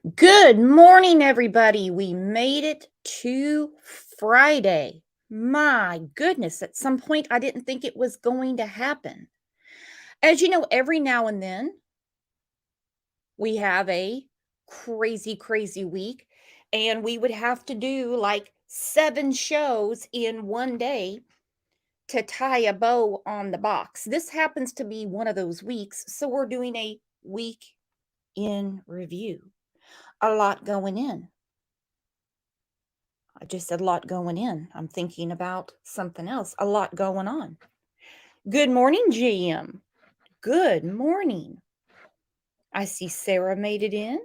Good morning, everybody. We made it to Friday. My goodness, at some point, I didn't think it was going to happen. As you know, every now and then we have a crazy, crazy week, and we would have to do like 7 shows in one day to tie a bow on the box. This happens to be one of those weeks, so we're doing a week in review. A lot going in. I just said a lot going in. I'm thinking about something else. A lot going on. Good morning, GM. Good morning. I see Sarah made it in.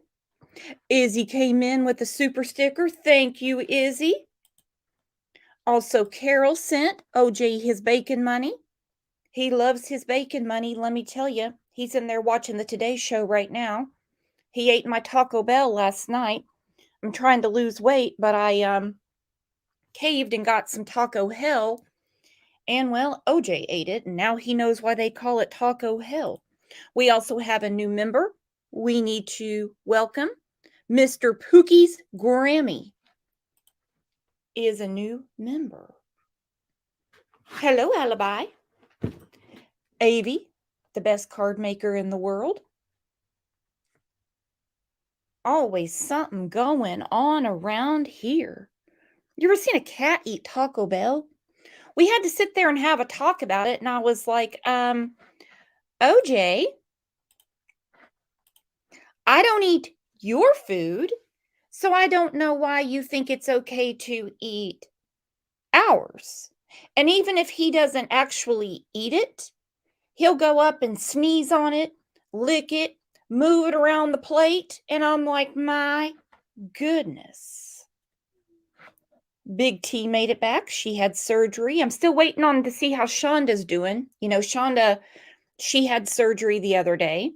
Izzy came in with a super sticker. Thank you, Izzy. Also, Carol sent OJ his bacon money. He loves his bacon money, let me tell you. He's in there watching the Today Show right now. He ate my Taco Bell last night. I'm trying to lose weight, but I caved and got some Taco Hell. And well, OJ ate it, and now he knows why they call it Taco Hell. We also have a new member. We need to welcome Mr. Pookie's Grammy is a new member. Hello, Alibi. Avi, the best card maker in the world. Always something going on around here. You ever seen a cat eat Taco Bell? We had to sit there and have a talk about it, and I was like, OJ, I don't eat your food, so I don't know why you think it's okay to eat ours. And even if he doesn't actually eat it, he'll go up and sneeze on it, lick it, move it around the plate. And I'm like, my goodness. Big T made it back. She had surgery. I'm still waiting on to see how Shonda's doing. You know, Shonda, she had surgery the other day.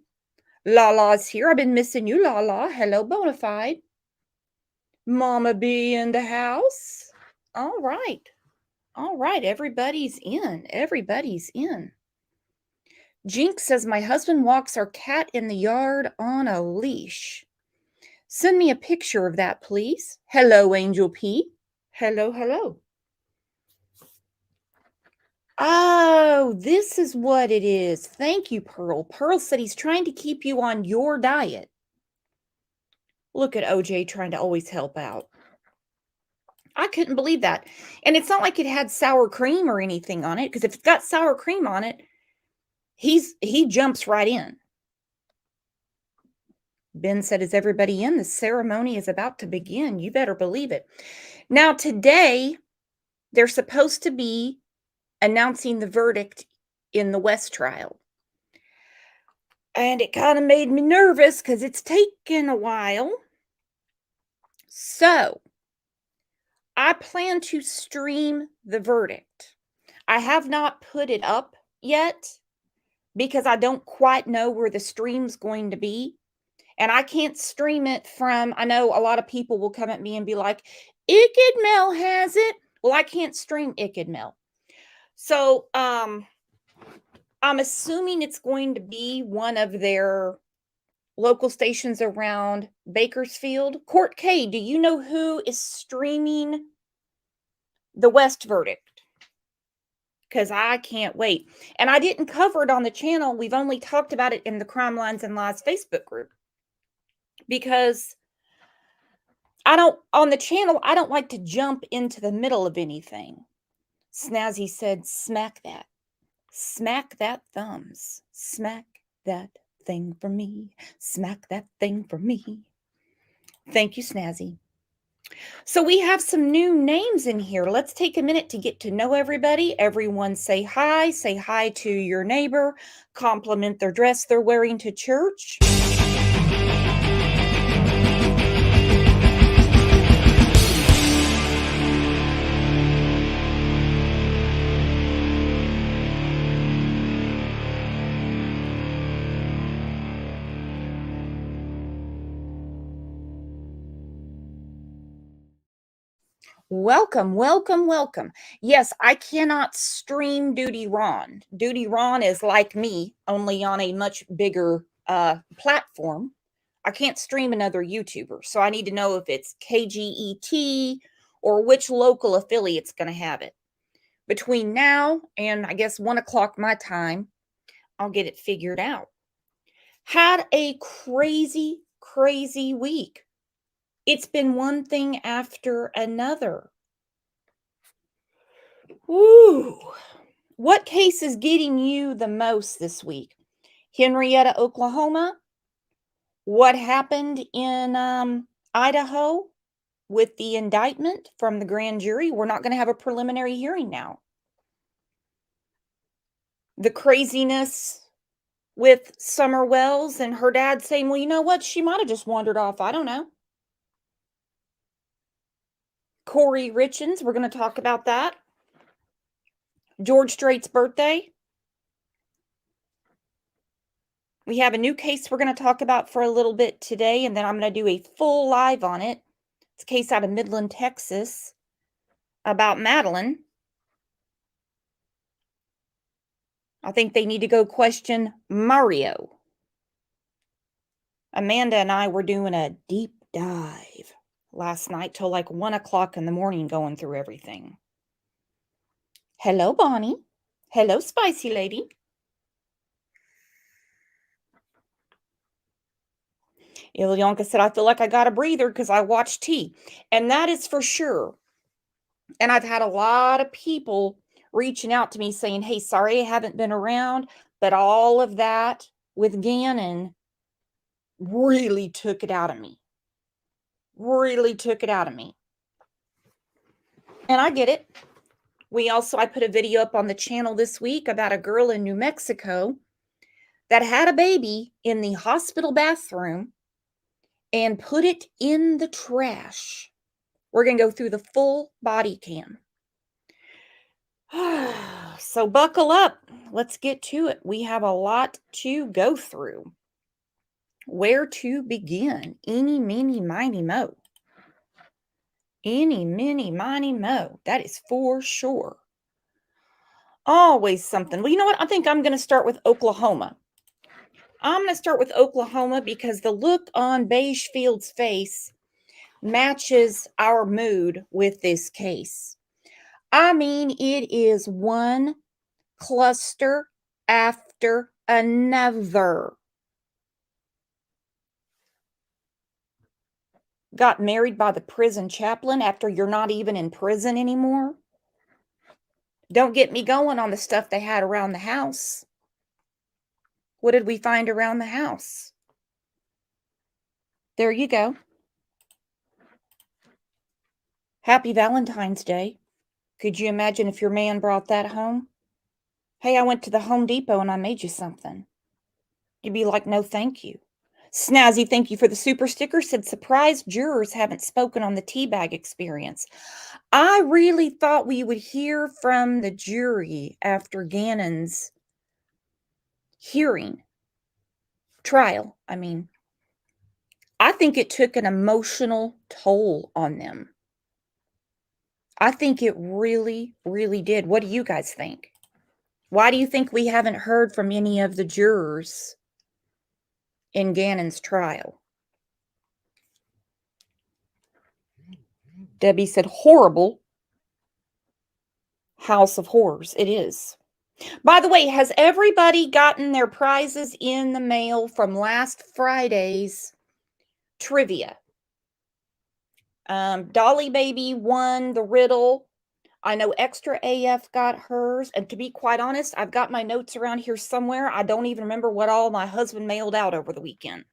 Lala's here. I've been missing you, Lala. Hello, Bonafide. Mama B in the house. All right. All right. Everybody's in. Everybody's in. Jinx says, my husband walks our cat in the yard on a leash. Send me a picture of that, please. Hello, Angel P. Hello, hello. Oh, this is what it is. Thank you, Pearl. Pearl said he's trying to keep you on your diet. Look at OJ trying to always help out. I couldn't believe that. And it's not like it had sour cream or anything on it, because if it's got sour cream on it, he jumps right in. Ben said, is everybody in? The ceremony is about to begin. You better believe it. Now, today, they're supposed to be announcing the verdict in the West trial. And it kind of made me nervous because it's taken a while. So, I plan to stream the verdict. I have not put it up yet because I don't quite know where the stream's going to be. And I can't stream it from, I know a lot of people will come at me and be like, Ickadmel has it. Well, I can't stream Ickadmel. So I'm assuming it's going to be one of their local stations around Bakersfield. Court K, do you know who is streaming the West verdict? Because I can't wait. And I didn't cover it on the channel. We've only talked about it in the Crime Lines and Lies Facebook group. Because on the channel, I don't like to jump into the middle of anything. Snazzy said, smack that. Smack that thumbs. Smack that thing for me. Smack that thing for me. Thank you, Snazzy. So we have some new names in here. Let's take a minute to get to know everybody. Everyone say hi. Say hi to your neighbor. Compliment their dress they're wearing to church. Welcome, welcome, welcome. Yes, I cannot stream Duty Ron. Duty Ron is like me, only on a much bigger platform. I can't stream another YouTuber, so I need to know if it's KGET or which local affiliate's going to have it. Between now and I guess 1 o'clock my time, I'll get it figured out. Had a crazy, crazy week. It's been one thing after another. Woo! What case is getting you the most this week? Henrietta, Oklahoma? What happened in Idaho with the indictment from the grand jury? We're not going to have a preliminary hearing now. The craziness with Summer Wells and her dad saying, well, you know what? She might have just wandered off. I don't know. Corey Richins, we're going to talk about that. George Strait's birthday. We have a new case we're going to talk about for a little bit today, and then I'm going to do a full live on it. It's a case out of Midland, Texas, about Madeline. I think they need to go question Mario. Amanda and I were doing a deep dive last night till like 1 o'clock in the morning going through everything. Hello, Bonnie. Hello, Spicy Lady. Ilyonka said, I feel like I got a breather because I watched T. And that is for sure. And I've had a lot of people reaching out to me saying, hey, sorry I haven't been around, but all of that with Gannon really took it out of me. Really took it out of me. And I get it. I put a video up on the channel this week about a girl in New Mexico that had a baby in the hospital bathroom and put it in the trash. We're going to go through the full body cam. So buckle up. Let's get to it. We have a lot to go through. Where to begin? Eeny, meeny, miny, mo. Eeny, meeny, miny, mo. That is for sure. Always something. Well, you know what? I think I'm going to start with Oklahoma. I'm going to start with Oklahoma because the look on Beige Field's face matches our mood with this case. I mean, it is one cluster after another. Got married by the prison chaplain after you're not even in prison anymore. Don't get me going on the stuff they had around the house. What did we find around the house? There you go. Happy Valentine's Day. Could you imagine if your man brought that home? Hey, I went to the Home Depot and I made you something. You'd be like, no, thank you. Snazzy, thank you for the super sticker. Said, surprised jurors haven't spoken on the teabag experience. I really thought we would hear from the jury after Gannon's trial. I think it took an emotional toll on them. I think it really, really did. What do you guys think? Why do you think we haven't heard from any of the jurors in Gannon's trial? Debbie said, horrible. House of Horrors. It is. By the way, has everybody gotten their prizes in the mail from last Friday's trivia? Dolly Baby won the riddle. I know Extra AF got hers. And to be quite honest, I've got my notes around here somewhere. I don't even remember what all my husband mailed out over the weekend.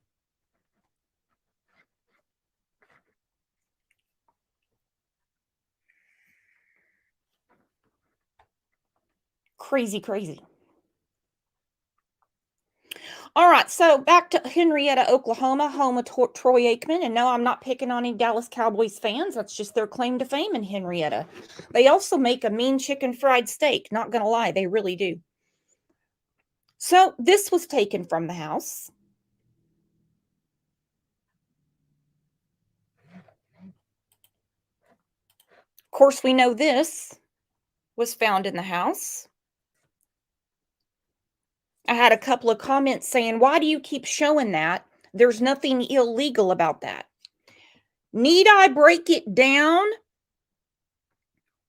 Crazy, crazy. All right, so back to Henrietta, Oklahoma, home of Troy Aikman. And no, I'm not picking on any Dallas Cowboys fans. That's just their claim to fame in Henrietta. They also make a mean chicken fried steak. Not going to lie, they really do. So this was taken from the house. Of course, we know this was found in the house. I had a couple of comments saying, why do you keep showing that? There's nothing illegal about that. Need I break it down?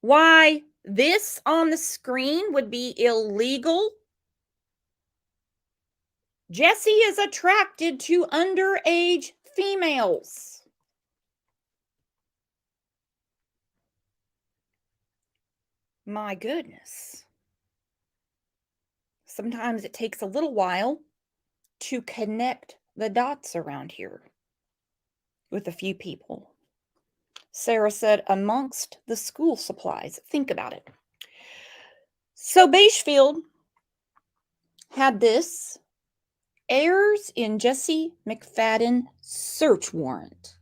Why this on the screen would be illegal? Jesse is attracted to underage females. My goodness. Sometimes it takes a little while to connect the dots around here with a few people. Sarah said, amongst the school supplies. Think about it. So Beachfield had this errors in Jesse McFadden search warrant.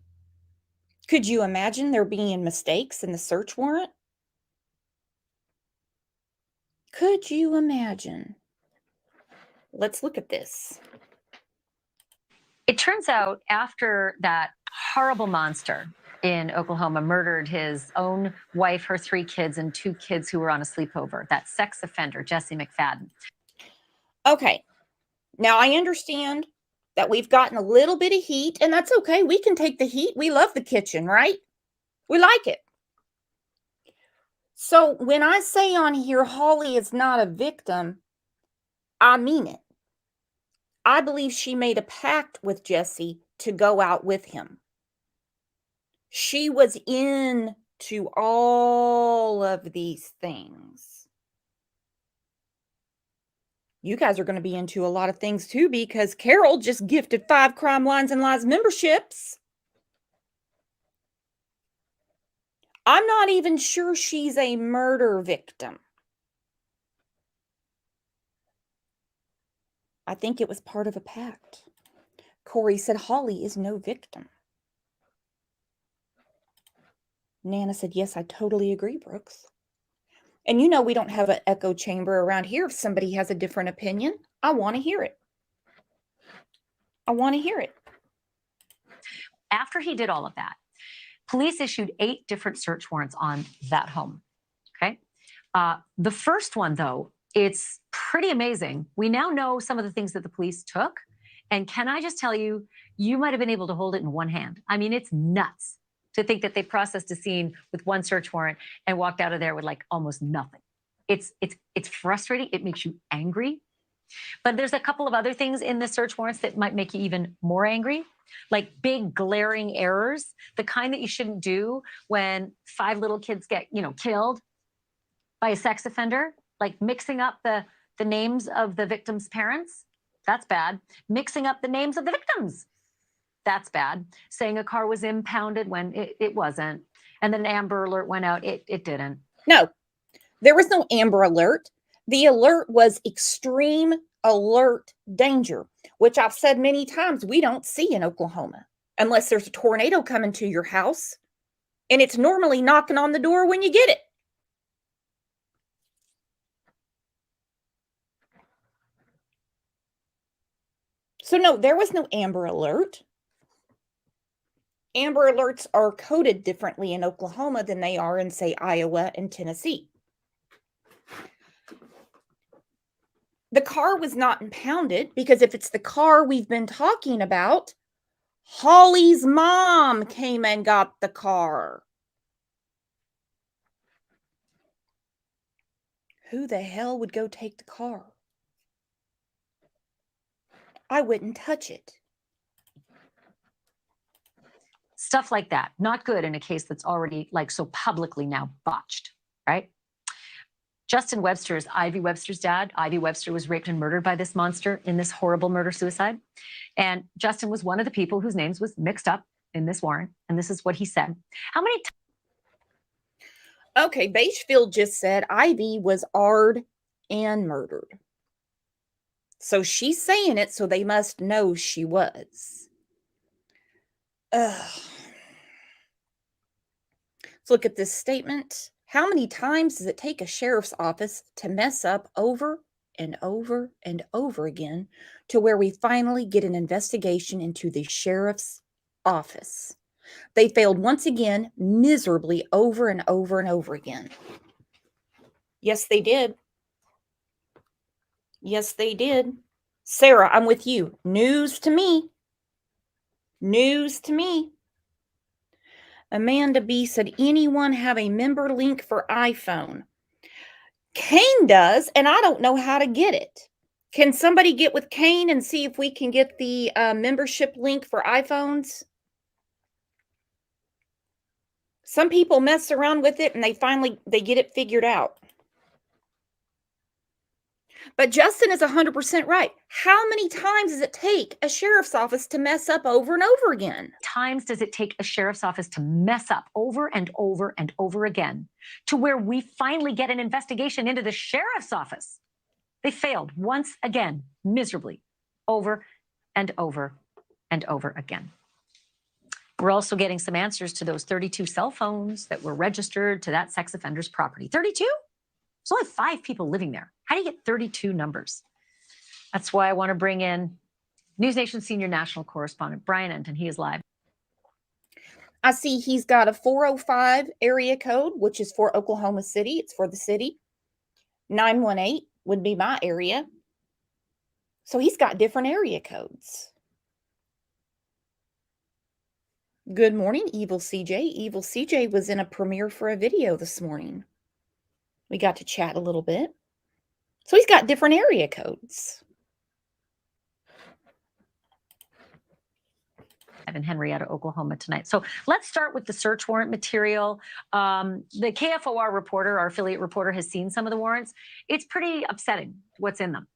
Could you imagine there being mistakes in the search warrant? Could you imagine? Let's look at this. It turns out after that horrible monster in Oklahoma murdered his own wife, her 3 kids, and 2 kids who were on a sleepover, that sex offender, Jesse McFadden. Okay, now I understand that we've gotten a little bit of heat, and that's okay. We can take the heat. We love the kitchen, right? We like it. So when I say on here, Holly is not a victim, I mean it. I believe she made a pact with Jesse to go out with him. She was into all of these things. You guys are going to be into a lot of things too, because Carol just gifted 5 Crime Lines and Lies memberships. I'm not even sure she's a murder victim. I think it was part of a pact. Corey said Holly is no victim. Nana said, yes, I totally agree, Brooks. And you know we don't have an echo chamber around here. If somebody has a different opinion, I want to hear it. I want to hear it. After he did all of that, police issued 8 different search warrants on that home. Okay. The first one, though, it's pretty amazing. We now know some of the things that the police took. And can I just tell you, you might have been able to hold it in one hand. I mean, it's nuts to think that they processed a scene with 1 search warrant and walked out of there with like almost nothing. It's frustrating. It makes you angry. But there's a couple of other things in the search warrants that might make you even more angry, like big glaring errors, the kind that you shouldn't do when 5 little kids get, killed by a sex offender, like mixing up the names of the victim's parents. That's bad. Mixing up the names of the victims. That's bad. Saying a car was impounded when it wasn't. And then an Amber Alert went out. It didn't. No, there was no Amber Alert. The alert was extreme alert danger, which I've said many times we don't see in Oklahoma unless there's a tornado coming to your house. And it's normally knocking on the door when you get it. So no, there was no Amber Alert. Amber Alerts are coded differently in Oklahoma than they are in, say, Iowa and Tennessee. The car was not impounded because if it's the car we've been talking about, Holly's mom came and got the car. Who the hell would go take the car? I wouldn't touch it. Stuff like that. Not good in a case that's already so publicly now botched, right? Justin Webster's, Ivy Webster's dad. Ivy Webster was raped and murdered by this monster in this horrible murder-suicide. And Justin was one of the people whose names was mixed up in this warrant. And this is what he said. How many Okay, Beachfield just said Ivy was AR'd and murdered. So she's saying it, so they must know she was. Ugh. Let's look at this statement. How many times does it take a sheriff's office to mess up over and over and over again to where we finally get an investigation into the sheriff's office? They failed once again, miserably, over and over and over again. Yes, they did. Yes, they did. Sarah, I'm with you. News to me. News to me. Amanda B said, anyone have a member link for iPhone? Kane does, and I don't know how to get it. Can somebody get with Kane and see if we can get the membership link for iPhones? Some people mess around with it and they get it figured out. But Justin is 100% right. How many times does it take a sheriff's office to mess up over and over again? Times does it take a sheriff's office to mess up over and over and over again to where we finally get an investigation into the sheriff's office? They failed once again, miserably, over and over and over again. We're also getting some answers to those 32 cell phones that were registered to that sex offender's property. 32? There's only 5 people living there. How do you get 32 numbers? That's why I want to bring in News Nation senior national correspondent Brian Enton. He is live. I see he's got a 405 area code, which is for Oklahoma City. It's for the city. 918 would be my area. So he's got different area codes. Good morning, Evil CJ. Evil CJ was in a premiere for a video this morning. We got to chat a little bit. So he's got different area codes. In Henrietta, Oklahoma tonight. So let's start with the search warrant material. The KFOR reporter, our affiliate reporter, has seen some of the warrants. It's pretty upsetting what's in them.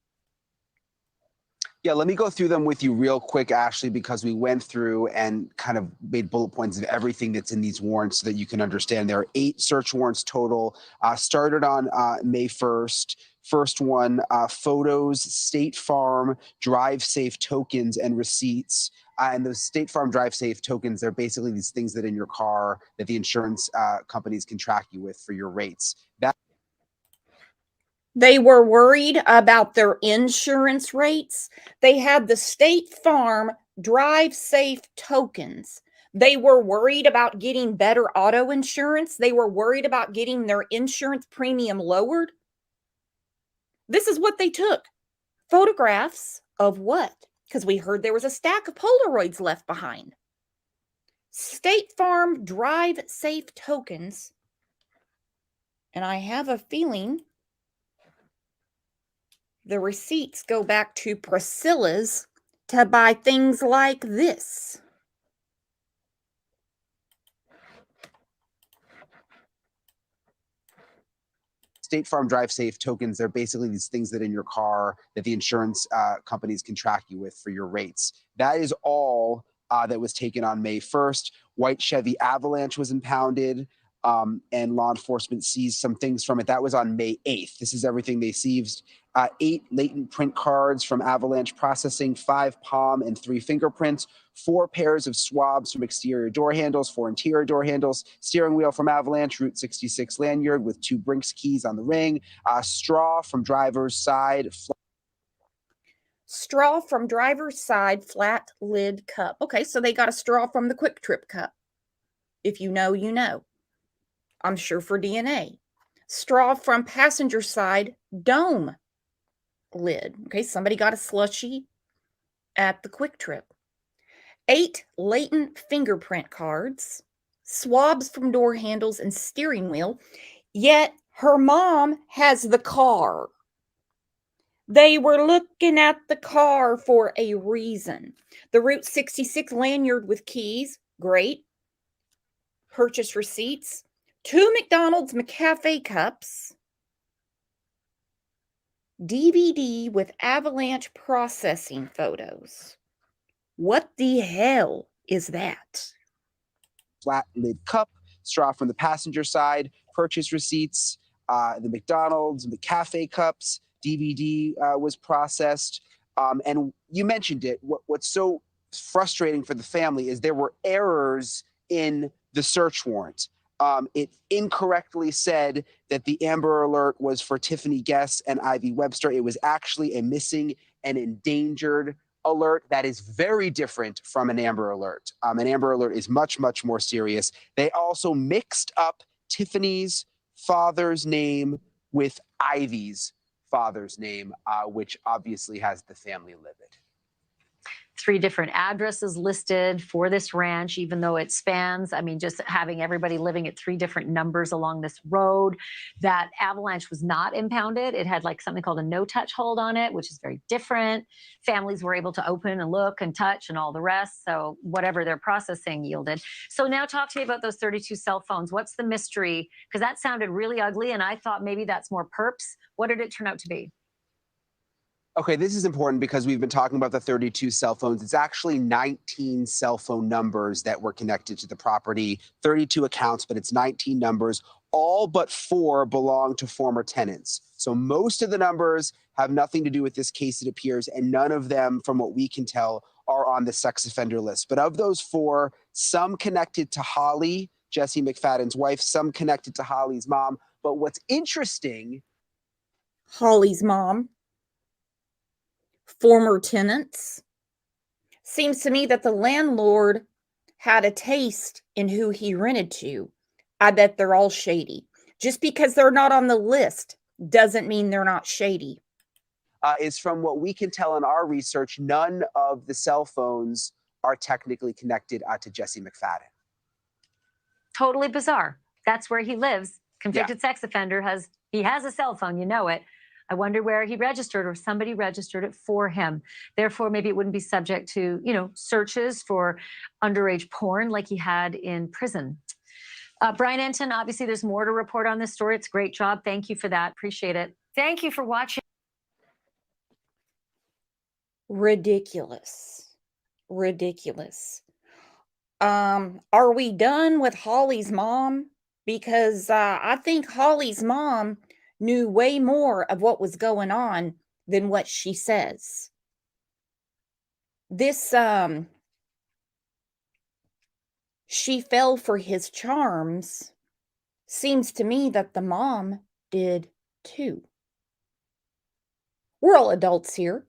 Yeah, let me go through them with you real quick, Ashley, because we went through and kind of made bullet points of everything that's in these warrants so that you can understand. There are 8 search warrants total, started on May 1st. First one, photos, State Farm, Drive Safe tokens and receipts. And those State Farm Drive Safe tokens, they're basically these things that in your car that the insurance companies can track you with for your rates. They were worried about their insurance rates. They had the State Farm Drive Safe tokens. They were worried about getting better auto insurance. They were worried about getting their insurance premium lowered. This is what they took. Photographs of what? Because we heard there was a stack of Polaroids left behind. State Farm Drive Safe tokens. And I have a feeling the receipts go back to Priscilla's to buy things like this. State Farm Drive Safe tokens, they're basically these things that in your car that the insurance companies can track you with for your rates. That is all that was taken on May 1st. White Chevy Avalanche was impounded, and law enforcement seized some things from it. That was on May 8th. This is everything they seized. 8 latent print cards from Avalanche Processing, 5 palm and 3 fingerprints, 4 pairs of swabs from exterior door handles, 4 interior door handles, steering wheel from Avalanche, Route 66 lanyard with 2 Brinks keys on the ring, straw from driver's side. Straw from driver's side flat lid cup. Okay, so they got a straw from the Quick Trip cup. If you know, you know. I'm sure for DNA. Straw from passenger side dome lid. Okay, somebody got a slushy at the Quick Trip. 8 latent fingerprint cards, swabs from door handles and steering wheel, yet her mom has the car. They were looking at the car for a reason. The Route 66 lanyard with keys, great. Purchase receipts, 2 McDonald's McCafe cups, DVD with Avalanche processing photos. What the hell is that? Flat lid cup, straw from the passenger side, purchase receipts, the McDonald's, the cafe cups, DVD was processed. And you mentioned it. What's so frustrating for the family is there were errors in the search warrant. It incorrectly said that the Amber Alert was for Tiffany Guess and Ivy Webster. It was actually a missing and endangered alert. That is very different from an Amber Alert. An Amber Alert is much, much more serious. They also mixed up Tiffany's father's name with Ivy's father's name, which obviously has the family livid. 3 different addresses listed for this ranch, even though it spans, I mean, just having everybody living at 3 different numbers along this road. That avalanche was not impounded. It had like something called a no-touch hold on it, which is very different. Families were able to open and look and touch and all the rest. So whatever their processing yielded. So now talk to me about those 32 cell phones. What's the mystery? Because that sounded really ugly, and I thought maybe that's more perps. What did it turn out to be? Okay, this is important because we've been talking about the 32 cell phones. It's actually 19 cell phone numbers that were connected to the property, 32 accounts, but it's 19 numbers. All but 4 belong to former tenants. So most of the numbers have nothing to do with this case, it appears, and none of them, from what we can tell, are on the sex offender list. But of those 4, some connected to Holly, Jesse McFadden's wife, some connected to Holly's mom. But what's interesting, Holly's mom, former tenants. Seems to me that the landlord had a taste in who he rented to. I bet they're all shady. Just because they're not on the list doesn't mean they're not shady. Is from what we can tell in our research, none of the cell phones are technically connected to Jesse McFadden. Totally bizarre. That's where he lives. Convicted sex offender has a cell phone, you know it. I wonder where he registered, or somebody registered it for him. Therefore, maybe it wouldn't be subject to, searches for underage porn like he had in prison. Brian Enton, obviously there's more to report on this story. It's a great job. Thank you for that. Appreciate it. Thank you for watching. Ridiculous. Are we done with Holly's mom? Because I think Holly's mom knew way more of what was going on than what she says. This, she fell for his charms. Seems to me that the mom did too. We're all adults here.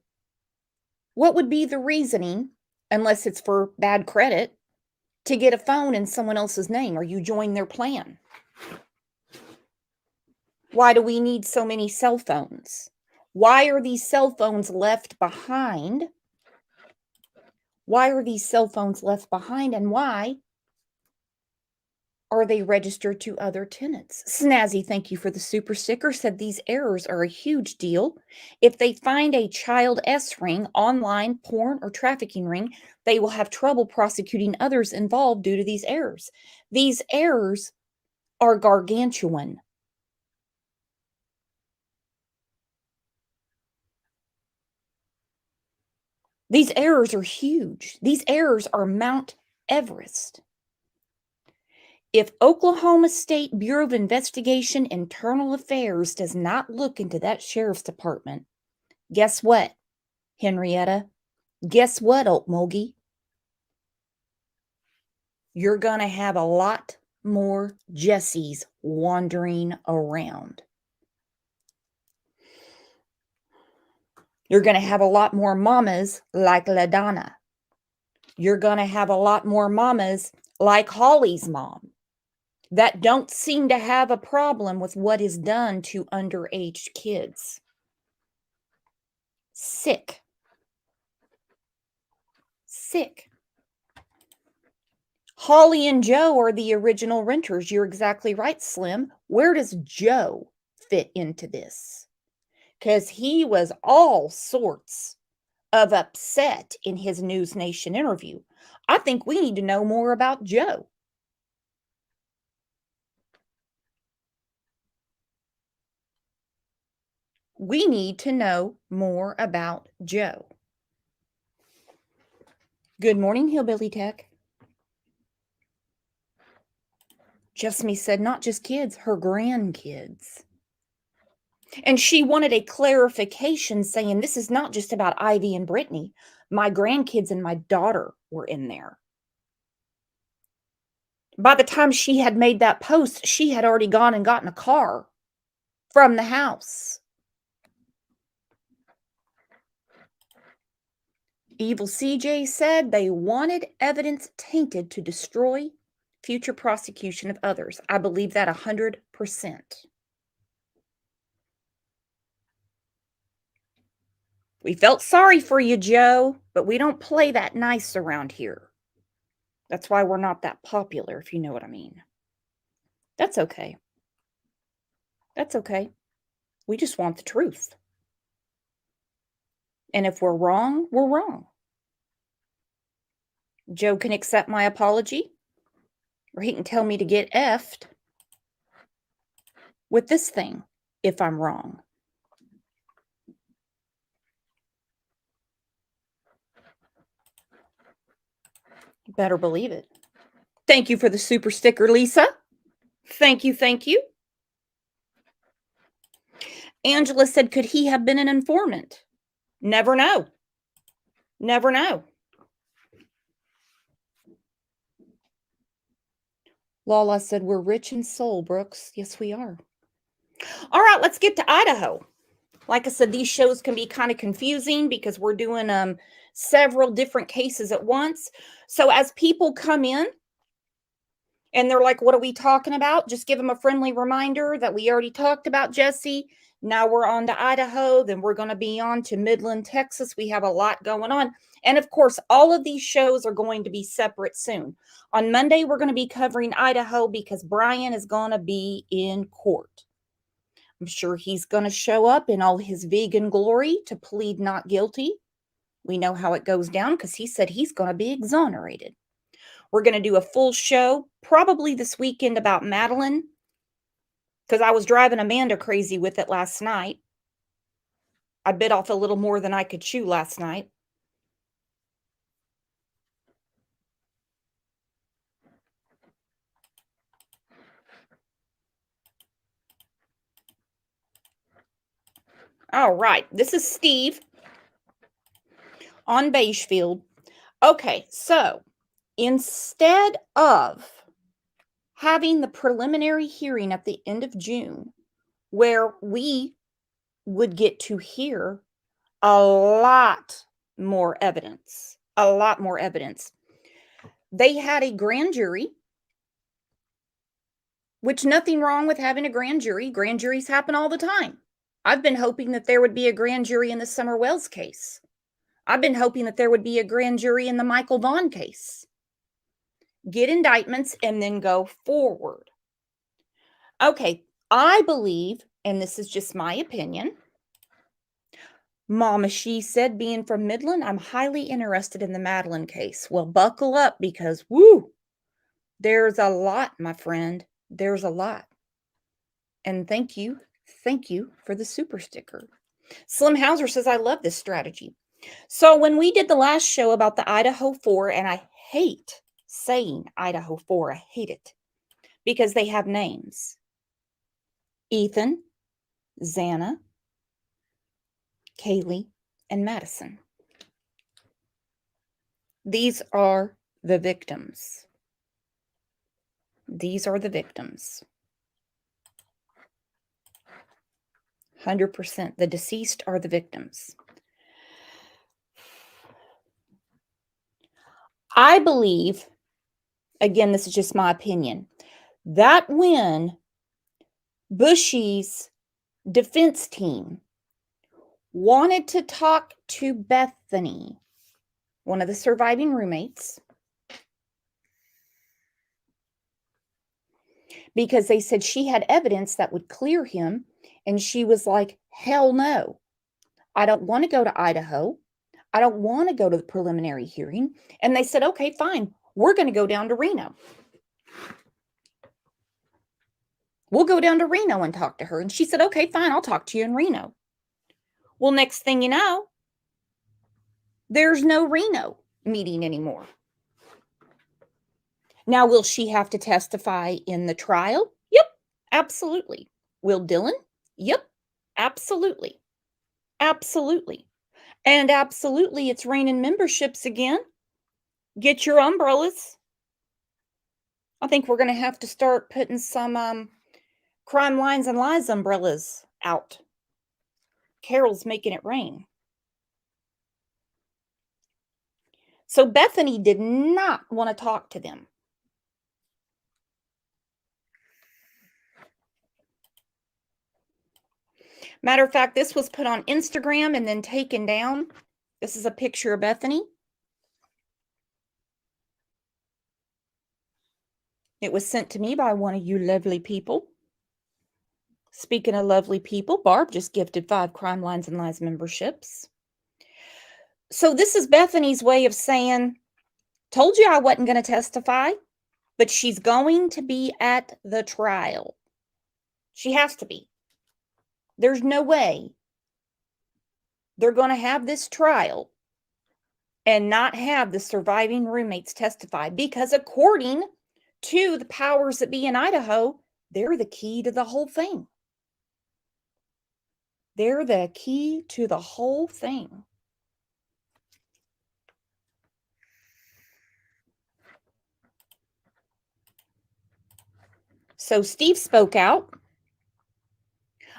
What would be the reasoning, unless it's for bad credit, to get a phone in someone else's name or you join their plan? Why do we need so many cell phones? Why are these cell phones left behind? Why are these cell phones left behind, and why are they registered to other tenants? Snazzy, thank you for the super sticker, said these errors are a huge deal. If they find a child S ring, online, porn, or trafficking ring, they will have trouble prosecuting others involved due to these errors. These errors are gargantuan. These errors are huge. These errors are Mount Everest. If Oklahoma State Bureau of Investigation Internal Affairs does not look into that sheriff's department, guess what, Henrietta? Guess what, Okmulgee? You're going to have a lot more Jessies wandering around. You're going to have a lot more mamas like LaDonna. You're going to have a lot more mamas like Holly's mom that don't seem to have a problem with what is done to underage kids. Sick. Holly and Joe are the original renters. You're exactly right, Slim. Where does Joe fit into this? Because he was all sorts of upset in his News Nation interview. I think we need to know more about Joe. We need to know more about Joe. Good morning, Hillbilly Tech. Jessamy said not just kids, her grandkids. And she wanted a clarification saying this is not just about Ivy and Brittany. My grandkids and my daughter were in there. By the time she had made that post, she had already gone and gotten a car from the house. Evil CJ said they wanted evidence tainted to destroy future prosecution of others. I believe that 100%. We felt sorry for you, Joe, but we don't play that nice around here. That's why we're not that popular, if you know what I mean. That's okay. That's okay. We just want the truth. And if we're wrong, we're wrong. Joe can accept my apology, or he can tell me to get effed with this thing if I'm wrong. Better believe it. Thank you for the super sticker, Lisa. Thank you, thank you. Angela said, could he have been an informant? Never know. Never know. Lala said, we're rich in soul, Brooks. Yes, we are. All right, let's get to Idaho. Like I said, these shows can be kind of confusing because we're doing several different cases at once. So as people come in and they're like, what are we talking about? Just give them a friendly reminder that we already talked about Jesse. Now we're on to Idaho. Then we're going to be on to Midland, Texas. We have a lot going on. And of course, all of these shows are going to be separate soon. On Monday, we're going to be covering Idaho because Brian is going to be in court. I'm sure he's going to show up in all his vegan glory to plead not guilty. We know how it goes down because he said he's going to be exonerated. We're going to do a full show probably this weekend about Madeline because I was driving Amanda crazy with it last night. I bit off a little more than I could chew last night. All right, this is Steve on Beigefield. Okay, so instead of having the preliminary hearing at the end of June, where we would get to hear a lot more evidence, They had a grand jury, which nothing wrong with having a grand jury. Grand juries happen all the time. I've been hoping that there would be a grand jury in the Summer Wells case. I've been hoping that there would be a grand jury in the Michael Vaughn case. Get indictments and then go forward. Okay, I believe, and this is just my opinion, Mama, she said, being from Midland, I'm highly interested in the Madeline case. Well, buckle up because, woo, there's a lot, my friend. There's a lot. And thank you for the super sticker. Slim Hauser says, I love this strategy. So when we did the last show about the Idaho 4, and I hate saying Idaho 4, I hate it because they have names. Ethan, Xana, Kaylee, and Madison. These are the victims. These are the victims. 100%. The deceased are the victims. I believe, again, this is just my opinion, that when Bushy's defense team wanted to talk to Bethany, one of the surviving roommates, because they said she had evidence that would clear him, and she was like, hell no. I don't want to go to Idaho. I don't want to go to the preliminary hearing. And they said, okay, fine. We're going to go down to Reno. We'll go down to Reno and talk to her. And she said, okay, fine. I'll talk to you in Reno. Well, next thing you know, there's no Reno meeting anymore. Now, will she have to testify in the trial? Yep, absolutely. Will Dylan? Yep, absolutely. Absolutely. And absolutely, it's raining memberships again. Get your umbrellas. I think we're going to have to start putting some Crime Lines and Lies umbrellas out. Carol's making it rain. So Bethany did not want to talk to them. Matter of fact, this was put on Instagram and then taken down. This is a picture of Bethany. It was sent to me by one of you lovely people. Speaking of lovely people, Barb just gifted 5 Crime Lines and Lies memberships. So this is Bethany's way of saying, told you I wasn't going to testify, but she's going to be at the trial. She has to be. There's no way they're going to have this trial and not have the surviving roommates testify, because according to the powers that be in Idaho, they're the key to the whole thing. They're the key to the whole thing. So Steve spoke out.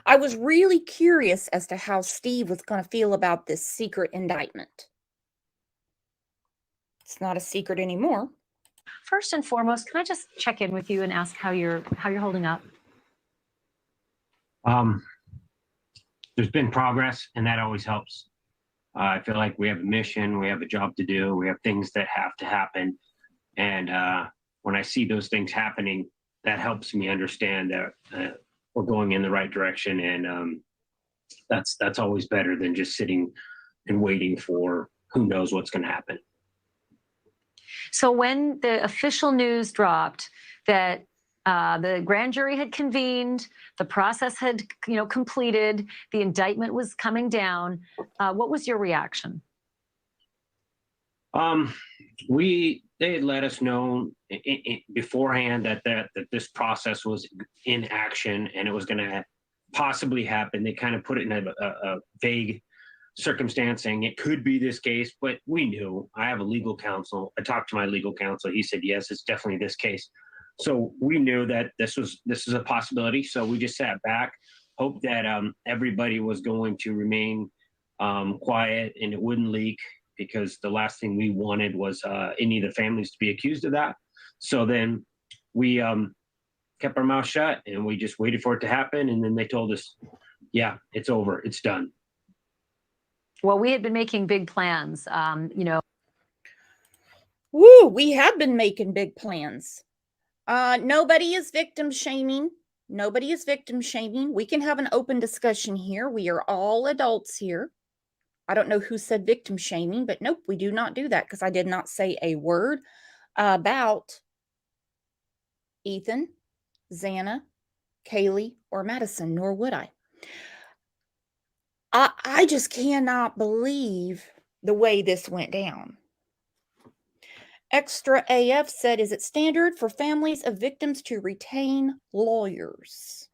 I was really curious as to how Steve was going to feel about this secret indictment. It's not a secret anymore. First and foremost, can I just check in with you and ask how you're holding up? There's been progress, and that always helps. I feel like we have a mission, we have a job to do, we have things that have to happen. And when I see those things happening, that helps me understand that we're going in the right direction. And that's always better than just sitting and waiting for who knows what's going to happen. So when the official news dropped that the grand jury had convened, the process had completed, the indictment was coming down, what was your reaction? They had let us know beforehand that this process was in action and it was going to possibly happen. They kind of put it in a vague circumstance saying it could be this case, but we knew. I have a legal counsel. I talked to my legal counsel. He said, yes, it's definitely this case. So we knew that this was a possibility. So we just sat back, hoped that everybody was going to remain quiet and it wouldn't leak, because the last thing we wanted was any of the families to be accused of that. So then we kept our mouth shut and we just waited for it to happen. And then they told us, yeah, it's over. It's done. Well, we had been making big plans, Woo, we have been making big plans. Nobody is victim shaming. Nobody is victim shaming. We can have an open discussion here. We are all adults here. I don't know who said victim shaming, but nope, we do not do that, because I did not say a word about Ethan, Xana, Kaylee, or Madison, nor would I. I just cannot believe the way this went down. Extra AF said, is it standard for families of victims to retain lawyers?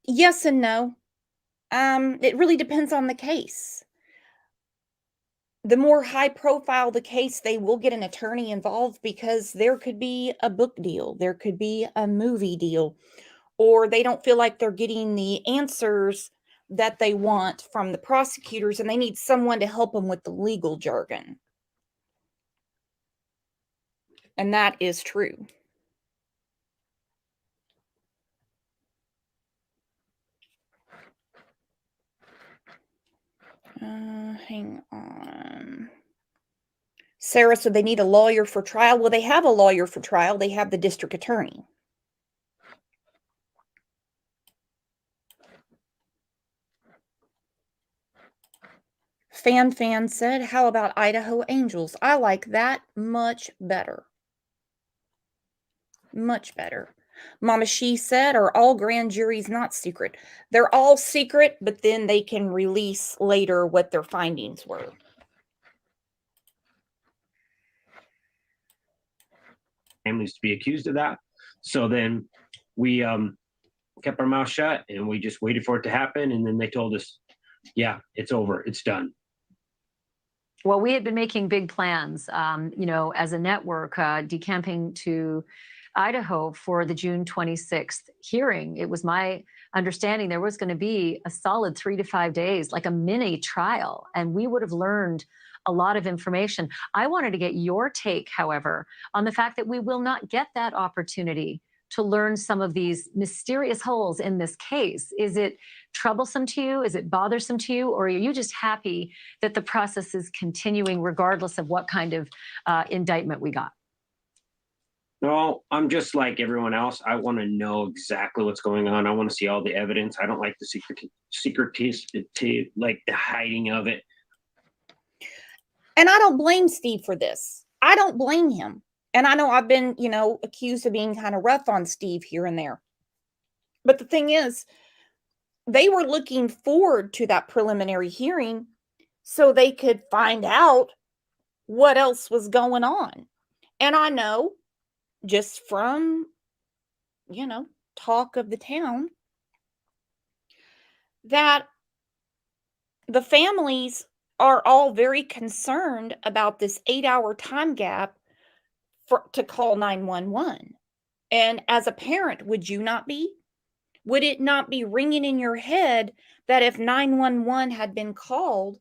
Yes and no. It really depends on the case. The more high profile the case, they will get an attorney involved, because there could be a book deal, there could be a movie deal, or they don't feel like they're getting the answers that they want from the prosecutors and they need someone to help them with the legal jargon. And that is true. Hang on. Sarah said they need a lawyer for trial. Well, they have a lawyer for trial. They have the district attorney. Fan said, how about Idaho Angels? I like that much better. Much better. Mama She said, are all grand juries not secret? They're all secret, but then they can release later what their findings were. Families to be accused of that. So then we kept our mouth shut and we just waited for it to happen. And then they told us, yeah, it's over. It's done. Well, we had been making big plans, as a network, decamping to Idaho for the June 26th hearing. It was my understanding there was going to be a solid 3 to 5 days, like a mini trial, and we would have learned a lot of information. I wanted to get your take, however, on the fact that we will not get that opportunity to learn some of these mysterious holes in this case? Is it troublesome to you? Is it bothersome to you? Or are you just happy that the process is continuing regardless of what kind of indictment we got? No, I'm just like everyone else. I want to know exactly what's going on. I want to see all the evidence. I don't like the secretivity, like the hiding of it. And I don't blame Steve for this. I don't blame him. And I know I've been, accused of being kind of rough on Steve here and there. But the thing is, they were looking forward to that preliminary hearing so they could find out what else was going on. And I know just from, talk of the town that the families are all very concerned about this 8-hour time gap to call 911. And as a parent, would you not be? Would it not be ringing in your head that if 911 had been called,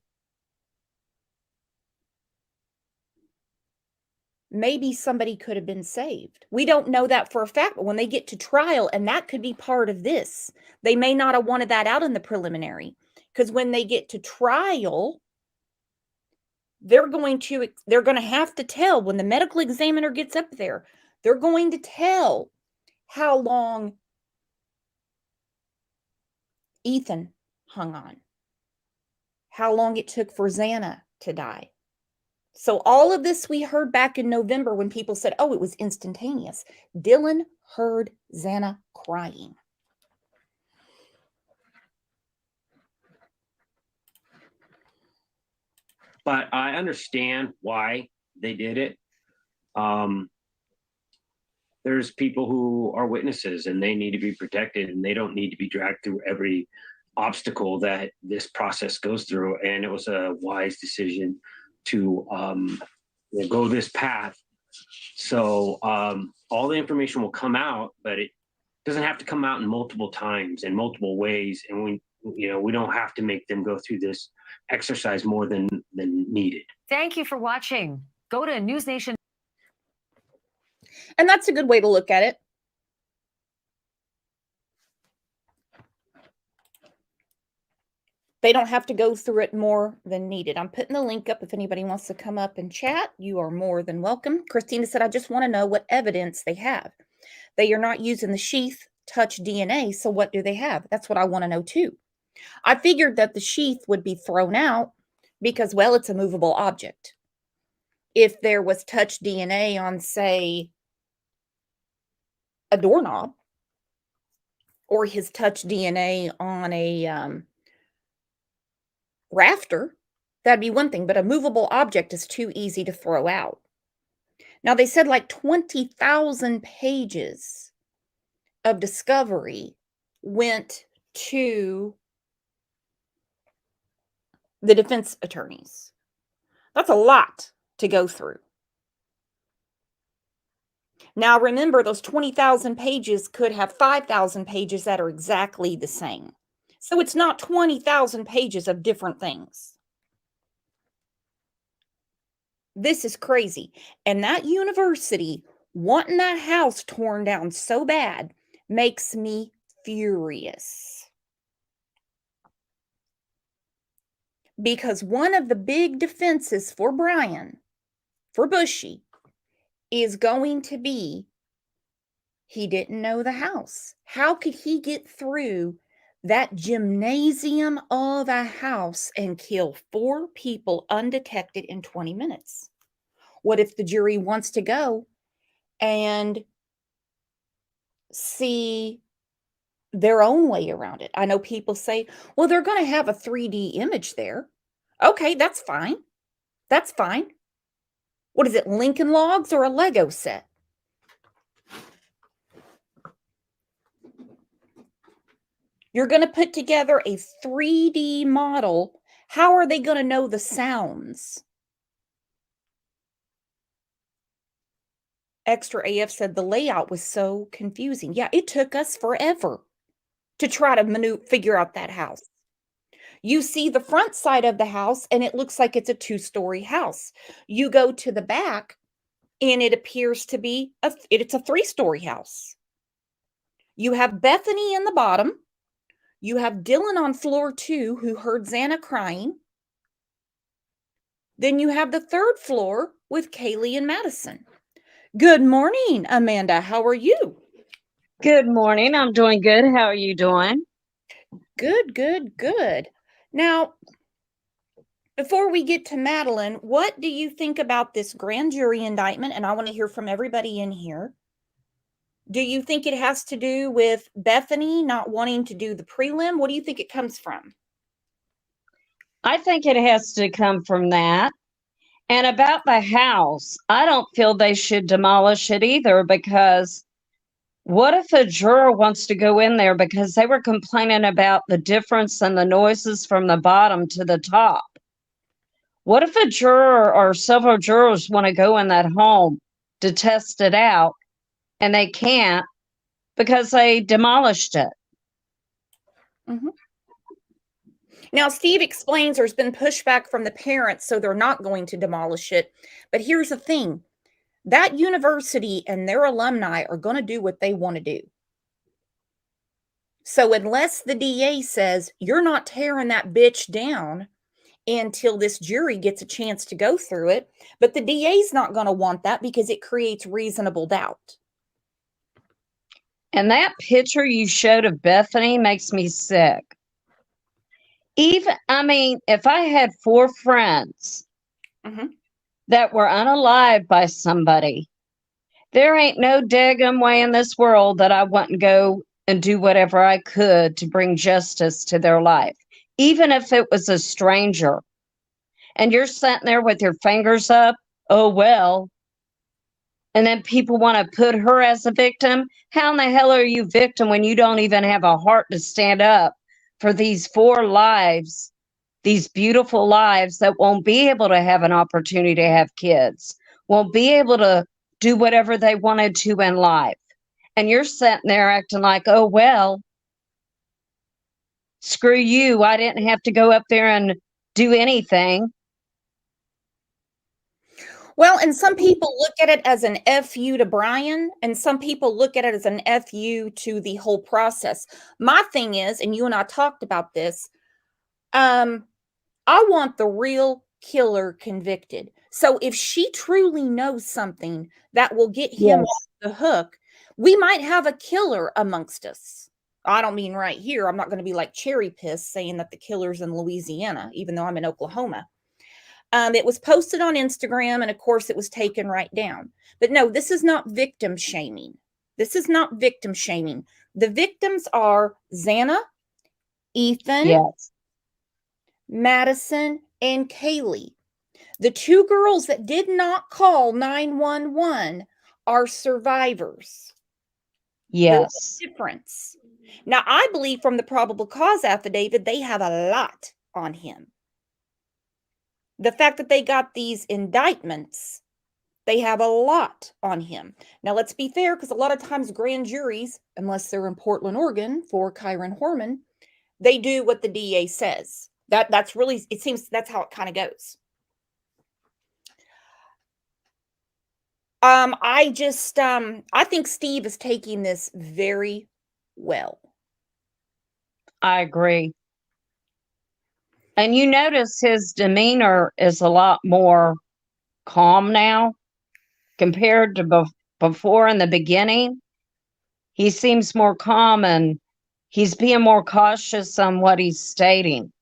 maybe somebody could have been saved? We don't know that for a fact, but when they get to trial, and that could be part of this, they may not have wanted that out in the preliminary, because when they get to trial, they're going to have to tell, when the medical examiner gets up there, they're going to tell how long Ethan hung on, how long it took for Xana to die. So all of this we heard back in November when people said, oh, it was instantaneous. Dylan heard Xana crying. But I understand why they did it. There's people who are witnesses and they need to be protected, and they don't need to be dragged through every obstacle that this process goes through. And it was a wise decision to go this path. So all the information will come out, but it doesn't have to come out in multiple times in multiple ways. And we don't have to make them go through this exercise more than needed. Thank you for watching. Go to NewsNation. And that's a good way to look at it. They don't have to go through it more than needed. I'm putting the link up. If anybody wants to come up and chat, you are more than welcome. Christina said, I just want to know what evidence they have. They are not using the sheath touch DNA, so what do they have? That's what I want to know too. I figured that the sheath would be thrown out because, well, it's a movable object. If there was touch DNA on, say, a doorknob, or his touch DNA on a rafter, that'd be one thing, but a movable object is too easy to throw out. Now, they said like 20,000 pages of discovery went to the defense attorneys. That's a lot to go through. Now, remember, those 20,000 pages could have 5,000 pages that are exactly the same. So it's not 20,000 pages of different things. This is crazy. And that university wanting that house torn down so bad makes me furious. Because one of the big defenses for Brian, for Bushy, is going to be he didn't know the house. How could he get through that gymnasium of a house and kill 4 people undetected in 20 minutes? What if the jury wants to go and see their own way around it? I know people say, well, they're going to have a 3D image there. Okay, that's fine. That's fine. What is it, Lincoln Logs or a Lego set? You're going to put together a 3D model. How are they going to know the sounds? Extra AF said the layout was so confusing. Yeah, it took us forever to try to figure out that house. You see the front side of the house and it looks like it's a 2-story house. You go to the back and it appears to be it's a 3-story house. You have Bethany in the bottom. You have Dylan on floor 2 who heard Xana crying. Then you have the 3rd floor with Kaylee and Madison. Good morning, Amanda. How are you? Good morning. I'm doing good. How are you doing? Good, good, good. Now, before we get to Madeline, what do you think about this grand jury indictment? And I want to hear from everybody in here. Do you think it has to do with Bethany not wanting to do the prelim? What do you think it comes from? I think it has to come from that. And about the house, I don't feel they should demolish it either, because what if a juror wants to go in there because they were complaining about the difference in the noises from the bottom to the top? What if a juror or several jurors want to go in that home to test it out and they can't because they demolished it? Mhm. Now, Steve explains there's been pushback from the parents, so they're not going to demolish it. But here's the thing, that university and their alumni are going to do what they want to do. So unless the DA says, you're not tearing that bitch down until this jury gets a chance to go through it, but the DA's not going to want that because it creates reasonable doubt. And that picture you showed of Bethany makes me sick. If I had 4 friends that were unalived by somebody, there ain't no daggum way in this world that I wouldn't go and do whatever I could to bring justice to their life, even if it was a stranger. And you're sitting there with your fingers up, oh, well. And then people want to put her as a victim. How in the hell are you victim when you don't even have a heart to stand up for these 4 lives, these beautiful lives that won't be able to have an opportunity to have kids, won't be able to do whatever they wanted to in life? And you're sitting there acting like, oh, well, screw you. I didn't have to go up there and do anything. Well, and some people look at it as an FU to Brian, and some people look at it as an FU to the whole process. My thing is, and you and I talked about this, I want the real killer convicted. So if she truly knows something that will get him off the hook, we might have a killer amongst us. I don't mean right here. I'm not going to be like cherry piss saying that the killer's in Louisiana, even though I'm in Oklahoma. It was posted on Instagram, and of course it was taken right down. But no, this is not victim shaming. This is not victim shaming. The victims are Xana, Ethan, Madison, and Kaylee. The 2 girls that did not call 911 are survivors. Yes. There's a difference. Now, I believe from the probable cause affidavit, they have a lot on him. The fact that they got these indictments, they have a lot on him. Now, let's be fair, because a lot of times grand juries, unless they're in Portland, Oregon for Kyron Horman, they do what the DA says. That's really, it seems that's how it kind of goes. I think Steve is taking this very well. I agree. And you notice his demeanor is a lot more calm now compared to before in the beginning. He seems more calm and he's being more cautious on what he's stating.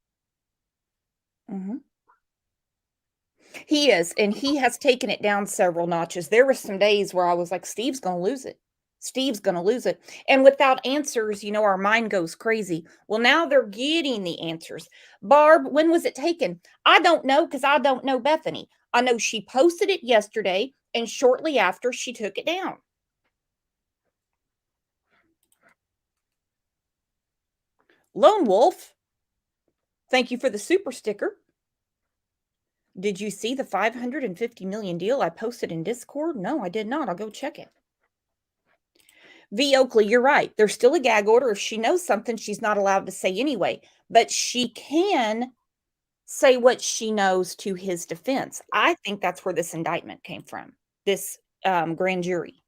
He is, and he has taken it down several notches. There were some days where I was like, Steve's going to lose it. Steve's going to lose it. And without answers, our mind goes crazy. Well, now they're getting the answers. Barb, when was it taken? I don't know, because I don't know Bethany. I know she posted it yesterday, and shortly after, she took it down. Lone Wolf, thank you for the super sticker. Did you see the $550 million deal I posted in Discord? No, I did not. I'll go check it. V. Oakley, you're right. There's still a gag order. If she knows something, she's not allowed to say anyway. But she can say what she knows to his defense. I think that's where this indictment came from, this grand jury.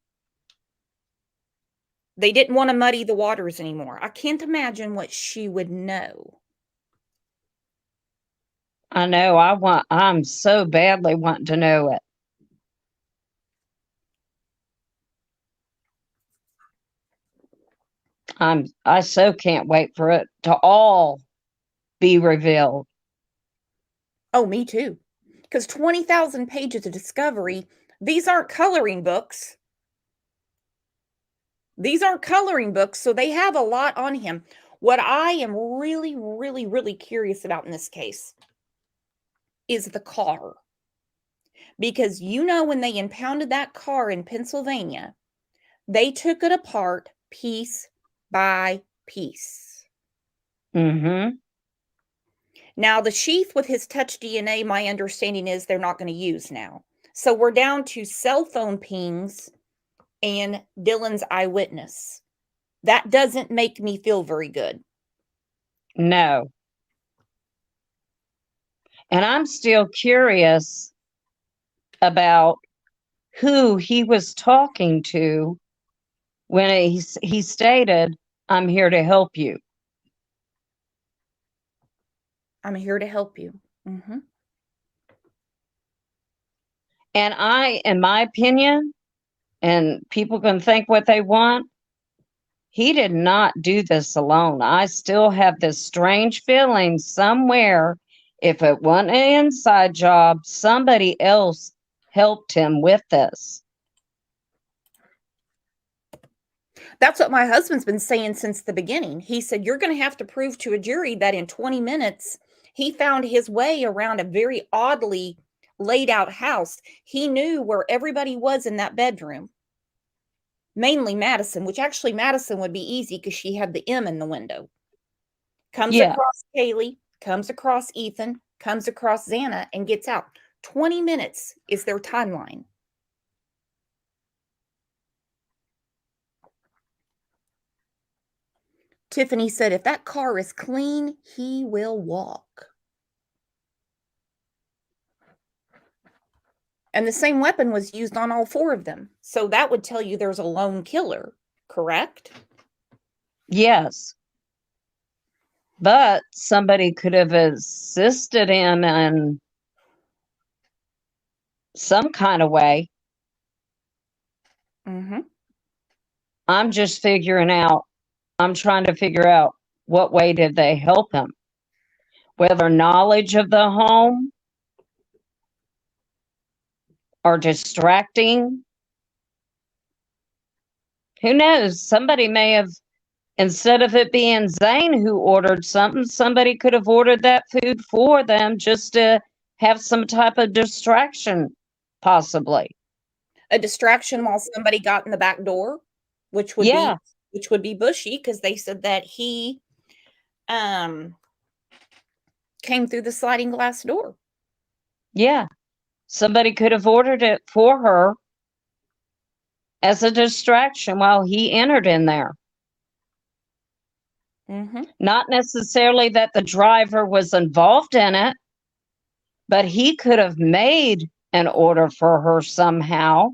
They didn't want to muddy the waters anymore. I can't imagine what she would know. I know. I'm so badly wanting to know it. I so can't wait for it to all be revealed. Oh, me too. Because 20,000 pages of discovery, these aren't coloring books. These aren't coloring books, so they have a lot on him. What I am really, really, really curious about in this case is the car. Because when they impounded that car in Pennsylvania, they took it apart piece by piece. Mm-hmm. Now, the sheath with his touch DNA, my understanding is they're not going to use now. So we're down to cell phone pings and Dylan's eyewitness. That doesn't make me feel very good. No. And I'm still curious about who he was talking to when he stated, "I'm here to help you." I'm here to help you. Mm-hmm. And in my opinion, and people can think what they want, he did not do this alone. I still have this strange feeling somewhere, if it wasn't an inside job, somebody else helped him with this. That's what my husband's been saying since the beginning. He said, you're going to have to prove to a jury that in 20 minutes, he found his way around a very oddly laid out house. He knew where everybody was in that bedroom, mainly Madison, which actually Madison would be easy because she had the M in the window. Comes across Kaylee, comes across Ethan, comes across Xana, and gets out. 20 minutes is their timeline. Tiffany said, if that car is clean, he will walk. And the same weapon was used on all four of them. So that would tell you there's a lone killer, correct? Yes. But somebody could have assisted him in some kind of way. Mm-hmm. I'm trying to figure out what way did they help him? Whether knowledge of the home or distracting. Who knows? Somebody may have, instead of it being Zane who ordered something, somebody could have ordered that food for them just to have some type of distraction, possibly. A distraction while somebody got in the back door, which would be Bushy, because they said that he came through the sliding glass door. Yeah. Somebody could have ordered it for her as a distraction while he entered in there. Mm-hmm. Not necessarily that the driver was involved in it, but he could have made an order for her somehow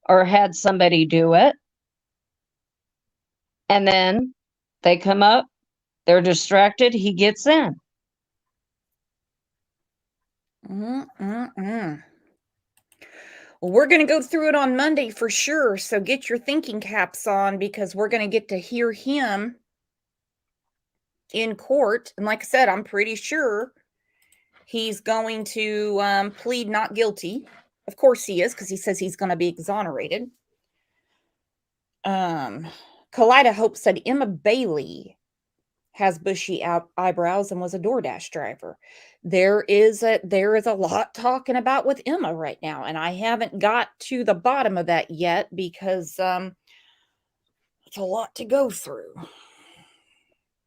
or had somebody do it. And then they come up, they're distracted, he gets in. Well, we're going to go through it on Monday for sure. So get your thinking caps on, because we're going to get to hear him in court. And like I said, I'm pretty sure he's going to plead not guilty. Of course he is, because he says he's going to be exonerated. Kalida Hope said Emma Bailey has bushy eyebrows and was a DoorDash driver. There is a lot talking about with Emma right now, and I haven't got to the bottom of that yet because it's a lot to go through.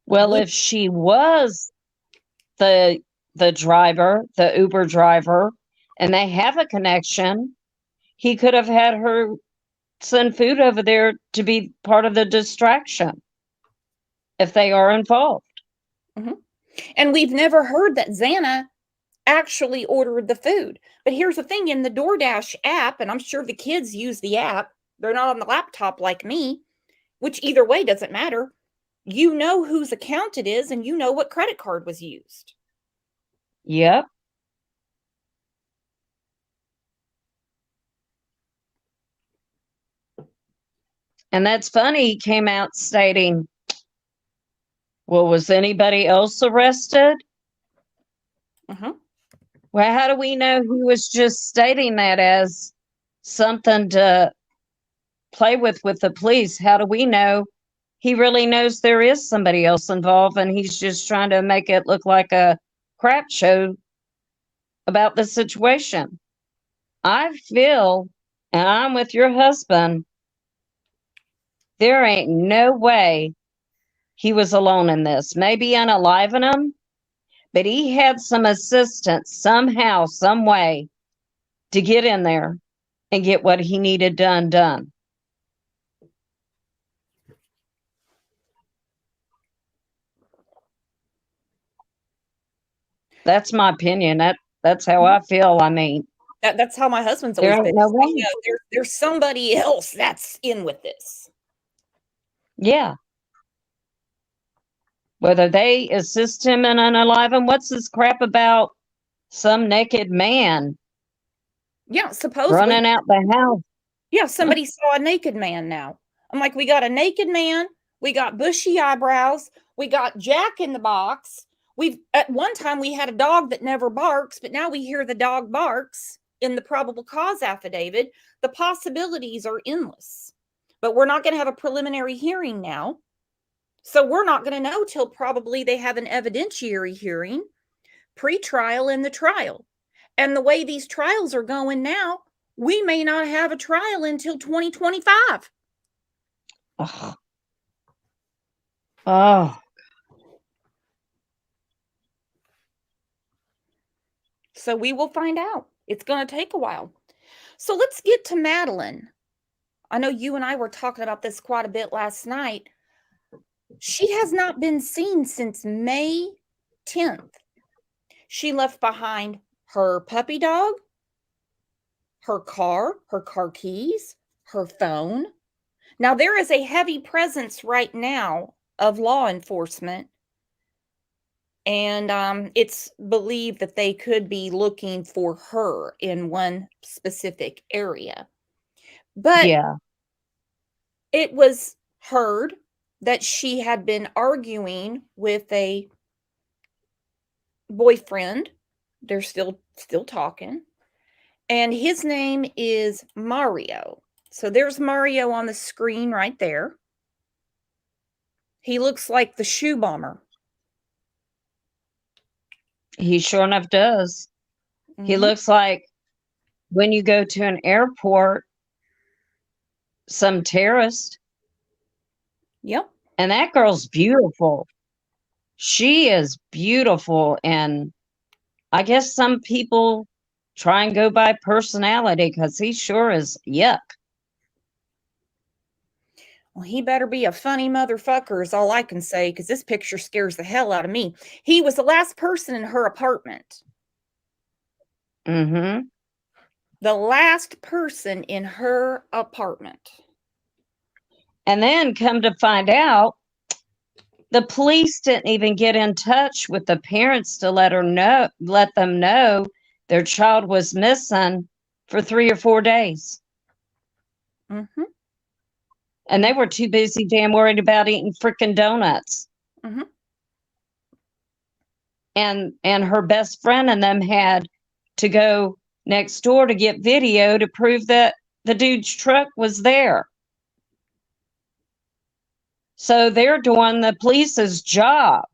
Well, if she was the driver, the Uber driver, and they have a connection, he could have had her send food over there to be part of the distraction if they are involved. Mm-hmm. And we've never heard that Xana actually ordered the food. But here's the thing, in the DoorDash app, and I'm sure the kids use the app, They're not on the laptop like me, which either way doesn't matter. You know whose account it is and you know what credit card was used. Yep. And that's funny. He came out stating, well, was anybody else arrested? Well, how do we know he was just stating that as something to play with the police? How do we know he really knows there is somebody else involved and he's just trying to make it look like a crap show about the situation? I feel, and I'm with your husband, there ain't no way he was alone in this. Maybe unaliving him, but he had some assistance somehow, some way to get in there and get what he needed done. That's my opinion. That's how I feel. I mean, that's how my husband's always been. No way. There's somebody else that's in with this. Yeah. Whether they assist him in unalive him, what's this crap about some naked man? Yeah, supposedly running out the house. Yeah, somebody saw a naked man now. I'm like, we got a naked man, we got bushy eyebrows, we got Jack in the Box. At one time we had a dog that never barks, but now we hear the dog barks in the probable cause affidavit. The possibilities are endless. But we're not going to have a preliminary hearing now. So we're not going to know till probably they have an evidentiary hearing, pre-trial, and the trial. And the way these trials are going now, we may not have a trial until 2025. Oh. So we will find out. It's going to take a while. So let's get to Madeline. I know you and I were talking about this quite a bit last night. She has not been seen since May 10th. She left behind her puppy dog, her car keys, her phone. Now, there is a heavy presence right now of law enforcement, and it's believed that they could be looking for her in one specific area. But yeah, it was heard that she had been arguing with a boyfriend. They're still talking. And his name is Mario. So there's Mario on the screen right there. He looks like the shoe bomber. He sure enough does. Mm-hmm. He looks like when you go to an airport, some terrorist. Yep. And that girl's beautiful. She is beautiful. And I guess some people try and go by personality because he sure is yuck. Well, he better be a funny motherfucker is all I can say, because this picture scares the hell out of me. He was the last person in her apartment. Mm-hmm. The last person in her apartment. And then come to find out, the police didn't even get in touch with the parents to let them know their child was missing for 3 or 4 days. Mm-hmm. And they were too busy damn worried about eating freaking donuts. Mm-hmm. And her best friend and them had to go next door to get video to prove that the dude's truck was there. So they're doing the police's job.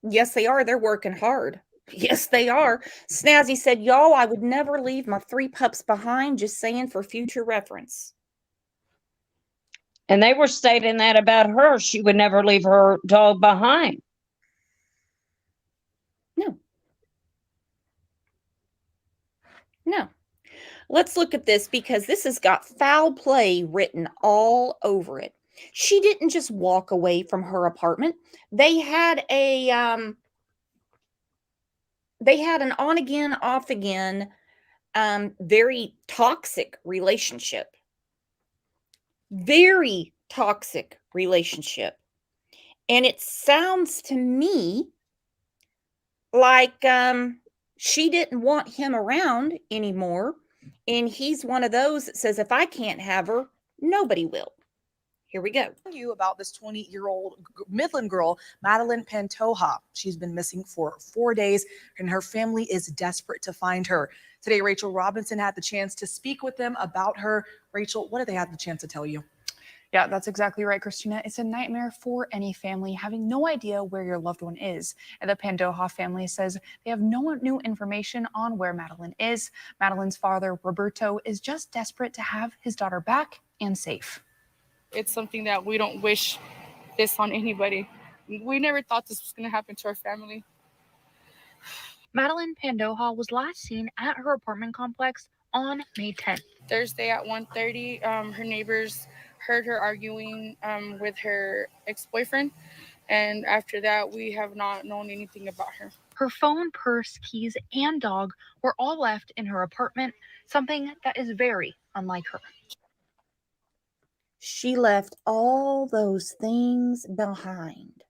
Yes, they are. They're working hard. Yes, they are. Snazzy said, y'all, I would never leave my 3 pups behind, just saying for future reference. And they were stating that about her. She would never leave her dog behind. No. Let's look at this, because this has got foul play written all over it. She didn't just walk away from her apartment. They had an on again, off again very toxic relationship. Very toxic relationship. And it sounds to me like she didn't want him around anymore. And he's one of those that says, if I can't have her, nobody will. Here we go. You about this 20-year-old Midland girl, Madeline Pantoja. She's been missing for 4 days, and her family is desperate to find her. Today, Rachel Robinson had the chance to speak with them about her. Rachel, what did they have the chance to tell you? Yeah, that's exactly right, Christina. It's a nightmare for any family having no idea where your loved one is. And the Pandoja family says they have no new information on where Madeline is. Madeline's father, Roberto, is just desperate to have his daughter back and safe. It's something that we don't wish this on anybody. We never thought this was going to happen to our family. Madeline Pandoja was last seen at her apartment complex on May 10th. Thursday at 1:30, her neighbors heard her arguing with her ex-boyfriend. And after that, we have not known anything about her. Her phone, purse, keys, and dog were all left in her apartment, something that is very unlike her. She left all those things behind.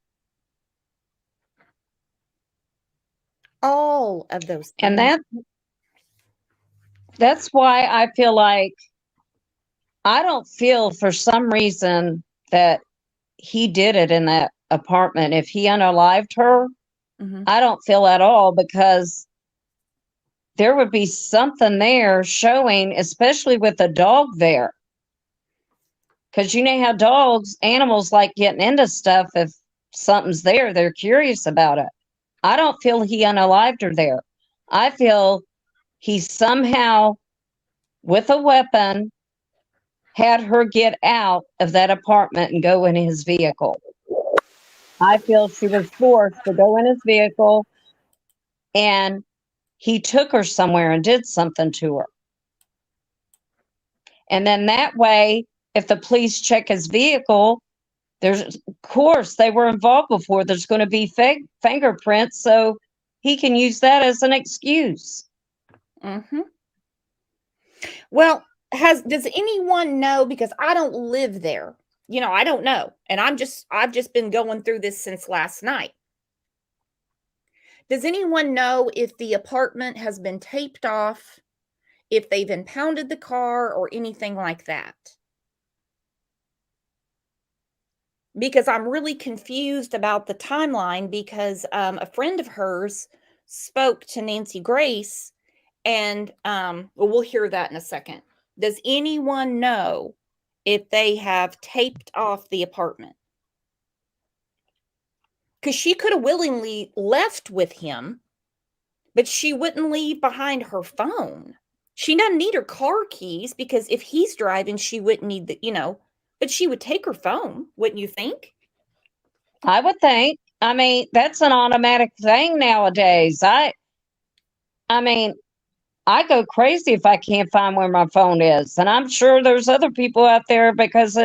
All of those things. And that's why I feel like I don't feel for some reason that he did it in that apartment. If he unalived her, I don't feel at all, because there would be something there showing, especially with a dog there. Because you know how animals like getting into stuff. If something's there, they're curious about it. I don't feel he unalived her there. I feel he somehow, with a weapon, had her get out of that apartment and go in his vehicle. I feel she was forced to go in his vehicle, and he took her somewhere and did something to her. And then that way, if the police check his vehicle, of course, they were involved before. There's going to be fake fingerprints, so he can use that as an excuse. Well, does anyone know? Because I don't live there. I don't know. And I've just been going through this since last night. Does anyone know if the apartment has been taped off, if they've impounded the car, or anything like that? Because I'm really confused about the timeline, because a friend of hers spoke to Nancy Grace, and we'll hear that in a second. Does anyone know if they have taped off the apartment? Because she could have willingly left with him, but she wouldn't leave behind her phone. She doesn't need her car keys, because if he's driving, she wouldn't need but she would take her phone, wouldn't you think? I would think. I mean, that's an automatic thing nowadays. I mean, I go crazy if I can't find where my phone is. And I'm sure there's other people out there, because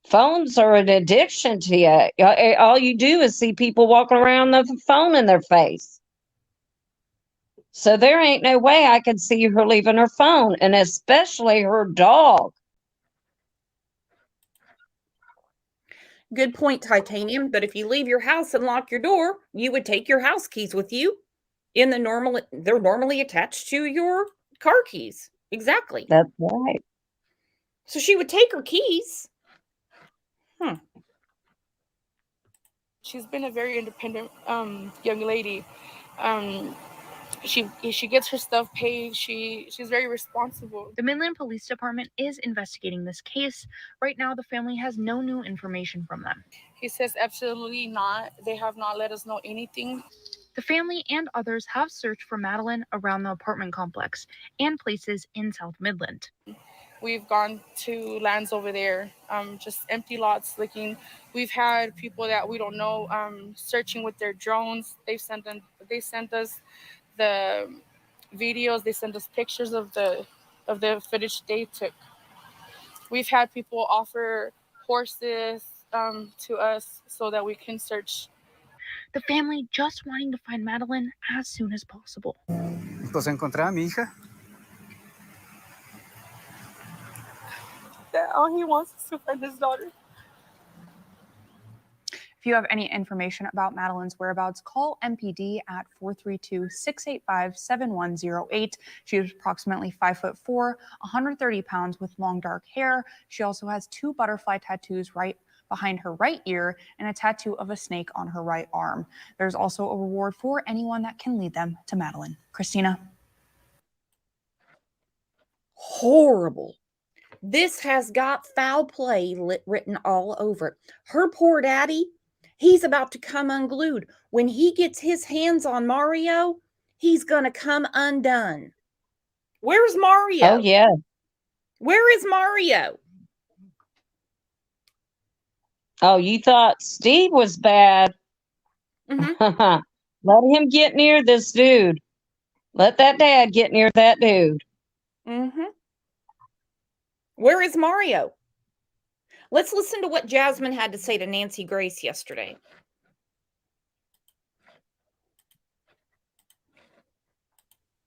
phones are an addiction to you. All you do is see people walking around with a phone in their face. So there ain't no way I could see her leaving her phone, and especially her dog. Good point, Titanium. But if you leave your house and lock your door, you would take your house keys with you. They're normally attached to your car keys. Exactly. That's right. So she would take her keys. She's been a very independent young lady. She gets her stuff paid. She's very responsible. The Midland Police Department is investigating this case. Right now, the family has no new information from them. He says absolutely not. They have not let us know anything. The family and others have searched for Madeline around the apartment complex and places in South Midland. We've gone to lands over there, just empty lots looking. We've had people that we don't know searching with their drones. They sent us the videos. They sent us pictures of the footage they took. We've had people offer horses to us so that we can search. The family just wanting to find Madeline as soon as possible. Pues encontré a mi hija. all he wants is to find his daughter. If you have any information about Madeline's whereabouts, call MPD at 432-685-7108. She is approximately 5'4", 130 pounds with long dark hair. She also has 2 butterfly tattoos right behind her right ear and a tattoo of a snake on her right arm. There's also a reward for anyone that can lead them to Madeline. Christina. Horrible. This has got foul play written all over it. Her poor daddy, he's about to come unglued. When he gets his hands on Mario, he's going to come undone. Where's Mario? Oh, yeah. Where is Mario? Oh, you thought Steve was bad. Mm-hmm. Let him get near this dude. Let that dad get near that dude. Mm-hmm. Where is Mario? Let's listen to what Jasmine had to say to Nancy Grace yesterday.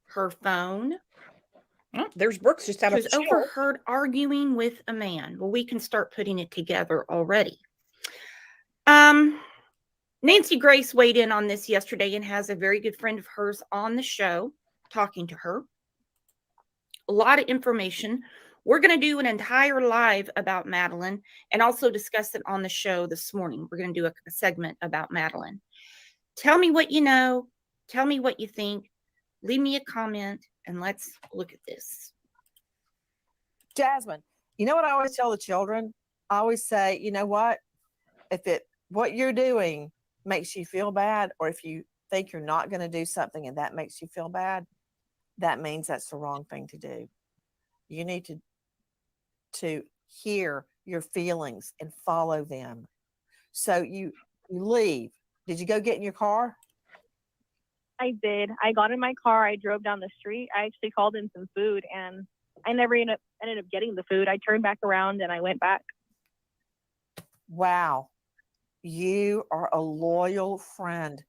Her phone. Oh, there's Brooks just out of the overheard arguing with a man. Well, we can start putting it together already. Nancy Grace weighed in on this yesterday and has a very good friend of hers on the show talking to her. A lot of information. We're going to do an entire live about Madeline and also discuss it on the show this morning. We're going to do a segment about Madeline. Tell me what you know. Tell me what you think. Leave me a comment and let's look at this. Jasmine, you know what I always tell the children? I always say, you know what? If what you're doing makes you feel bad, or if you think you're not going to do something and that makes you feel bad, that means that's the wrong thing to do. You need to hear your feelings and follow them. So you leave. Did you go get in your car? I did. I got in my car. I drove down the street. I actually called in some food, and I never ended up getting the food. I turned back around and I went back. Wow. You are a loyal friend.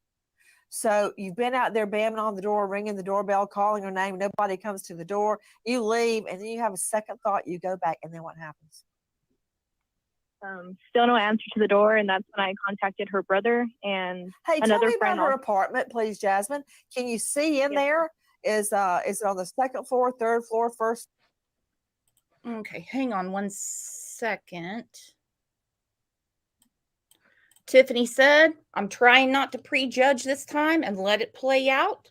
So you've been out there banging on the door, ringing the doorbell, calling her name. Nobody comes to the door. You leave, and then you have a second thought. You go back, and then what happens? Still no answer to the door, and that's when I contacted her brother and another friend. Tell me about her apartment, please, Jasmine. Can you see in there? Is it on the second floor, third floor, first? Okay, hang on one second. Tiffany said, I'm trying not to prejudge this time and let it play out.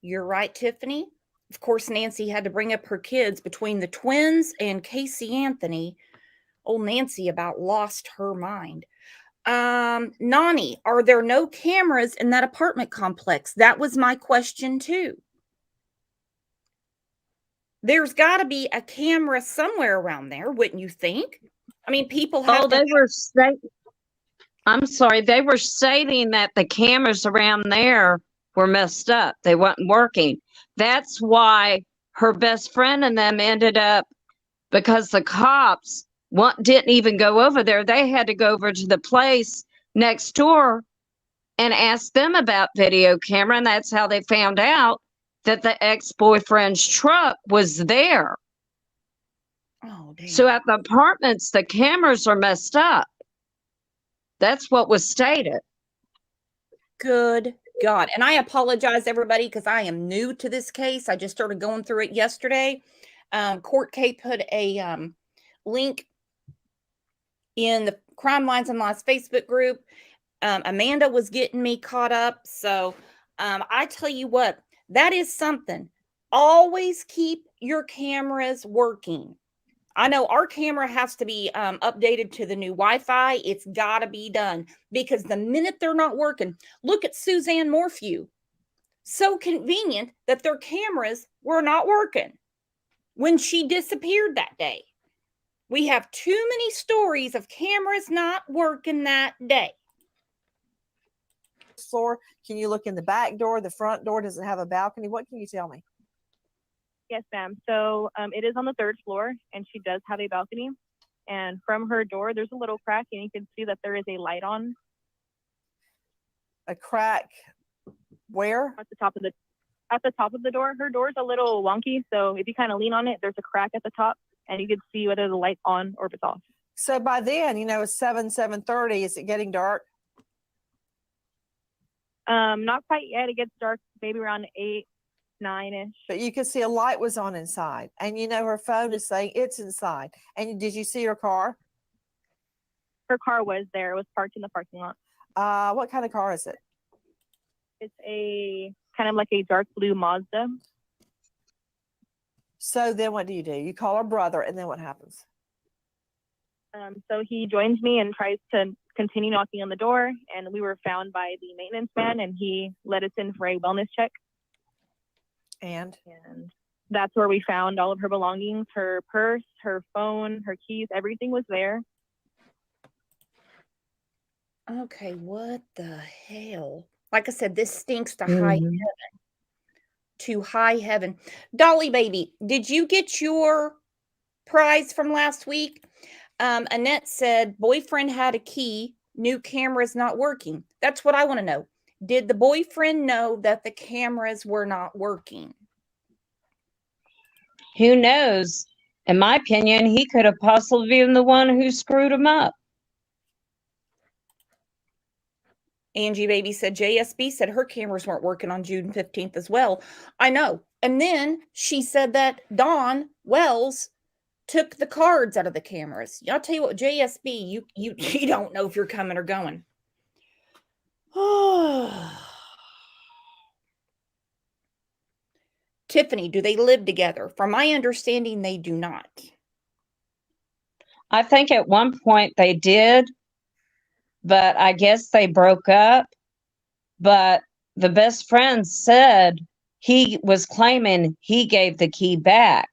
You're right, Tiffany. Of course, Nancy had to bring up her kids between the twins and Casey Anthony. Old Nancy about lost her mind. Nani, are there no cameras in that apartment complex? That was my question too. There's got to be a camera somewhere around there, wouldn't you think? I mean, people have. I'm sorry, they were stating that the cameras around there were messed up. They weren't working. That's why her best friend and them ended up, because the cops didn't even go over there. They had to go over to the place next door and ask them about video camera. And that's how they found out that the ex-boyfriend's truck was there. Oh, damn. So at the apartments, the cameras are messed up. That's what was stated. Good God. And I apologize, everybody, because I am new to this case. I just started going through it yesterday. Court K put a link in the Crime Lines and Lies Facebook group. Amanda was getting me caught up. So I tell you what, that is something. Always keep your cameras working. I know our camera has to be updated to the new Wi-Fi. It's got to be done because the minute they're not working, look at Suzanne Morphew. So convenient that their cameras were not working when she disappeared that day. We have too many stories of cameras not working that day. Floor, can you look in the back door? The front door, does it have a balcony? What can you tell me? Yes, ma'am. So it is on the third floor, and she does have a balcony. And from her door, there's a little crack, and you can see that there is a light on. A crack where? At the top of the door. Her door's a little wonky, so if you kind of lean on it, there's a crack at the top. and you could see whether the light's on or if it's off. So by then, it's 7:30. Is it getting dark? Not quite yet. It gets dark maybe around 8, 9-ish. But you could see a light was on inside, and her phone is saying it's inside. And did you see her car? Her car was there. It was parked in the parking lot. What kind of car is it? It's a kind of like a dark blue Mazda. So then what do? You call her brother, and then what happens? So he joins me and tries to continue knocking on the door, and we were found by the maintenance man, and he let us in for a wellness check. And that's where we found all of her belongings, her purse, her phone, her keys, everything was there. Okay, what the hell? Like I said, this stinks to high Mhm. heaven. To high heaven. Dolly baby, did you get your prize from last week? Annette said boyfriend had a key, new camera's not working. That's what I want to know. Did the boyfriend know that the cameras were not working? Who knows? In my opinion, he could have possibly been the one who screwed him up. Angie baby said JSB said her cameras weren't working on June 15th as well. I know. And then she said that Dawn Wells took the cards out of the cameras. I'll tell you what, JSB, you don't know if you're coming or going. Tiffany, do they live together? From my understanding, they do not. I think at one point they did, but I guess they broke up. But the best friend said he was claiming he gave the key back,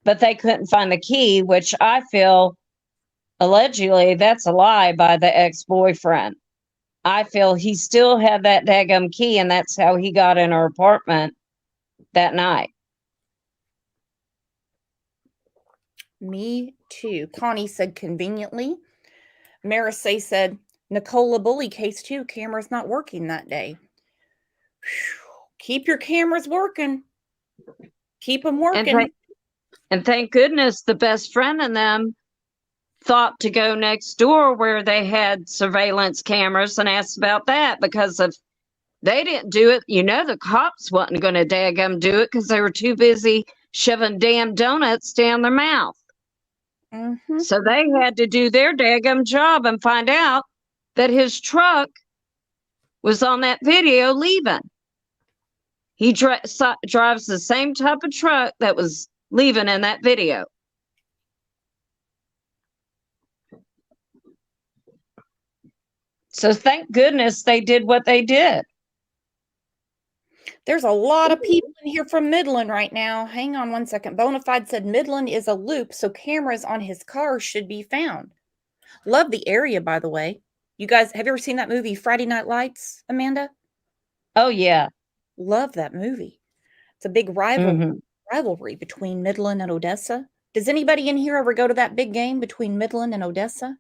but they couldn't find the key, which I feel allegedly that's a lie by the ex-boyfriend. I feel he still had that daggum key, and that's how he got in her apartment that night. Me too. Connie said conveniently. Marisay said Nicola Bully case too. Camera's not working that day. Whew. Keep your cameras working. Keep them working. And thank goodness the best friend and them thought to go next door where they had surveillance cameras and asked about that, because if they didn't do it, the cops wasn't going to daggum do it because they were too busy shoving damn donuts down their mouth. Mm-hmm. So they had to do their daggum job and find out that his truck was on that video leaving. He drives the same type of truck that was leaving in that video. So thank goodness they did what they did. There's a lot of people in here from Midland right now. Hang on one second. Bonafide said Midland is a loop, so cameras on his car should be found. Love the area, by the way. You guys, have you ever seen that movie Friday Night Lights, Amanda? Oh, yeah. Love that movie. It's a big rivalry between Midland and Odessa. Does anybody in here ever go to that big game between Midland and Odessa?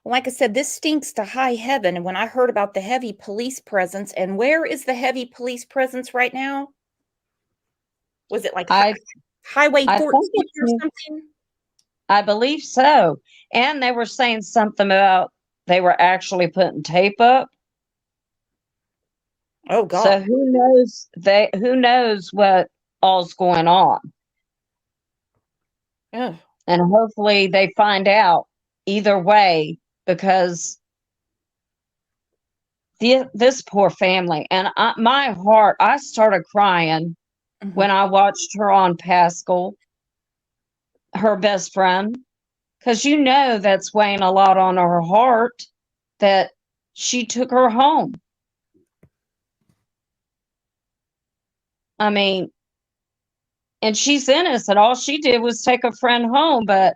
Like I said, this stinks to high heaven. And when I heard about the heavy police presence, and where is the heavy police presence right now? Was it like Highway 14 or something? I believe so. And they were saying something about they were actually putting tape up. Oh God. So who knows what all's going on. Oh. And hopefully they find out either way, because this poor family, and my heart, I started crying when I watched her on Pascal, her best friend, because that's weighing a lot on her heart that she took her home. I mean, and she's innocent. All she did was take a friend home, but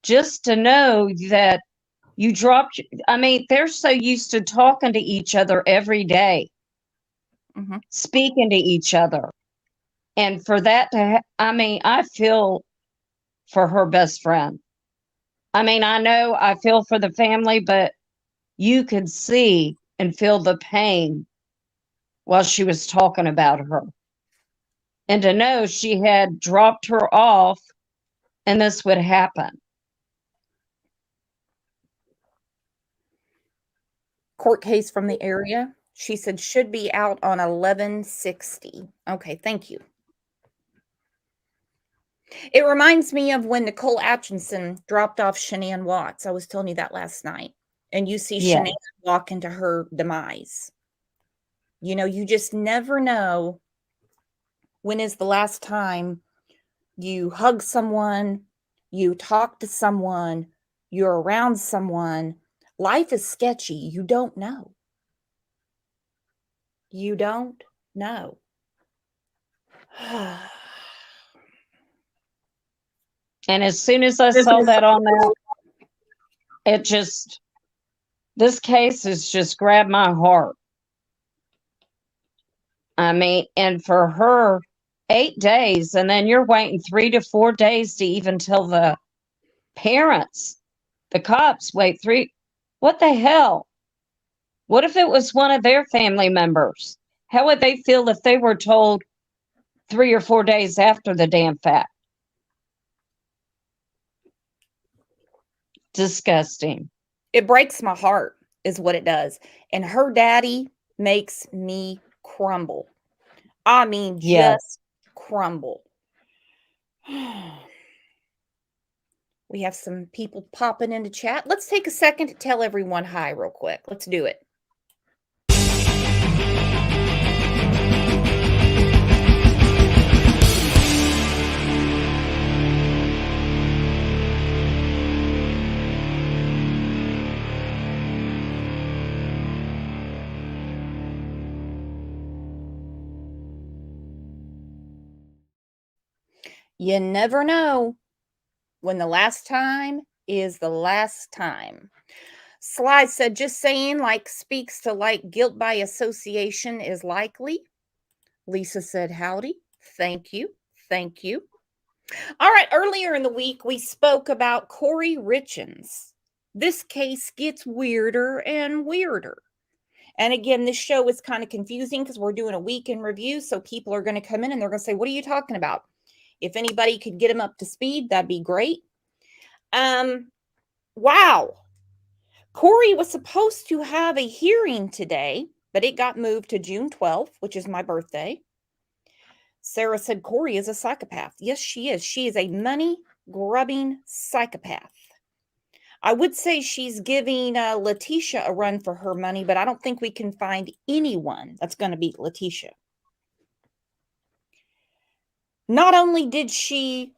just to know that you dropped, they're so used to talking to each other every day, speaking to each other. And for that to, I feel for her best friend. I know I feel for the family, but you could see and feel the pain while she was talking about her. And to know she had dropped her off and this would happen. Court case from the area. She said should be out on 11/60. Okay, thank you. It reminds me of when Nicole Atchison dropped off Shanann Watts. I was telling you that last night. And you see Yeah. Shanann walk into her demise. You know, you just never know when is the last time you hug someone, you talk to someone, you're around someone. Life is sketchy. You don't know. You don't know. And as soon as I saw that on there, this case has just grabbed my heart. I mean, and for her, 8 days, and then you're waiting 3 to 4 days to even tell the parents. The cops wait 3. What the hell? What if it was one of their family members? How would they feel if they were told 3 or 4 days after the damn fact? Disgusting. It breaks my heart, is what it does. And her daddy makes me crumble. I mean, Yes. just crumble. We have some people popping into chat. Let's take a second to tell everyone hi real quick. Let's do it. You never know when the last time is the last time. Sly said, just saying, like, speaks to like guilt by association is likely. Lisa said, howdy. Thank you. Thank you. All right. Earlier in the week, we spoke about Corey Richins. This case gets weirder and weirder. And again, this show is kind of confusing because we're doing a week in review. So people are going to come in and they're going to say, what are you talking about? If anybody could get them up to speed, that'd be great. Wow. Corey was supposed to have a hearing today, but it got moved to June 12th, which is my birthday. Sarah said Corey is a psychopath. Yes, she is. She is a money-grubbing psychopath. I would say she's giving Letitia a run for her money, but I don't think we can find anyone that's going to beat Letitia. Not only did she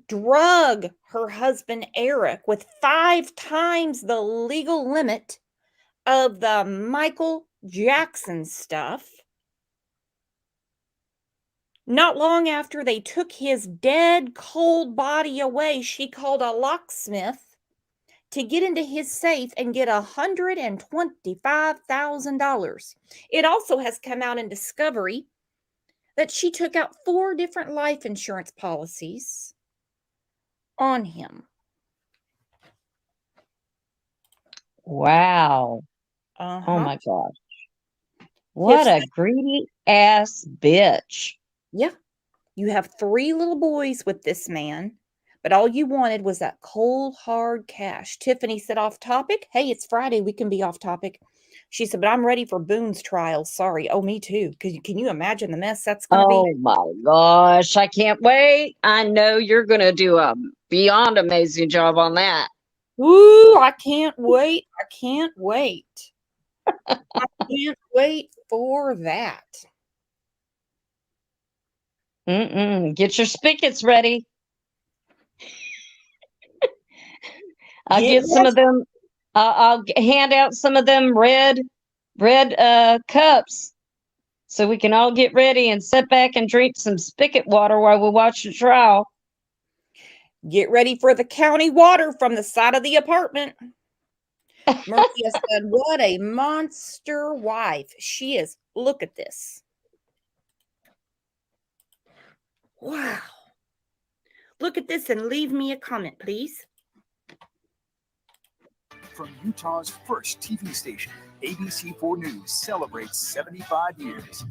drug her husband Eric with 5 times the legal limit of the Michael Jackson stuff, not long after they took his dead, cold body away, she called a locksmith to get into his safe and get $125,000. It also has come out in Discovery that she took out 4 different life insurance policies on him. Wow. Oh my gosh. What a greedy ass bitch. Yeah. You have 3 little boys with this man, but all you wanted was that cold, hard cash. Tiffany said, off topic. Hey, it's Friday. We can be off topic. She said, but I'm ready for Boone's trial. Sorry. Oh, me too. Can you imagine the mess that's going to be? Oh my gosh. I can't wait. I know you're going to do a beyond amazing job on that. Ooh, I can't wait. I can't wait. I can't wait for that. Get your spigots ready. I'll get some of them. I'll hand out some of them red cups so we can all get ready and sit back and drink some spigot water while we watch the trial. Get ready for the county water from the side of the apartment. Maria said, what a monster wife she is. Look at this. Wow. Look at this and leave me a comment, please. from Utah's first TV station, ABC4 News celebrates 75 years.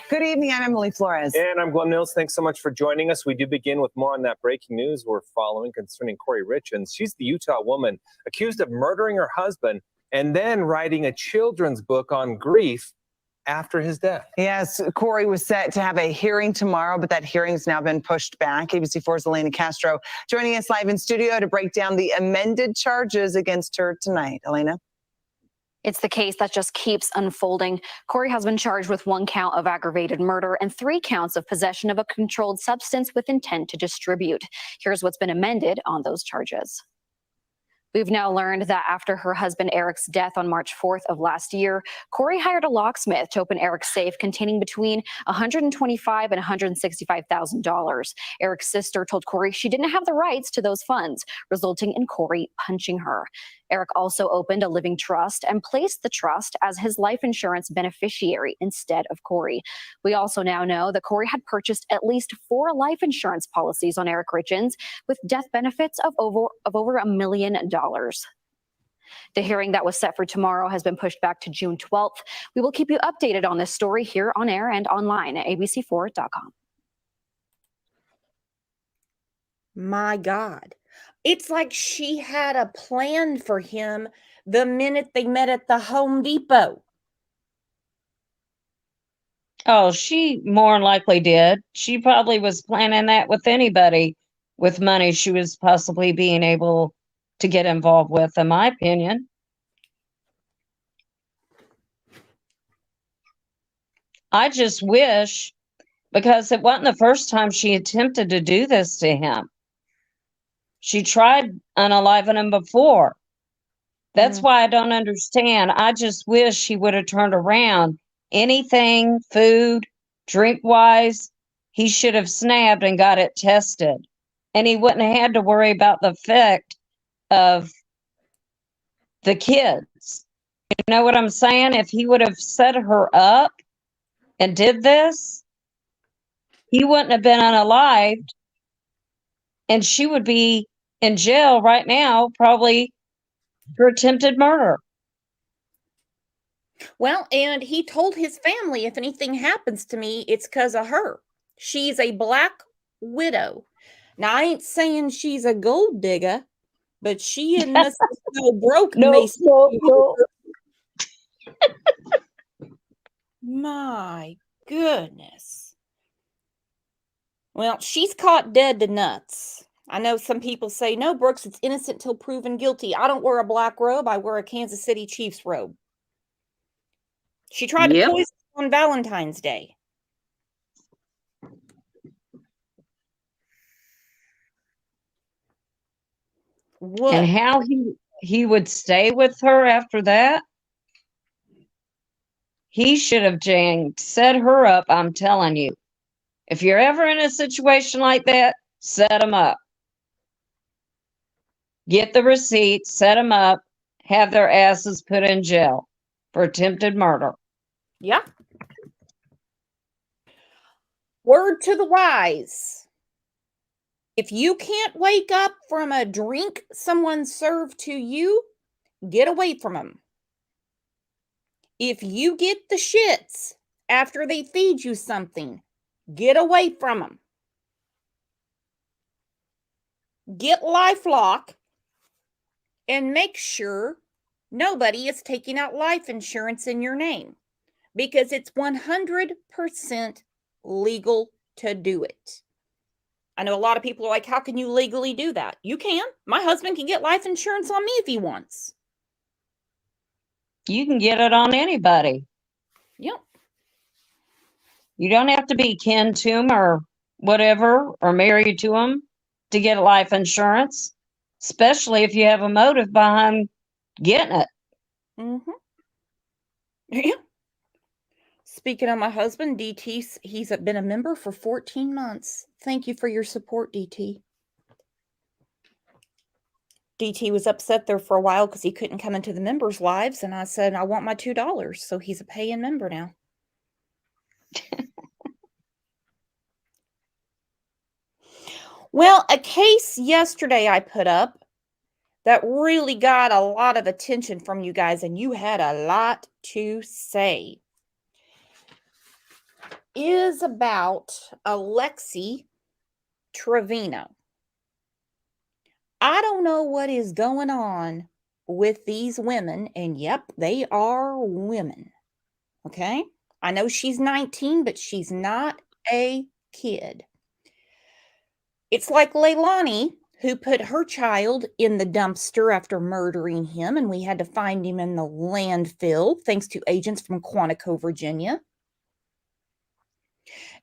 Good evening, I'm Emily Flores. And I'm Glenn Mills. Thanks so much for joining us. We do begin with more on that breaking news we're following concerning Corey Richens. She's the Utah woman accused of murdering her husband and then writing a children's book on grief after his death. Yes, Corey was set to have a hearing tomorrow, but that hearing's now been pushed back. ABC4's Elena Castro joining us live in studio to break down the amended charges against her tonight. Elena? It's the case that just keeps unfolding. Corey has been charged with 1 count of aggravated murder and 3 counts of possession of a controlled substance with intent to distribute. Here's what's been amended on those charges. We've now learned that after her husband Eric's death on March 4th of last year, Corey hired a locksmith to open Eric's safe containing between $125,000 and $165,000. Eric's sister told Corey she didn't have the rights to those funds, resulting in Corey punching her. Eric also opened a living trust and placed the trust as his life insurance beneficiary instead of Corey. We also now know that Corey had purchased at least 4 life insurance policies on Eric Richens with death benefits of over $1 million. The hearing that was set for tomorrow has been pushed back to June 12th. We will keep you updated on this story here on air and online at abc4.com. My God. It's like she had a plan for him the minute they met at the Home Depot. Oh, she more than likely did. She probably was planning that with anybody with money she was possibly being able to get involved with, in my opinion. I just wish, because it wasn't the first time she attempted to do this to him. She tried unaliving him before. That's why I don't understand. I just wish he would have turned around. Anything, food, drink-wise, he should have snapped and got it tested. And he wouldn't have had to worry about the effect of the kids. You know what I'm saying? If he would have set her up and did this, he wouldn't have been unalived. And she would be in jail right now, probably for attempted murder. Well, and he told his family, if anything happens to me, it's because of her. She's a black widow. Now, I ain't saying she's a gold digger, but she and Mrs. So broke. No. My goodness. Well, she's caught dead to nuts. I know some people say, no, Brooks, it's innocent till proven guilty. I don't wear a black robe. I wear a Kansas City Chiefs robe. She tried to poison on Valentine's Day. What? And how he would stay with her after that? He should have set her up, I'm telling you. If you're ever in a situation like that, set them up. Get the receipt, set them up, have their asses put in jail for attempted murder. Yeah. Word to the wise. If you can't wake up from a drink someone served to you, get away from them. If you get the shits after they feed you something, get away from them. Get LifeLock and make sure nobody is taking out life insurance in your name, because it's 100% legal to do it. I know a lot of people are like, how can you legally do that? You can. My husband can get life insurance on me if he wants. You can get it on anybody. Yep. You don't have to be kin to them or whatever, or married to them to get life insurance, especially if you have a motive behind getting it. Mm-hmm. Yeah. Speaking of my husband, DT, he's been a member for 14 months. Thank you for your support, DT. DT was upset there for a while because he couldn't come into the members' lives, and I said, I want my $2, so he's a paying member now. Well, a case yesterday I put up that really got a lot of attention from you guys, and you had a lot to say, is about Alexi Trevino. I don't know what is going on with these women, and yep, they are women. Okay? I know she's 19, but she's not a kid. It's like Leilani, who put her child in the dumpster after murdering him, and we had to find him in the landfill thanks to agents from Quantico, Virginia.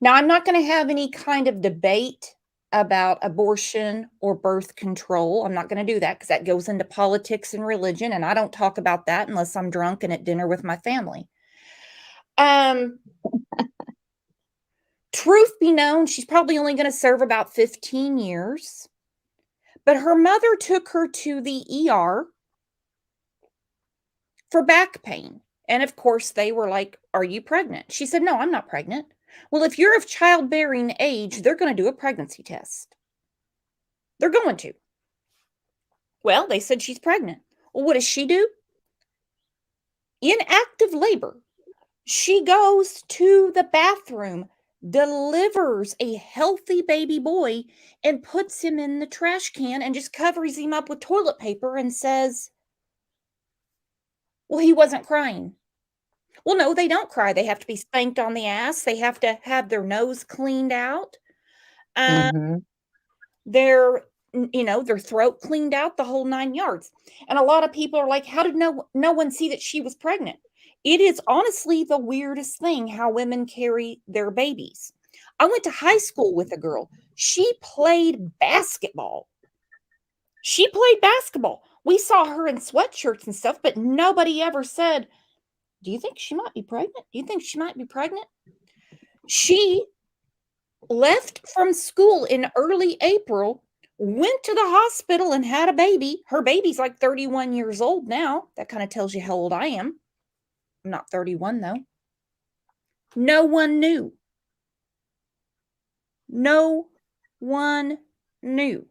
Now, I'm not going to have any kind of debate about abortion or birth control. I'm not going to do that because that goes into politics and religion, and I don't talk about that unless I'm drunk and at dinner with my family. Truth be known, she's probably only going to serve about 15 years. But her mother took her to the ER for back pain. And of course, they were like, "Are you pregnant?" She said, "No, I'm not pregnant." Well, if you're of childbearing age, they're going to do a pregnancy test. They're going to. Well, they said she's pregnant. Well, what does she do? In active labor, she goes to the bathroom, delivers a healthy baby boy, and puts him in the trash can and just covers him up with toilet paper and says, "Well, he wasn't crying." Well, no, they don't cry. They have to be spanked on the ass. They have to have their nose cleaned out. Mhm. Their their throat cleaned out, the whole 9 yards. And a lot of people are like, "How did no one see that she was pregnant?" It is honestly the weirdest thing how women carry their babies. I went to high school with a girl. She played basketball. She played basketball. We saw her in sweatshirts and stuff, but nobody ever said, "Do you think she might be pregnant? Do you think she might be pregnant?" She left from school in early April, went to the hospital and had a baby. Her baby's like 31 years old now. That kind of tells you how old I am. I'm not 31 though. No one knew. No one knew.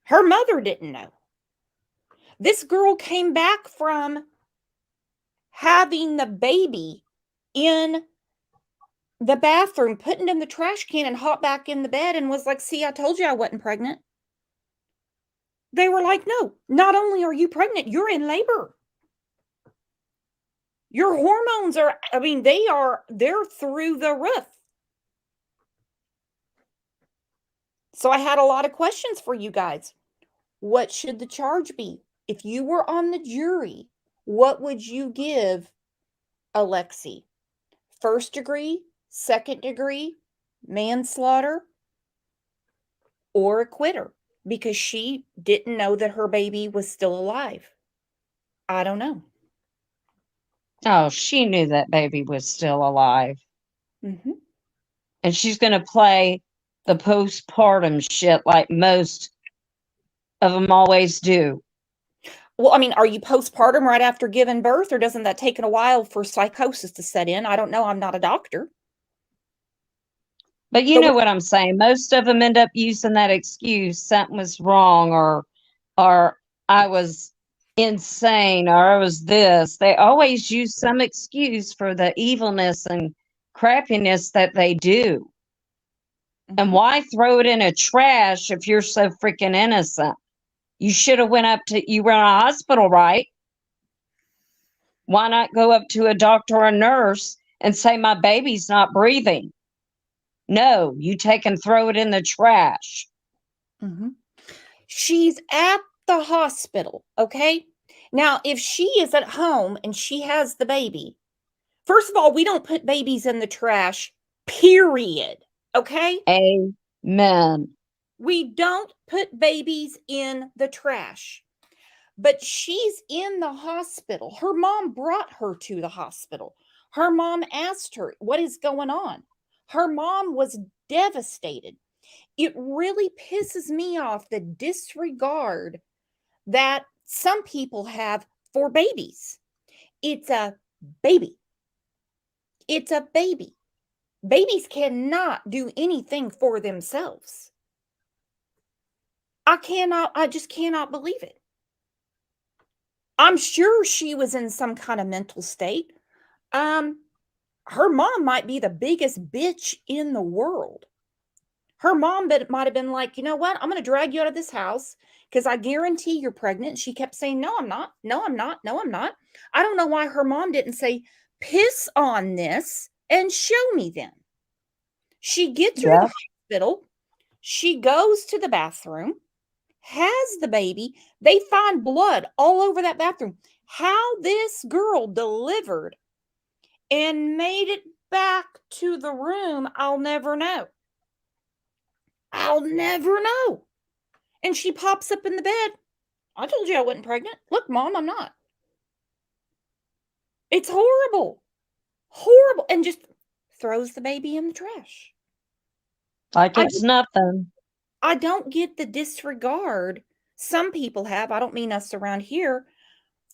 Her mother didn't know. This girl came back from having the baby in the bathroom, putting it in the trash can, and hopped back in the bed and was like, "See, I told you I wasn't pregnant." They were like, "No, not only are you pregnant, you're in labor. Your hormones are, I mean, they're through the roof." So I had a lot of questions for you guys. What should the charge be? If you were on the jury, what would you give Alexi? First degree, second degree, manslaughter, or acquitter? Because she didn't know that her baby was still alive. I don't know. Oh, she knew that baby was still alive. Mm-hmm. And she's going to play the postpartum shit like most of them always do. Well, I mean, are you postpartum right after giving birth, or doesn't that take a while for psychosis to set in? I don't know. I'm not a doctor. But you know what I'm saying. Most of them end up using that excuse, something was wrong, or I was insane, or I was this. They always use some excuse for the evilness and crappiness that they do. And why throw it in a trash if you're so freaking innocent? You should have you were in a hospital, right? Why not go up to a doctor or a nurse and say, "My baby's not breathing"? No, you take and throw it in the trash. Mm-hmm. She's at the hospital, okay? Now, if she is at home and she has the baby, first of all, we don't put babies in the trash, period, okay? Amen. We don't put babies in the trash. But she's in the hospital. Her mom brought her to the hospital. Her mom asked her, "What is going on?" Her mom was devastated. It really pisses me off, the disregard that some people have for babies. It's a baby. It's a baby. Babies cannot do anything for themselves. I just cannot believe it. I'm sure she was in some kind of mental state. Her mom might be the biggest bitch in the world. Her mom might have been like, you know what? I'm going to drag you out of this house because I guarantee you're pregnant. She kept saying, no, I'm not. No, I'm not. No, I'm not. I don't know why her mom didn't say, piss on this and show me then. She gets her to the hospital. She goes to the bathroom, has the baby. They find blood all over that bathroom. How this girl delivered and made it back to the room, I'll never know. I'll never know. And she pops up in the bed. I told you I wasn't pregnant. Look, Mom, I'm not. It's horrible. Horrible. And just throws the baby in the trash. Like it's nothing. I don't get the disregard some people have. I don't mean us around here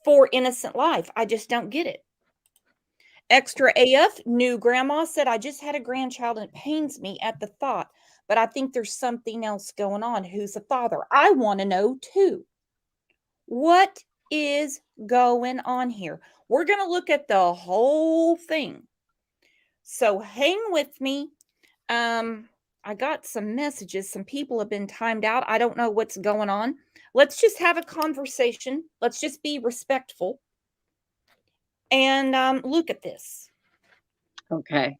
for innocent life. I just don't get it. Extra AF, new grandma said, I just had a grandchild and it pains me at the thought, but I think there's something else going on. Who's the father? I want to know too. What is going on here? We're going to look at the whole thing. So hang with me. I got some messages. Some people have been timed out. I don't know what's going on. Let's just have a conversation. Let's just be respectful. And look at this. Okay.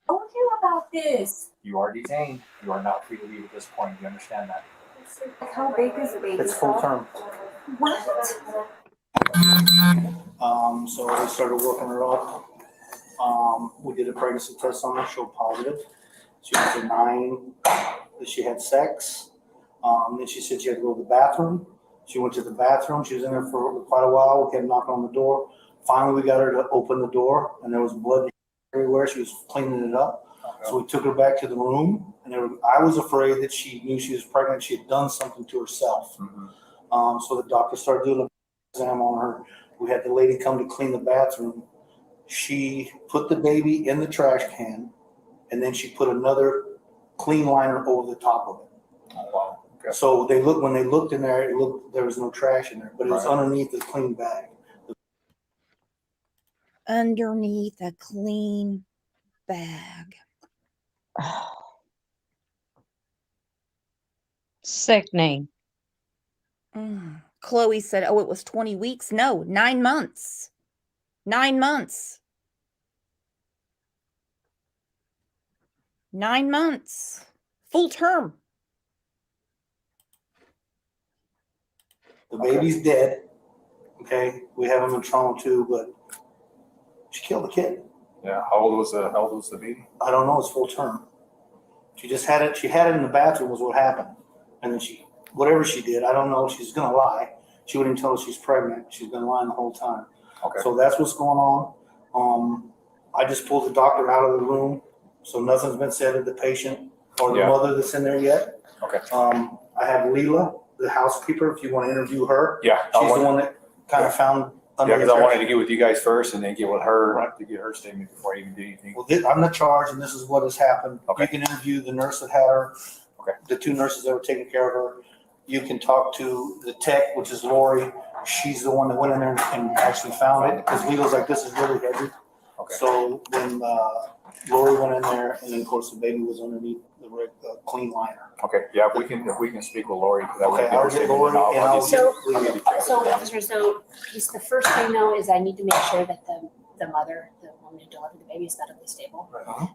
Told you about this. You are detained. You are not free to leave at this point. You understand that? How big is the baby? It's full term. What? So we started working her up. We did a pregnancy test on her, showed positive. She was denying that she had sex. Then she said she had to go to the bathroom. She went to the bathroom. She was in there for quite a while. We kept knocking on the door. Finally, we got her to open the door, and there was blood everywhere. She was cleaning it up. Okay. So we took her back to the room, and I was afraid that she knew she was pregnant. She had done something to herself. Mm-hmm. So the doctor started doing an exam on her. We had the lady come to clean the bathroom. She put the baby in the trash can, and then she put another clean liner over the top of it. Oh, wow. Okay. So when they looked in there, there was no trash in there, but it was underneath the clean bag. Underneath a clean bag. Sickening. Chloe said, oh, it was 20 weeks. No, 9 months. 9 months. 9 months. Full term. The baby's dead. Okay. We have him in trauma too, but she killed the kid. Yeah. How old was the baby? I don't know. It's full term. She just had it. She had it in the bathroom was what happened. And then whatever she did, I don't know. She's going to lie. She wouldn't tell us she's pregnant. She's been lying the whole time. Okay. So that's what's going on. I just pulled the doctor out of the room. So nothing's been said to the patient or the mother that's in there yet. Okay. I have Leela, the housekeeper, if you want to interview her. Yeah. She's the one that kind of found. Yeah, because I wanted to get with you guys first and then get with her to get her statement before I even do anything. Well, I'm the charge, and this is what has happened. Okay. You can interview the nurse that had her. Okay. The 2 nurses that were taking care of her. You can talk to the tech, which is Lori. She's the one that went in there and actually found it because Leela's like, this is really heavy. Okay. So when Lori went in there, and then of course the baby was underneath the clean liner. Okay. Yeah, if we can speak with Lori. Okay, I'll get Lori. So officer, the first thing though is I need to make sure that the mother, the woman who delivered the baby, is medically stable.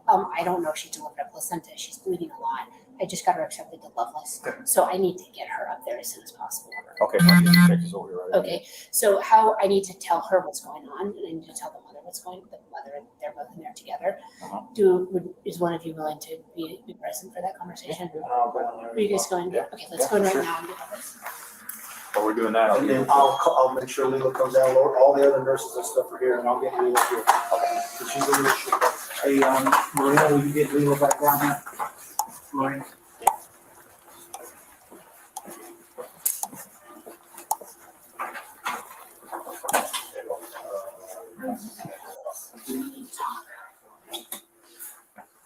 I don't know if she delivered a placenta. She's bleeding a lot. I just got her accepted to Loveless. Okay. So I need to get her up there as soon as possible. Okay. Okay. So how I need to tell her what's going on, and I need to tell the mother what's going on. The mother, they're both in there together. Is one of you willing to be present for that conversation? Are you guys going? Yeah. Okay, let's go right now. And get this. While we're doing that, and then I'll make sure Leela comes down. All the other nurses and stuff are here, and I'll get Leela here. Okay. So she's in this. Hey, Marina, will you get Leela back down here? Marina.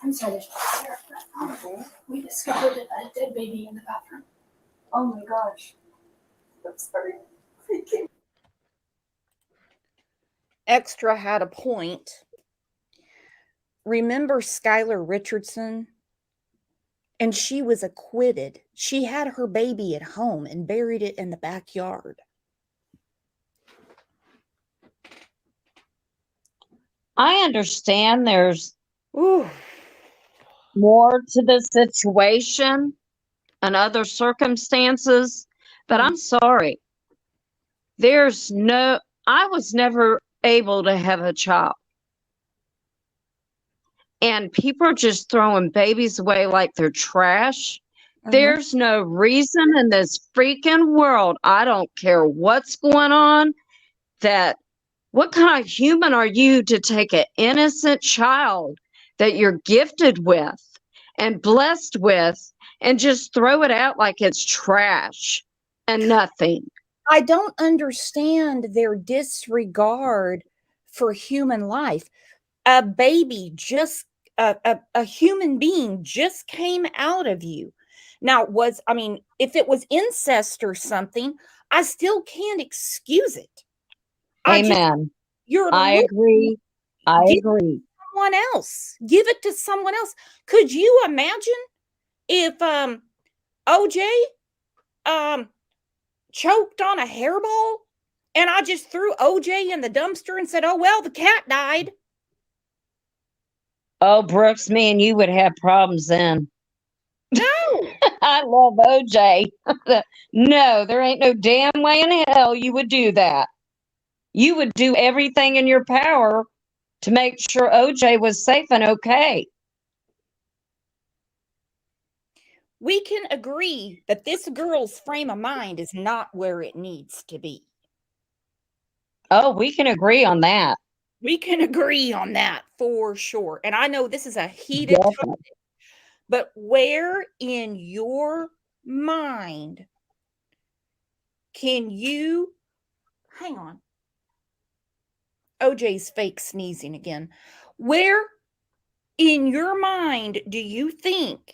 I'm sorry, there's We discovered a dead baby in the bathroom. Oh my gosh. That's very freaking. Extra had a point. Remember Skylar Richardson? And she was acquitted. She had her baby at home and buried it in the backyard. I understand there's Ooh. more to the situation and other circumstances, but I'm sorry. I was never able to have a child. And people are just throwing babies away like they're trash. There's no reason in this freaking world, I don't care what's going on, that what kind of human are you to take an innocent child that you're gifted with and blessed with and just throw it out like it's trash and nothing? I don't understand their disregard for human life. A baby just, a human being just came out of you. Now, if it was incest or something, I still can't excuse it. Amen. I agree. I agree. Someone else. Give it to someone else. Could you imagine if OJ choked on a hairball and I just threw OJ in the dumpster and said, "Oh well, the cat died"? Oh, Brooks, me and you would have problems then. No. I love OJ. No, there ain't no damn way in hell you would do that. You would do everything in your power to make sure OJ was safe and okay. We can agree that this girl's frame of mind is not where it needs to be. Oh, we can agree on that. We can agree on that for sure. And I know this is a heated topic, but where in your mind can you, hang on, OJ's fake sneezing again. Where in your mind do you think,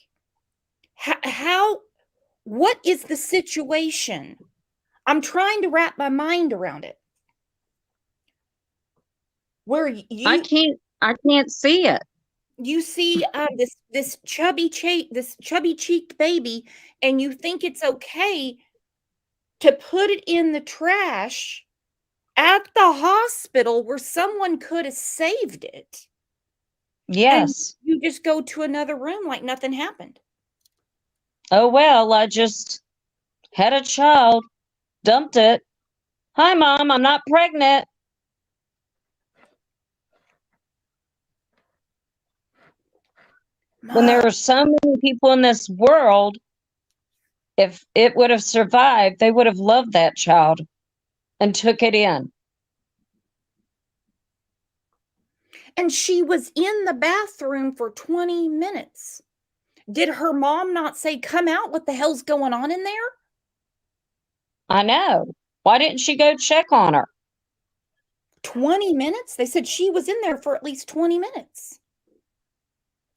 what is the situation? I'm trying to wrap my mind around it. Where you, I can't see it. You see this chubby cheeked baby, and you think it's okay to put it in the trash at the hospital where someone could have saved it. Yes. And you just go to another room like nothing happened. Oh, well, I just had a child, dumped it. Hi, Mom, I'm not pregnant. When there are so many people in this world, if it would have survived, they would have loved that child and took it in. And she was in the bathroom for 20 minutes. Did her mom not say, "Come out, what the hell's going on in there"? I know. Why didn't she go check on her? 20 minutes? They said she was in there for at least 20 minutes.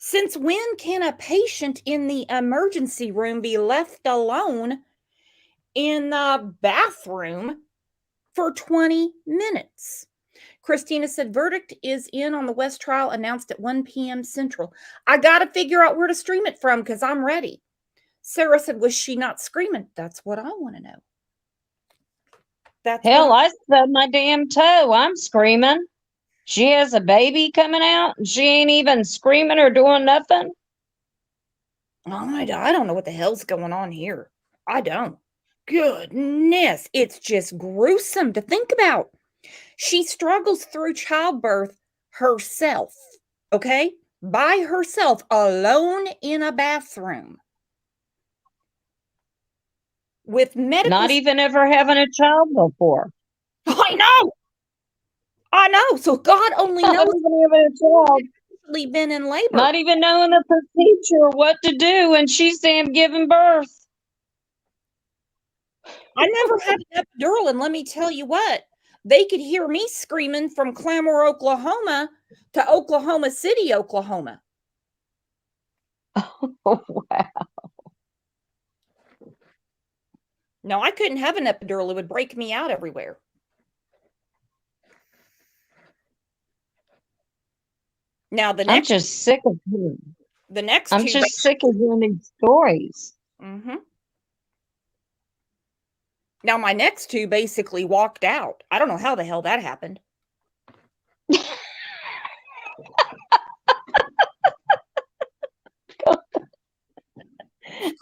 Since when can a patient in the emergency room be left alone in the bathroom for 20 minutes? Christina said, verdict is in on the West trial, announced at 1 p.m. Central. I got to figure out where to stream it from because I'm ready. Sarah said, was she not screaming? That's what I want to know. Hell, I stubbed my damn toe. I'm screaming. She has a baby coming out and she ain't even screaming or doing nothing. I don't know what the hell's going on here. I don't. Goodness, it's just gruesome to think about. She struggles through childbirth herself, okay? By herself, alone in a bathroom. With medical... Not even ever having a child before. I know. So God only knows. Not even having a child. Been in labor. Not even knowing the procedure, what to do, and she's damn giving birth. I never had an epidural, and let me tell you what, they could hear me screaming from Clamor, Oklahoma to Oklahoma City, Oklahoma. Oh, wow. No, I couldn't have an epidural. It would break me out everywhere. Now I'm just sick of hearing. the next I'm two just sick of hearing these stories. Now my next two basically walked out. I don't know how the hell that happened.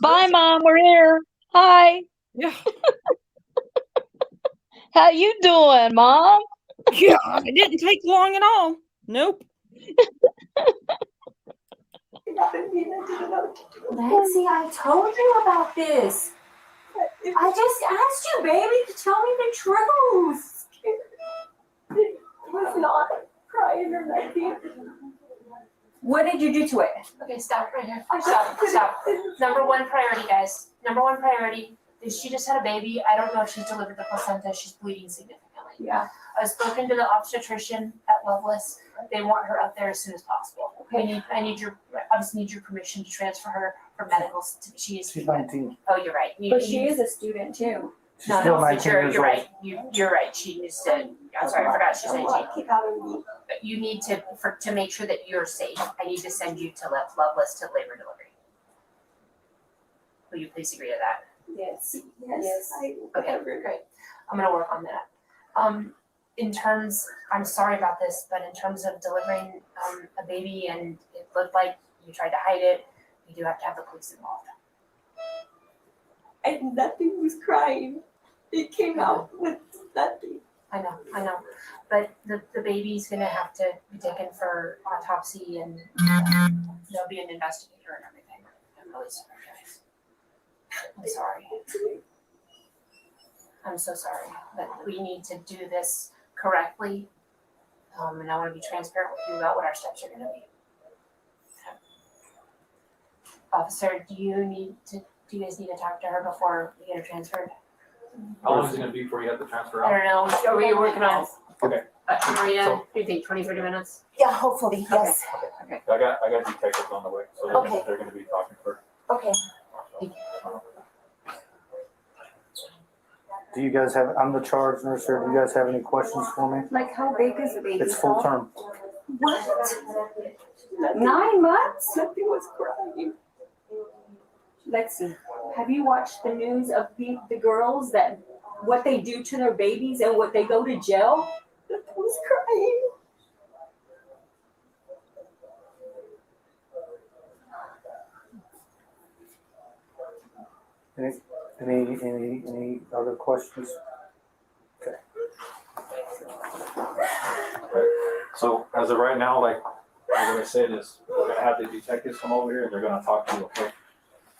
Bye, Mom. We're here. Hi. Yeah. How you doing, Mom? Yeah, it didn't take long at all. Nope. Lexi, I told you about this. I just asked you, baby, to tell me the truth. It was not crying or nothing. What did you do to it? Okay, stop right here. Stop. Number one priority, guys. Number one priority is she just had a baby. I don't know if she's delivered the placenta. She's bleeding significantly. Yeah. I've spoken to the obstetrician at Loveless. They want her up there as soon as possible. Okay. I just need your permission to transfer her for medicals. She's 19. Oh, you're right. But she is a student too. She's still 19 years you're old. right. You're right. She needs to. I'm sorry, I forgot she's 19. But you need to make sure that you're safe. I need to send you to Loveless to labor delivery. Will you please agree to that? Yes. Okay, great. I'm gonna work on that. In terms, I'm sorry about this, but in terms of delivering a baby and it looked like you tried to hide it, you do have to have the police involved. And nothing was crying. It came out with nothing. I know. But the baby's gonna have to be taken for autopsy and there'll be an investigator and everything. I'm really sorry, guys. I'm sorry. I'm so sorry, but we need to do this correctly. And I want to be transparent with you about what our steps are going to be. Officer, do you guys need to talk to her before we get her transferred? How long is it gonna be before you have to transfer I out? don't know. What are you working on? Okay. Maria, So- what do you think, 20, 30 minutes? Yeah, hopefully, yes. Okay. I got detectives on the way, so Okay. they're gonna be talking first. Okay. Do you guys have, I'm the charge nurse here. Do you guys have any questions for me? Like how big is the baby? It's full term. What? 9 months? Nothing was crying. Lexi, have you watched the news of the girls that what they do to their babies and what they go to jail? Nothing was crying. Any other questions? Okay. So as of right now, like what I said is, we're gonna have the detectives come over here and they're gonna talk to you, okay?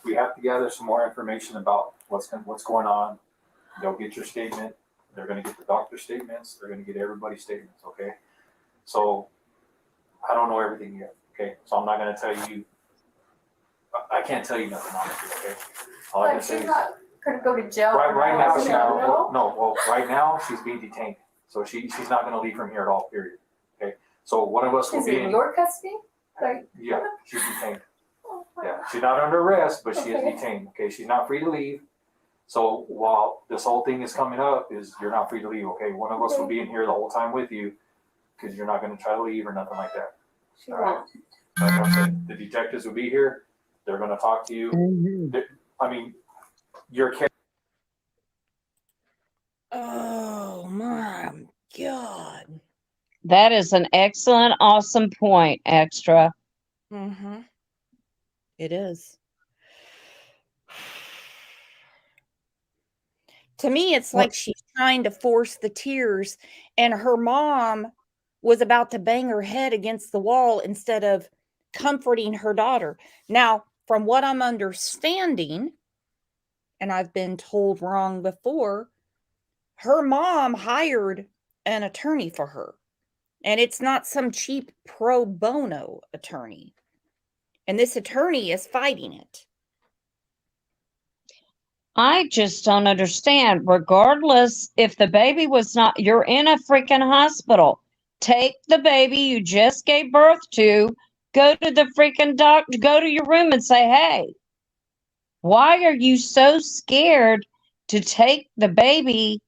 We have to gather some more information about what's going on. They'll get your statement, they're gonna get the doctor's statements, they're gonna get everybody's statements, okay? So I don't know everything yet, okay? So I'm not gonna tell you, I can't tell you nothing honestly, okay? All I can Like say she's is, not gonna go to jail. right now, No. right now, she's being detained. So she's not gonna leave from here at all, period, okay? So one of us will Is be it in your custody? Like, yeah, she's detained. Yeah, she's not under arrest, but she is Okay. detained, okay? She's not free to leave. So while this whole thing is coming up, you're not free to leave, okay? One of us will be in here the whole time with you, because you're not gonna try to leave or nothing like that. she won't. Like I said, the detectives will be here, they're gonna talk to you. I mean, your case. Oh my God. That is an excellent, awesome point, Extra. Mm-hmm. It is. To me, it's like she's trying to force the tears, and her mom was about to bang her head against the wall instead of comforting her daughter. Now, from what I'm understanding, and I've been told wrong before, her mom hired an attorney for her. And it's not some cheap pro bono attorney. And this attorney is fighting it. I just don't understand. Regardless, if the baby was not, you're in a freaking hospital. Take the baby you just gave birth to Go to the freaking doctor, go to your room and say, hey, why are you so scared to take the baby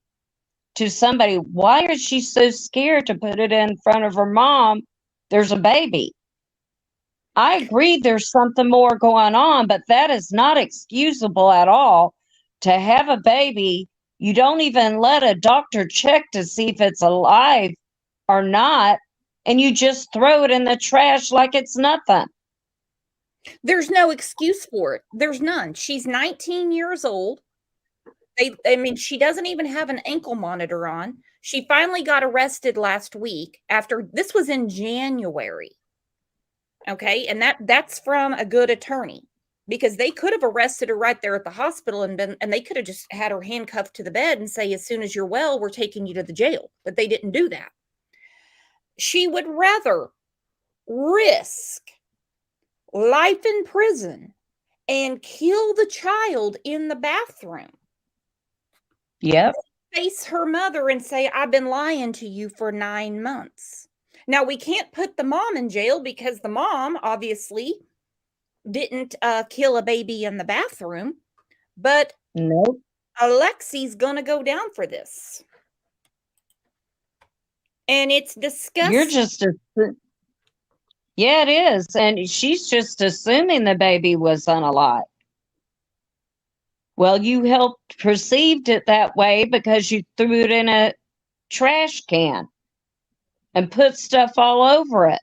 to somebody? Why is she so scared to put it in front of her mom? There's a baby. I agree there's something more going on, but that is not excusable at all. To have a baby, you don't even let a doctor check to see if it's alive or not, and you just throw it in the trash like it's nothing. There's no excuse for it. There's none. She's 19 years old. I mean, she doesn't even have an ankle monitor on. She finally got arrested last week after this was in January. Okay, and that's from a good attorney, because they could have arrested her right there at the hospital and they could have just had her handcuffed to the bed and say, as soon as you're well, we're taking you to the jail. But they didn't do that. She would rather risk life in prison and kill the child in the bathroom. Yep. Face her mother and say, I've been lying to you for 9 months. Now, we can't put the mom in jail because the mom obviously didn't kill a baby in the bathroom, but nope. Alexi's gonna go down for this. And it's disgusting. You're just yeah, it is. And she's just assuming the baby was unalive. Well, you helped perceived it that way because you threw it in a trash can and put stuff all over it.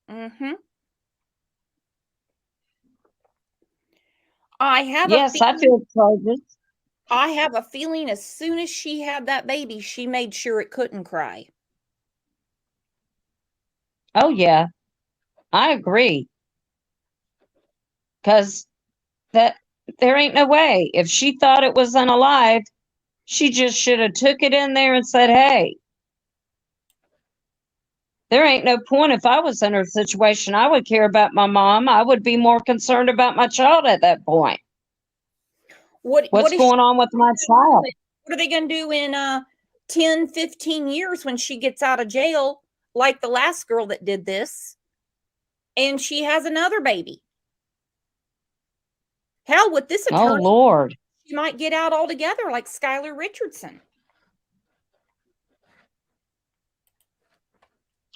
Mm-hmm. I have I feel charges. I have a feeling as soon as she had that baby, she made sure it couldn't cry. Oh, yeah. I agree. Because there ain't no way. If she thought it was unalive, she just should have took it in there and said, hey, there ain't no point. If I was in her situation, I would care about my mom. I would be more concerned about my child at that point. What's going on with my child? What are they going to do in 10, 15 years when she gets out of jail, like the last girl that did this, and she has another baby? Hell, with this attorney, oh, Lord, she might get out altogether like Skylar Richardson.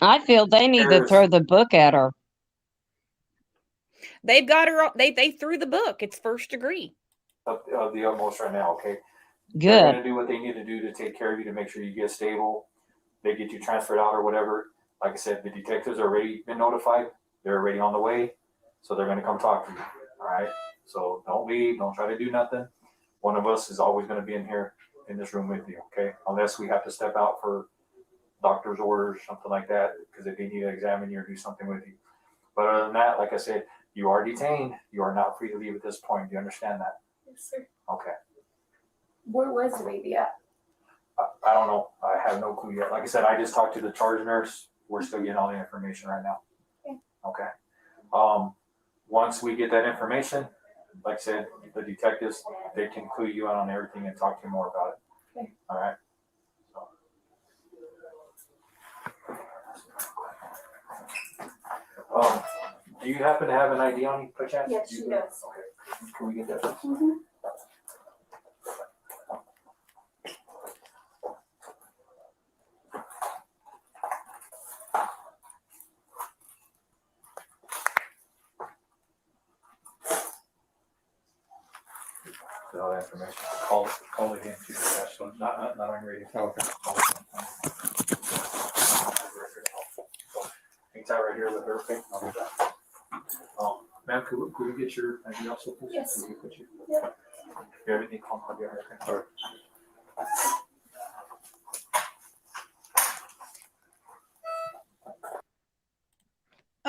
I feel they need to throw the book at her. They've got her. They threw the book. It's first degree. Of the utmost right now, okay? Good. They're going to do what they need to do to take care of you, to make sure you get stable. They get you transferred out or whatever. Like I said, the detectives are already been notified. They're already on the way. So they're going to come talk to you. All right? So don't leave. Don't try to do nothing. One of us is always going to be in here in this room with you, okay? Unless we have to step out for doctor's orders or something like that, because if they need to examine you or do something with you. But other than that, like I said, you are detained. You are not free to leave at this point. Do you understand that? Yes, sir. Okay. Where was the baby at? I don't know. I have no clue yet. Like I said, I just talked to the charge nurse. We're still getting all the information right now. Okay. Once we get that information, like I said, the detectives, they can clue you in on everything and talk to you more about it. Okay. All right. Do you happen to have an ID on you, perchance? Yes, she does. Okay. Can we get that? Mm-hmm. All that information. Call again. Not on radio. Okay. Hang tight right here with her. Okay. I'll be back. Ma'am, could we get your ID also, please? Yes. Could we put you? Yeah. You have anything on here? Okay. All right.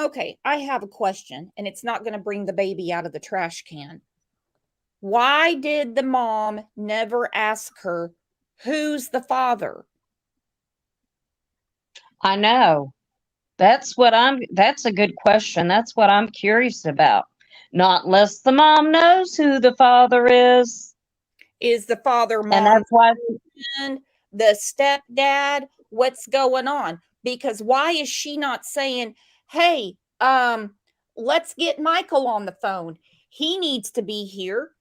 Okay, I have a question, and it's not going to bring the baby out of the trash can. Why did the mom never ask her, who's the father? I know. That's a good question. That's what I'm curious about. Not unless the mom knows who the father is. Is the father mom? And that's why the stepdad? What's going on? Because why is she not saying, hey, let's get Michael on the phone. He needs to be here.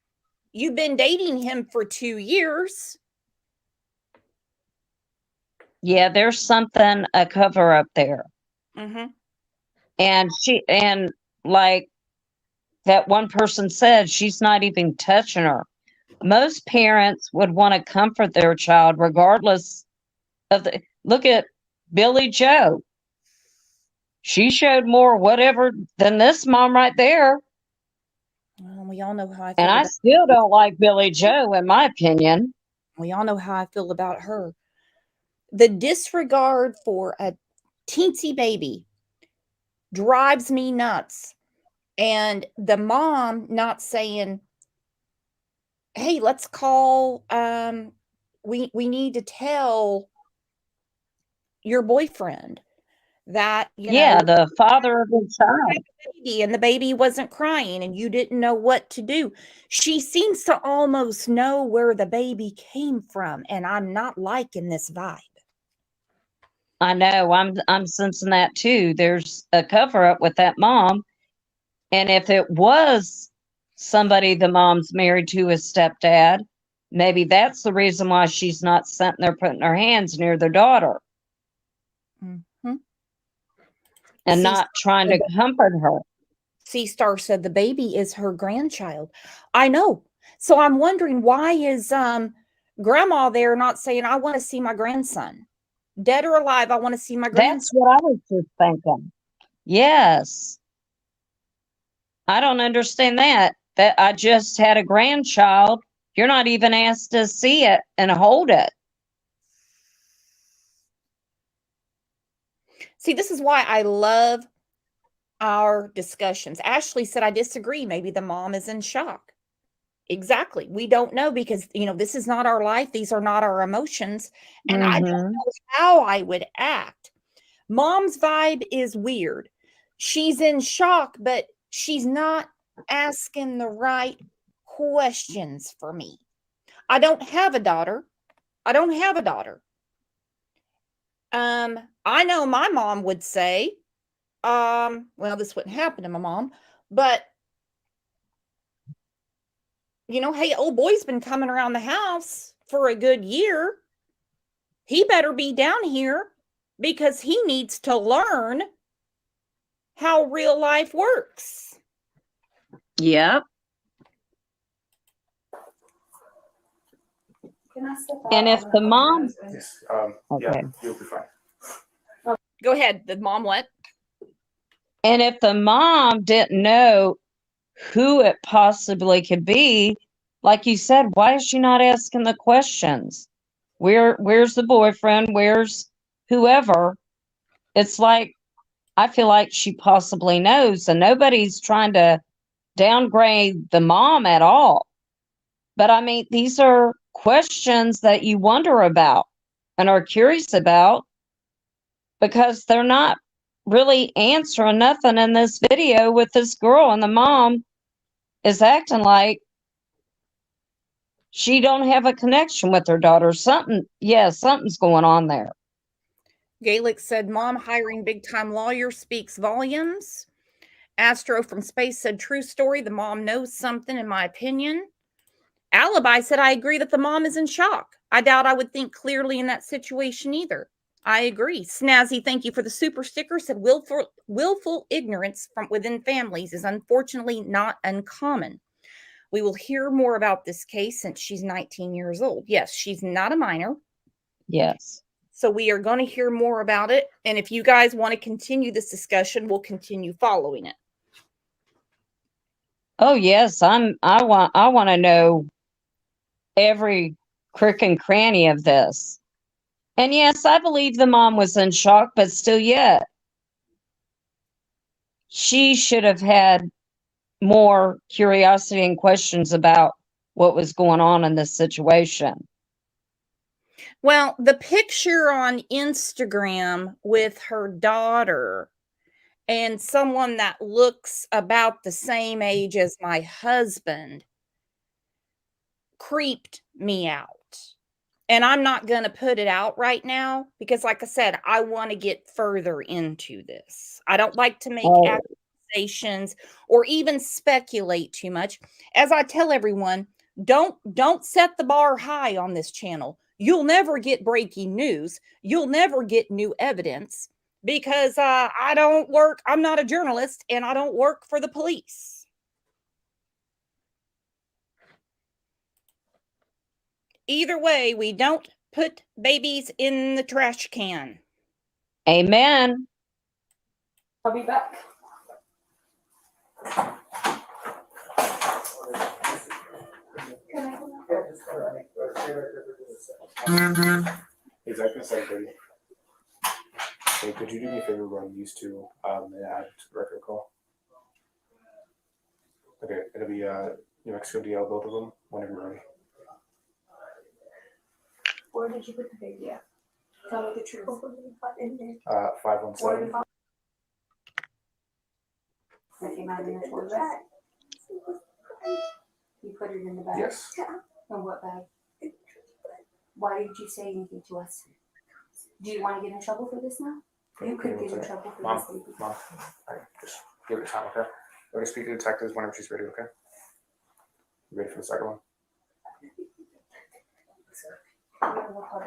You've been dating him for 2 years. Yeah, there's something, a cover up there. Mm-hmm. And like that one person said, she's not even touching her. Most parents would want to comfort their child regardless of look at Billy Joe. She showed more whatever than this mom right there. Well, we all know how I feel And I about still don't like Billy Joe, in my opinion. We all know how I feel about her. The disregard for a teensy baby drives me nuts. And the mom not saying, hey, let's call, we need to tell your boyfriend that, Yeah, the father of the child. baby and the baby wasn't crying and you didn't know what to do. She seems to almost know where the baby came from, and I'm not liking this vibe. I know, I'm sensing that too. There's a cover up with that mom. And if it was somebody the mom's married to, a stepdad, maybe that's the reason why she's not sitting there putting her hands near their daughter. Mm-hmm. And not trying to comfort her. C-Star said the baby is her grandchild. I know. So I'm wondering, why is grandma there not saying, I want to see my grandson? Dead or alive, I want to see my grandson. That's what I was just thinking. Yes. I don't understand that. That I just had a grandchild. You're not even asked to see it and hold it. See, this is why I love our discussions. Ashley said, I disagree. Maybe the mom is in shock. Exactly. We don't know because, this is not our life. These are not our emotions. And I don't know how I would act. Mom's vibe is weird. She's in shock, but she's not asking the right questions for me. I don't have a daughter. I know my mom would say, well, this wouldn't happen to my mom, but hey, old boy's been coming around the house for a good year. He better be down here because he needs to learn how real life works. Yep. And if the mom, Yes. okay. Yeah, you'll be fine. Go ahead. The mom what? And if the mom didn't know who it possibly could be, like you said, why is she not asking the questions? Where's the boyfriend? Where's whoever? It's like, I feel like she possibly knows, and nobody's trying to downgrade the mom at all. But I mean, these are questions that you wonder about and are curious about because they're not really answering nothing in this video with this girl, and the mom is acting like she don't have a connection with her daughter. Something's going on there. Gaelic said, Mom hiring big-time lawyer speaks volumes. Astro from Space said, true story. The mom knows something, in my opinion. Alibi said, I agree that the mom is in shock. I doubt I would think clearly in that situation either. I agree. Snazzy, thank you for the super sticker. Said, willful ignorance from within families is unfortunately not uncommon. We will hear more about this case since she's 19 years old. Yes, she's not a minor. Yes. So we are going to hear more about it. And if you guys want to continue this discussion, we'll continue following it. Oh yes, I want to know every crick and cranny of this. And yes, I believe the mom was in shock, but still yet she should have had more curiosity and questions about what was going on in this situation. Well, the picture on Instagram with her daughter and someone that looks about the same age as my husband creeped me out. And I'm not going to put it out right now because, like I said, I want to get further into this. I don't like to make accusations or even speculate too much. As I tell everyone, don't set the bar high on this channel. You'll never get breaking news. You'll never get new evidence because I'm not a journalist and I don't work for the police. Either way, we don't put babies in the trash can. Amen. I'll be back. Exactly 7:30. Hey, could you do me a favor run these two and add to the record call? Okay, it'll be New Mexico DL, both of them, whenever you're ready. Where did you put the baby at? Tell me the truth. 517. That came out of your toilet bag. You put it in the bag? Yes. In what bag? Why did you say anything to us? Do you want to get in trouble for this now? You could get in trouble for this, baby. Mom, just give it time, okay? We're going to speak to detectives whenever she's ready, okay? You ready for the second one?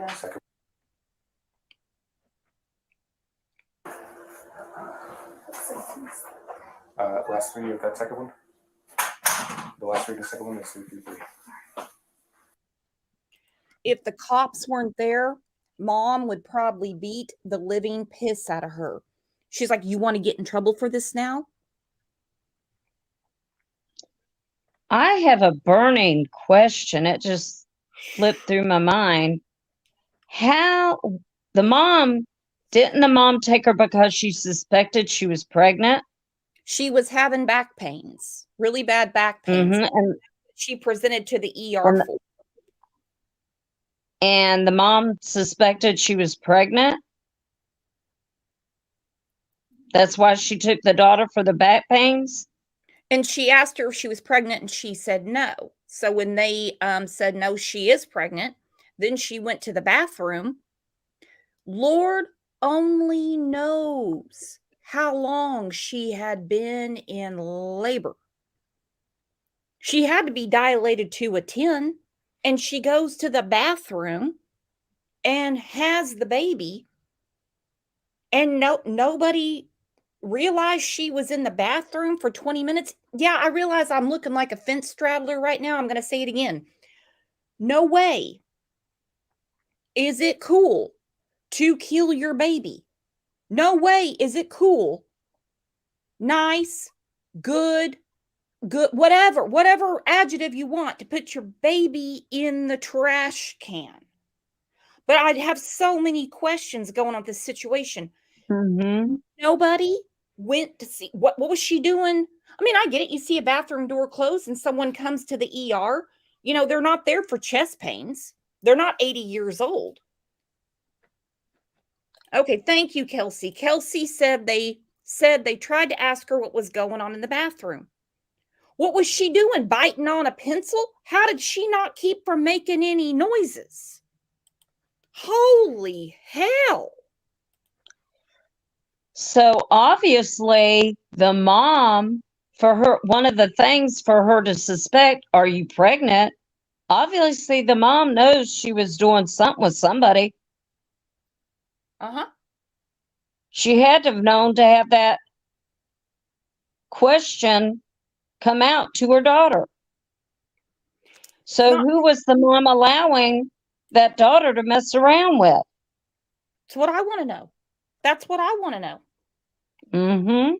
Second. Last three of that second one. The last three of the second one is 333. If the cops weren't there, Mom would probably beat the living piss out of her. She's like, you want to get in trouble for this now? I have a burning question. It just flipped through my mind. Didn't the mom take her because she suspected she was pregnant? She was having back pains, really bad back pains. And she presented to the ER for. And the mom suspected she was pregnant? That's why she took the daughter for the back pains? And she asked her if she was pregnant, and she said no. So when they said, no, she is pregnant, then she went to the bathroom. Lord only knows how long she had been in labor. She had to be dilated to a 10, and she goes to the bathroom and has the baby, and nobody realized she was in the bathroom for 20 minutes. Yeah, I realize I'm looking like a fence straddler right now. I'm going to say it again. No way is it cool to kill your baby. No way is it cool, nice, good, whatever adjective you want to put your baby in the trash can. But I'd have so many questions going on with this situation. Mm-hmm. Nobody went to see what was she doing? I mean, I get it. You see a bathroom door closed and someone comes to the ER. You know, they're not there for chest pains. They're not 80 years old. Okay, thank you, Kelsey. Kelsey said they tried to ask her what was going on in the bathroom. What was she doing? Biting on a pencil? How did she not keep from making any noises? Holy hell. So obviously the mom, one of the things for her to suspect, are you pregnant? Obviously the mom knows she was doing something with somebody. Uh-huh. She had to have known to have that question come out to her daughter. So who was the mom allowing that daughter to mess around with? That's what I want to know. That's what I want to know. Mm-hmm.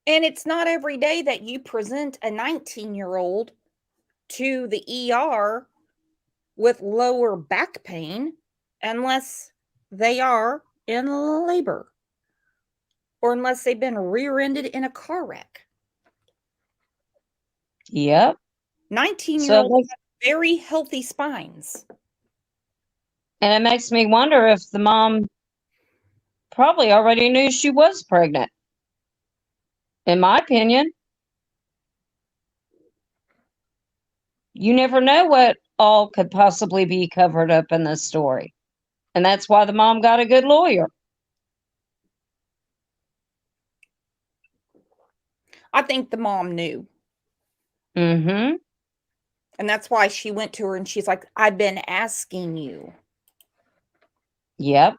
And it's not every day that you present a 19-year-old to the ER with lower back pain unless they are in labor or unless they've been rear-ended in a car wreck. Yep. 19-year-olds have very healthy spines. And it makes me wonder if the mom probably already knew she was pregnant. In my opinion. You never know what all could possibly be covered up in this story. And that's why the mom got a good lawyer. I think the mom knew. Mm-hmm. And that's why she went to her and she's like, I've been asking you. Yep.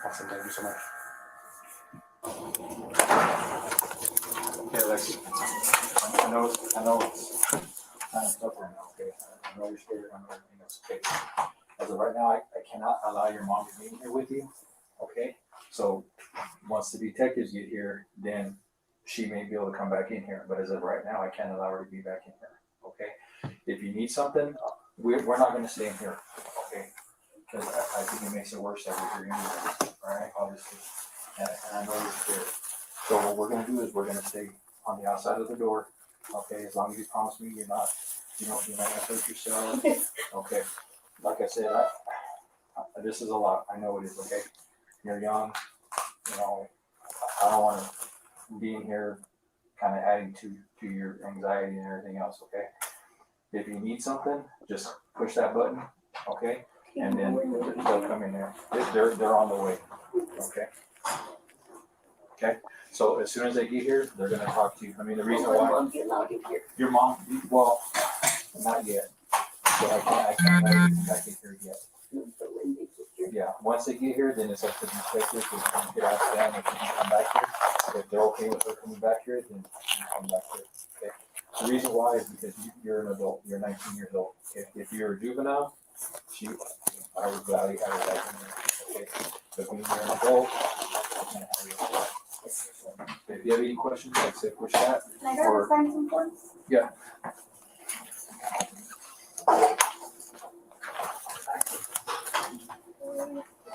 Awesome. Thank you so much. Okay, Lexi. I know it's kind of tough right now, okay? I know you're scared. I know everything that's okay. As of right now, I cannot allow your mom to be in here with you, okay? So once the detectives get here, then she may be able to come back in here. But as of right now, I can't allow her to be back in here, okay? If you need something, we're not going to stay in here, okay? Because I think it makes it worse that we're here anyways, all right, obviously. And I know you're scared. So what we're gonna do is we're gonna stay on the outside of the door, okay, as long as you promise me you're not gonna hurt yourself, okay? Like I said, this is a lot, I know it is, okay? You're young, you know, I don't wanna be in here kind of adding to your anxiety and everything else, okay? If you need something, just push that button, okay? And then they'll come in there. They're on the way, okay? Okay, so as soon as they get here, they're gonna talk to you. I mean, the reason why your mom, well, not yet. So I can't let you come back in here yet. Yeah, once they get here, then it's up to the detectives to get out them if you can come back here. If they're okay with her coming back here, then you can come back here. Okay. The reason why is because you're an adult. You're 19 years old. If you're a juvenile, I would gladly have her back in there. Okay, but when you're an adult, I can't have you. If you have any questions, like say push that. Can I go sign some forms? Yeah.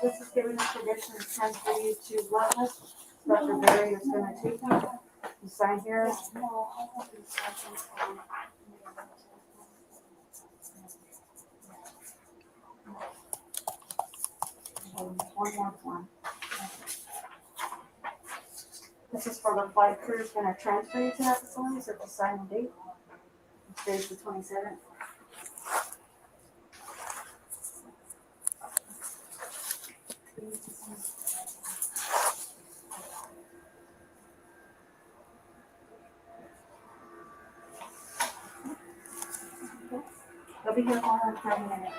This is giving us permission to transfer you to Wetlands. Dr. Barry is gonna take them. You sign here. One more form. This is for the flight crew is gonna transfer you to that facility, so just sign the date. Today's the 27th. They'll be here for 30 minutes.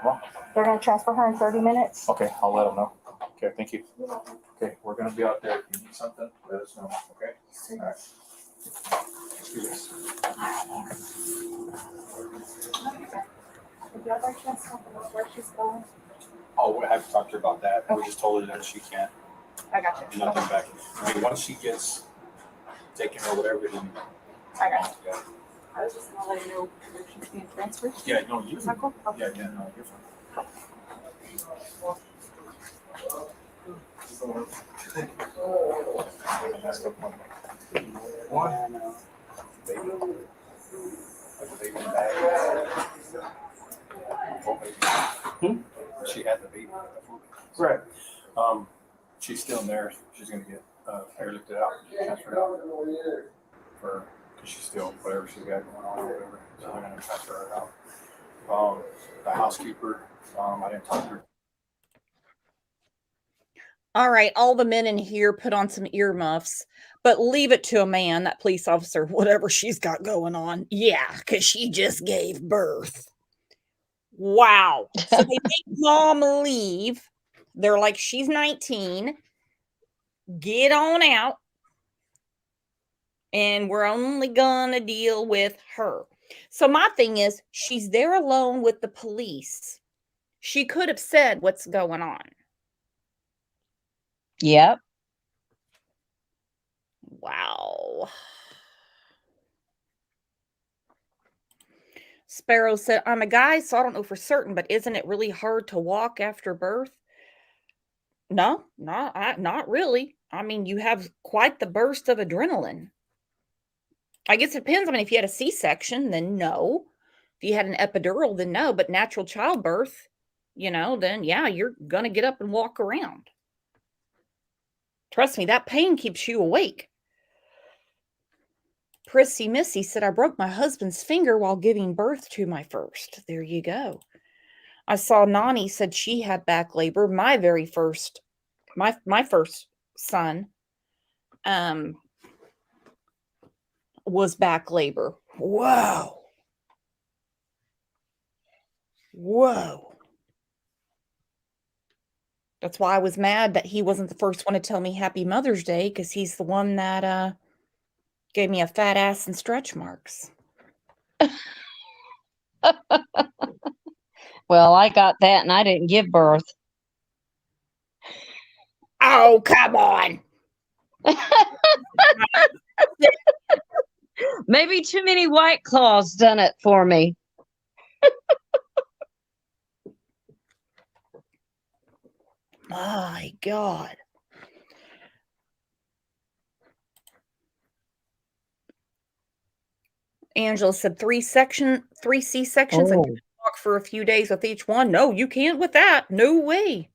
Well, They're gonna transfer her in 30 minutes. okay, I'll let them know. Okay, thank you. Okay, we're gonna be out there. If you need something, let us know, okay? All right. Let's do this. If y'all by chance talk about where she's going, Oh, I have to talk to her about that. We just told her that she can't, I got you. nothing back. I mean, once she gets taken or whatever, then. I got you. I was just gonna let you know where she's being transferred. Yeah, no, you. Is that cool? Yeah, no, you're fine. She had the baby. Right. She's still in there. She's gonna get hair lifted out, transferred out for because she's still whatever she's got going on or whatever. So they're gonna transfer her out. The housekeeper, I didn't talk to her. All right, all the men in here put on some earmuffs, but leave it to a man, that police officer, whatever she's got going on. Yeah, because she just gave birth. Wow. So they make mom leave. They're like, she's 19. Get on out. And we're only going to deal with her. So my thing is, she's there alone with the police. She could have said what's going on. Yep. Wow. Sparrow said, I'm a guy, so I don't know for certain, but isn't it really hard to walk after birth? No, not really. I mean, you have quite the burst of adrenaline. I guess it depends. I mean, if you had a C-section, then no. If you had an epidural, then no. But natural childbirth, then yeah, you're going to get up and walk around. Trust me, that pain keeps you awake. Prissy Missy said, I broke my husband's finger while giving birth to my first. There you go. I saw Nani said she had back labor. My very first, my first son was back labor. Whoa. Whoa. That's why I was mad that he wasn't the first one to tell me Happy Mother's Day, because he's the one that gave me a fat ass and stretch marks. Well, I got that and I didn't give birth. Oh, come on. Maybe too many White Claws done it for me. My God. Angela said 3 C-sections and can walk for a few days with each one. No, you can't with that. No way.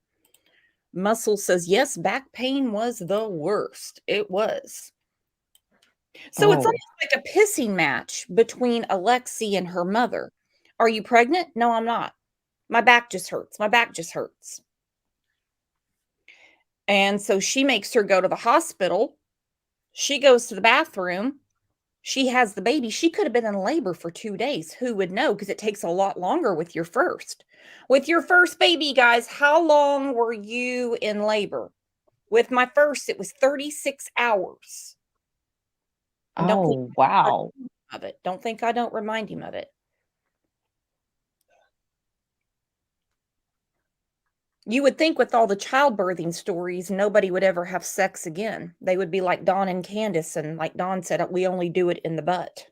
Muscle says, yes, back pain was the worst. It was. So it's almost like a pissing match between Alexi and her mother. Are you pregnant? No, I'm not. My back just hurts. My back just hurts. And so she makes her go to the hospital. She goes to the bathroom. She has the baby. She could have been in labor for 2 days. Who would know? Because it takes a lot longer with your first. With your first baby, guys, how long were you in labor? With my first, it was 36 hours. Oh, wow. Of it. Don't think I don't remind him of it. You would think with all the childbirthing stories, nobody would ever have sex again. They would be like Dawn and Candace, and like Dawn said, we only do it in the butt.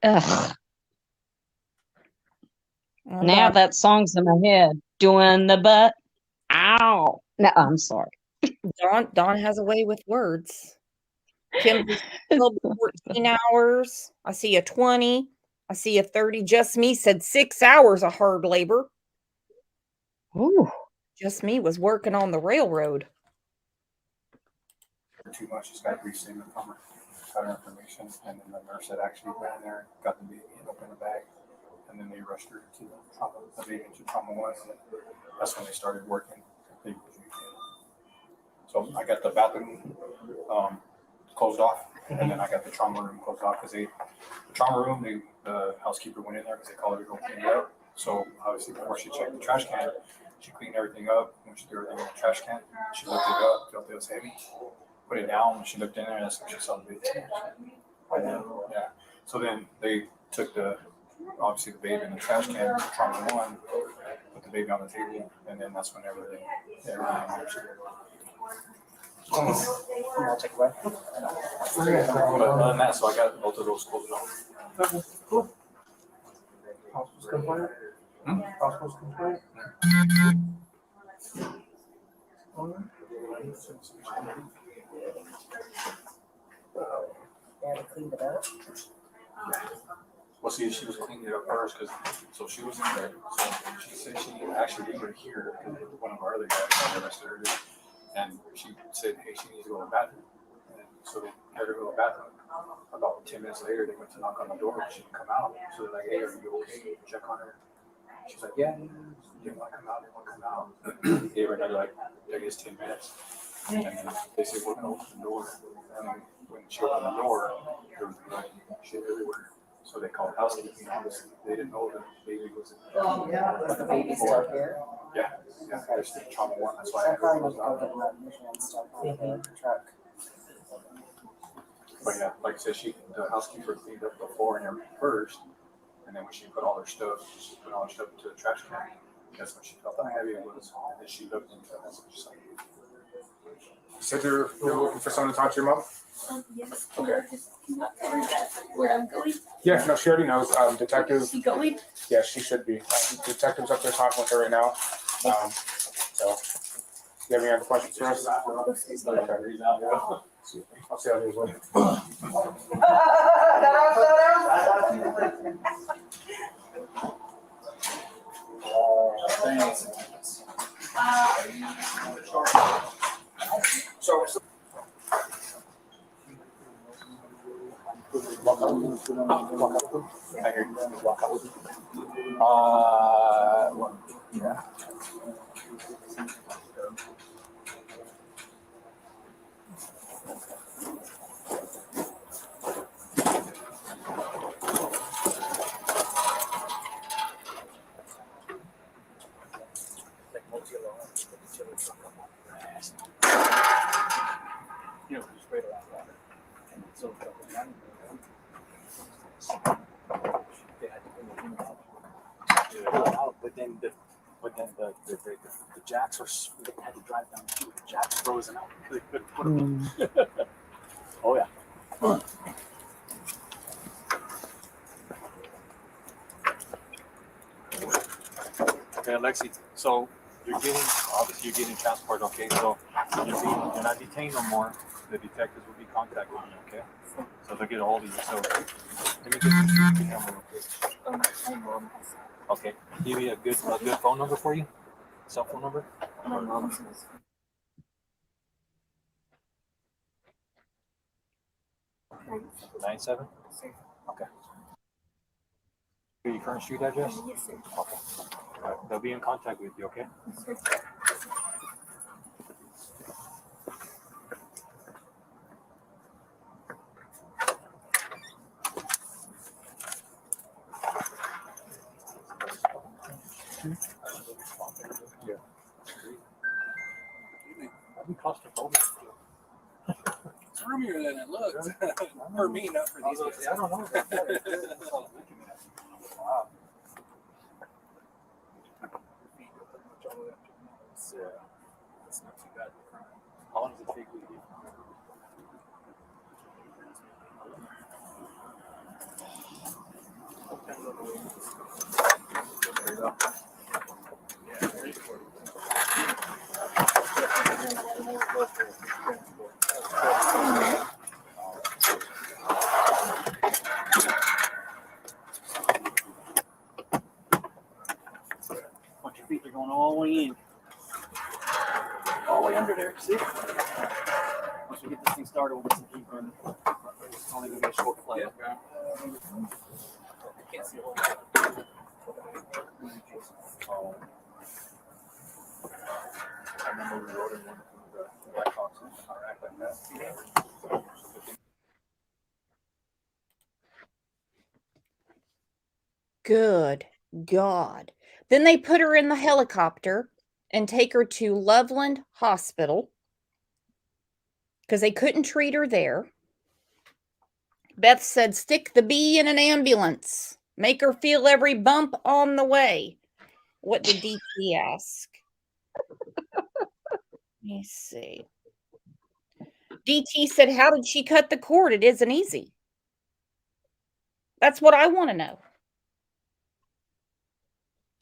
Ugh. Well, now that song's in my head. Doing the butt. Ow. No, I'm sorry. Dawn has a way with words. Kimberly 14 hours. I see a 20. I see a 30. Just Me said 6 hours of hard labor. Ooh. Just Me was working on the railroad. Too much. She's got to resend the got her information, and then the nurse had actually went in there, got the baby, and opened the bag, and then they rushed her to the baby into trauma 1. That's when they started working. So I got the bathroom closed off, and then I got the trauma room closed off because the trauma room, the housekeeper went in there because they called her to go clean it up. So obviously before she checked the trash can, she cleaned everything up. When she threw everything in the trash can, she looked it up, felt it was heavy, put it down. When she looked in there, that's when she saw the baby. And then, yeah. So then they took obviously the baby in the trash can, trauma 1, put the baby on the table, and then that's when everything I'll take away. Other than that, so I got both of those closed off. Cool. Hospital's compliant? Hospital's compliant? Cleaned it up. Well, see, she was cleaning it up first so she was in there. So she said she actually needed here because one of our other guys had arrested her. And she said, hey, she needs to go to the bathroom. And so they had her go to the bathroom. About 10 minutes later, they went to knock on the door, but she didn't come out. So they're like, hey, are you okay? Check on her. She's like, yeah, didn't want to come out, didn't want to come out. Gave her another, like, I guess 10 minutes. And then they said, we're going to open the door. And when she opened the door, there was like shit everywhere. So they called housekeeping. Obviously, they didn't know the baby was in there. Oh, yeah, was the baby still here? Yeah, there's the trauma 1. That's why I probably need to go get blood and stuff in the truck. But yeah, like I said, the housekeeper cleaned up the floor and everything first, and then when she put all her stuff into the trash can. That's when she felt how heavy it was, and then she looked into it. That's what she said. You said you're looking for someone to talk to your mom? Yes. Okay. Where I'm going? Yeah, no, she already knows. Detective. Is she going? Yeah, she should be. Detective's up there talking with her right now. So, you have any other questions for us? Okay. I'll see how it is later. with them? I heard you walk out with them. Well, yeah. You know, just spray it around water. And so they had to bring the human out, but then the jacks they had to drive down the jacks frozen out. They couldn't put them in. Oh yeah. Okay, Alexi. So you're getting transport. Okay, so you're not detained no more. The detectives will be contacting you. Okay, so they'll get a hold of you. So let me get your number. Okay, give me a good phone number for you. Cell phone number. My mom's house. 97? Okay. Your current street address? Yes, sir. Okay. All right. They'll be in contact with you, okay? Yes, sir. Yeah. I'd be claustrophobic. It's roomier than it looks. For me, not for these guys. I don't know. Wow. It's not too bad. How long does it take with you? There you go. Watch your feet, they're going all the way in. All the way under there, see? Once we get this thing started, we'll get some heat burning. It's only going to be a short flight. Yeah. I can't see a whole lot. I remember we ordered one from the Black Hawks in Iraq like that. Good God. Then they put her in the helicopter and take her to Loveland Hospital because they couldn't treat her there. Beth said, stick the bee in an ambulance. Make her feel every bump on the way. What did DT ask? Let me see. DT said, how did she cut the cord? It isn't easy. That's what I want to know.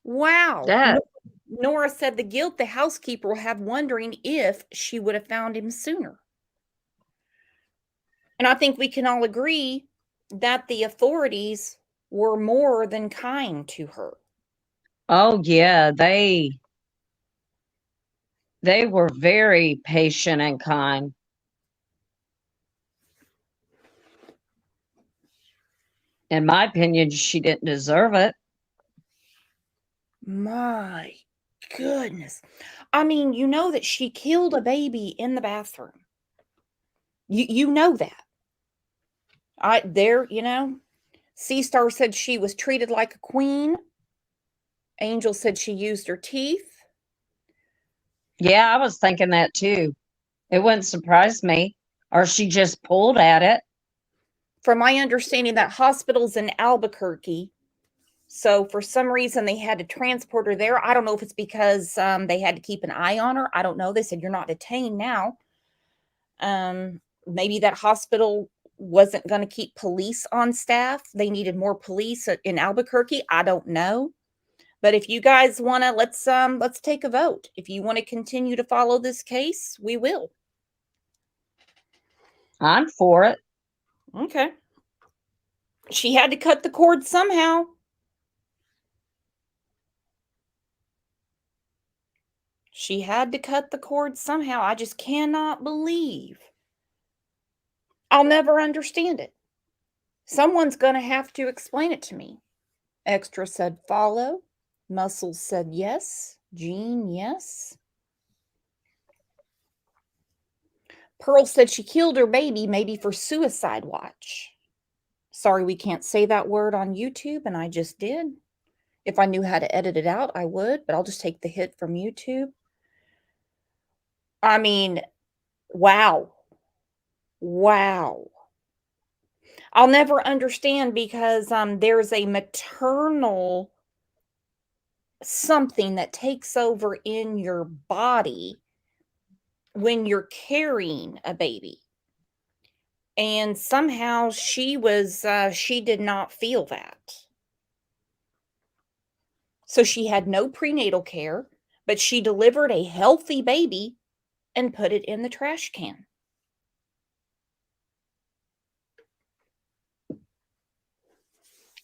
Wow. That Nora said the guilt the housekeeper will have wondering if she would have found him sooner. And I think we can all agree that the authorities were more than kind to her. Oh yeah, they were very patient and kind. In my opinion, she didn't deserve it. My goodness. I mean, you know that she killed a baby in the bathroom. You know that. C-Star said she was treated like a queen. Angel said she used her teeth. Yeah, I was thinking that too. It wouldn't surprise me. Or she just pulled at it. From my understanding, that hospital's in Albuquerque. So for some reason, they had to transport her there. I don't know if it's because they had to keep an eye on her. I don't know. They said, you're not detained now. Maybe that hospital wasn't going to keep police on staff. They needed more police in Albuquerque. I don't know. But if you guys want to, let's take a vote. If you want to continue to follow this case, we will. I'm for it. Okay. She had to cut the cord somehow. She had to cut the cord somehow. I just cannot believe. I'll never understand it. Someone's going to have to explain it to me. Extra said follow. Muscles said yes. Jean, yes. Pearl said she killed her baby, maybe for suicide watch. Sorry, we can't say that word on YouTube, and I just did. If I knew how to edit it out, I would, but I'll just take the hit from YouTube. I mean, wow. Wow. I'll never understand because there's a maternal something that takes over in your body when you're carrying a baby. And somehow she did not feel that. So she had no prenatal care, but she delivered a healthy baby and put it in the trash can.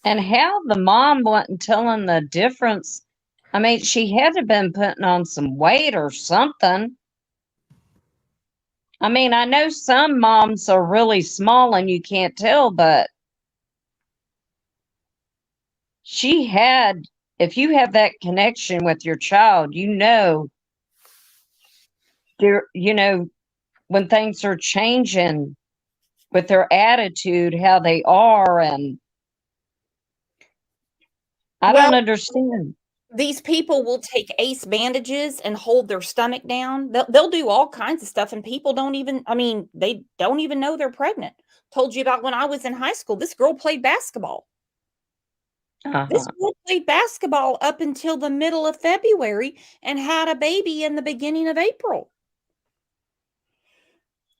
And how the mom wasn't telling the difference. I mean, she had to have been putting on some weight or something. I mean, I know some moms are really small and you can't tell, but she had, if you have that connection with your child, you know, when things are changing with their attitude, how they are, and I don't understand. These people will take ace bandages and hold their stomach down. They'll do all kinds of stuff, and people don't even, I mean, they don't even know they're pregnant. Told you about when I was in high school, this girl played basketball. This girl played basketball up until the middle of February and had a baby in the beginning of April.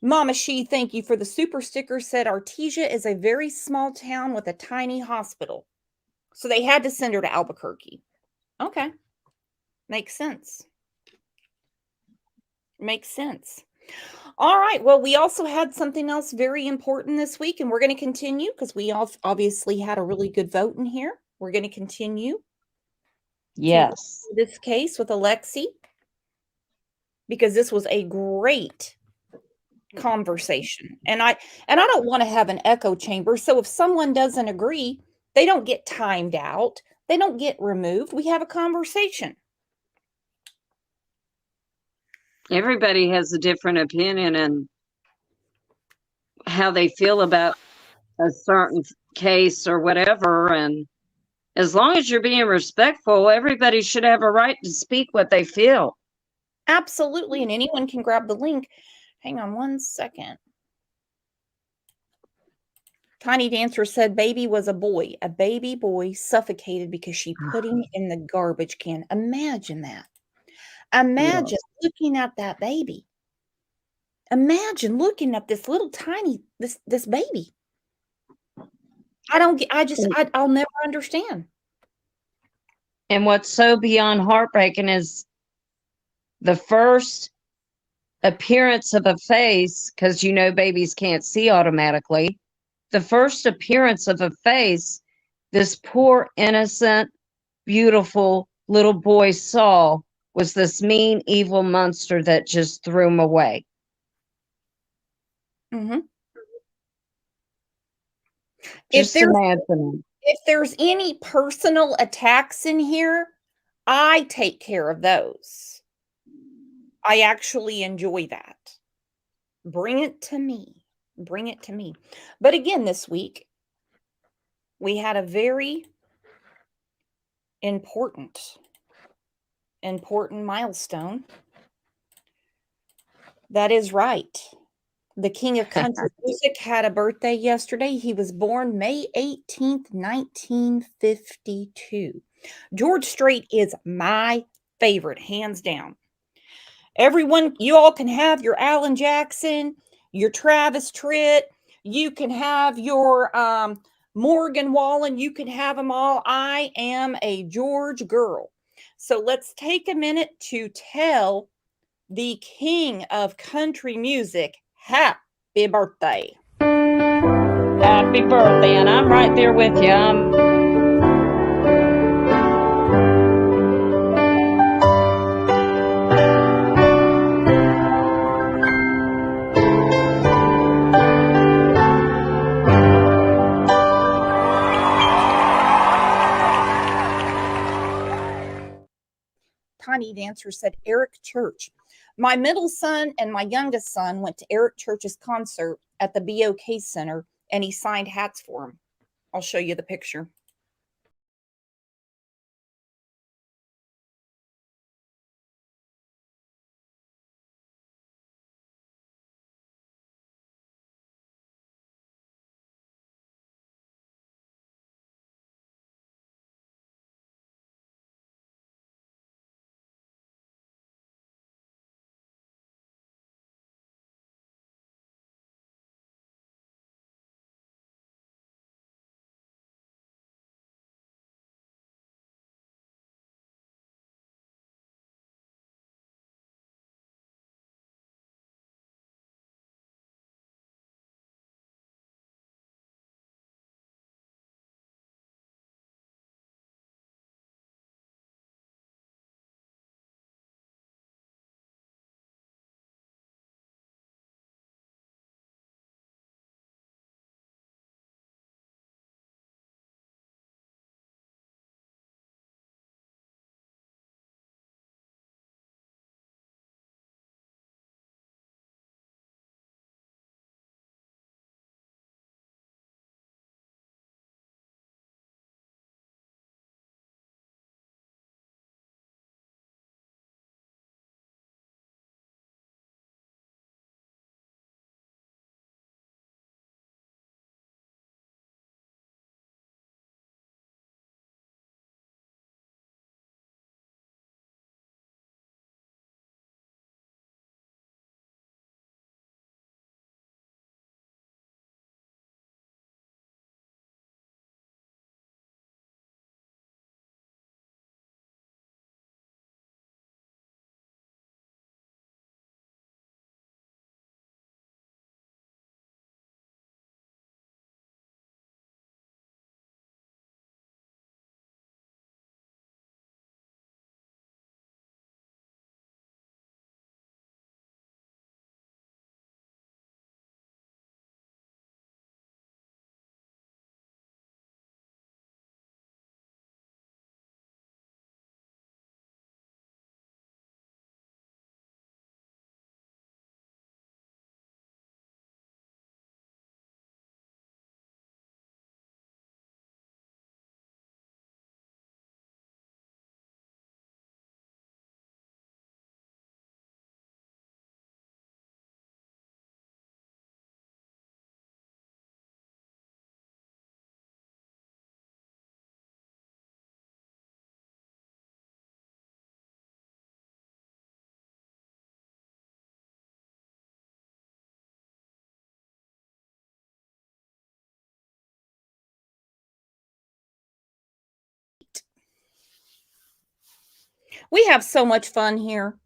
Mama She, thank you for the super sticker, said Artesia is a very small town with a tiny hospital. So they had to send her to Albuquerque. Okay. Makes sense. Makes sense. All right. Well, we also had something else very important this week, and we're going to continue because we all obviously had a really good vote in here. We're going to continue. Yes. This case with Alexi, because this was a great conversation. And I don't want to have an echo chamber. So if someone doesn't agree, they don't get timed out. They don't get removed. We have a conversation. Everybody has a different opinion and how they feel about a certain case or whatever. And as long as you're being respectful, everybody should have a right to speak what they feel. Absolutely. And anyone can grab the link. Hang on one second. Tiny Dancer said baby was a boy. A baby boy suffocated because she put him in the garbage can. Imagine that. Imagine looking at that baby. Imagine looking at this little tiny, this baby. I'll never understand. And what's so beyond heartbreaking is the first appearance of a face, because babies can't see automatically. The first appearance of a face this poor, innocent, beautiful little boy saw was this mean, evil monster that just threw him away. Mm-hmm. Just imagine. If there's any personal attacks in here, I take care of those. I actually enjoy that. Bring it to me. Bring it to me. But again, this week, we had a very important milestone. That is right. The king of country music had a birthday yesterday. He was born May 18th, 1952. George Strait is my favorite, hands down. Everyone, you all can have your Alan Jackson, your Travis Tritt, you can have your Morgan Wallen, you can have them all. I am a George girl. So let's take a minute to tell the king of country music, happy birthday. Happy birthday, and I'm right there with you. answer said Eric Church. My middle son and my youngest son went to Eric Church's concert at the BOK Center, and he signed hats for him. I'll show you the picture. We have so much fun here.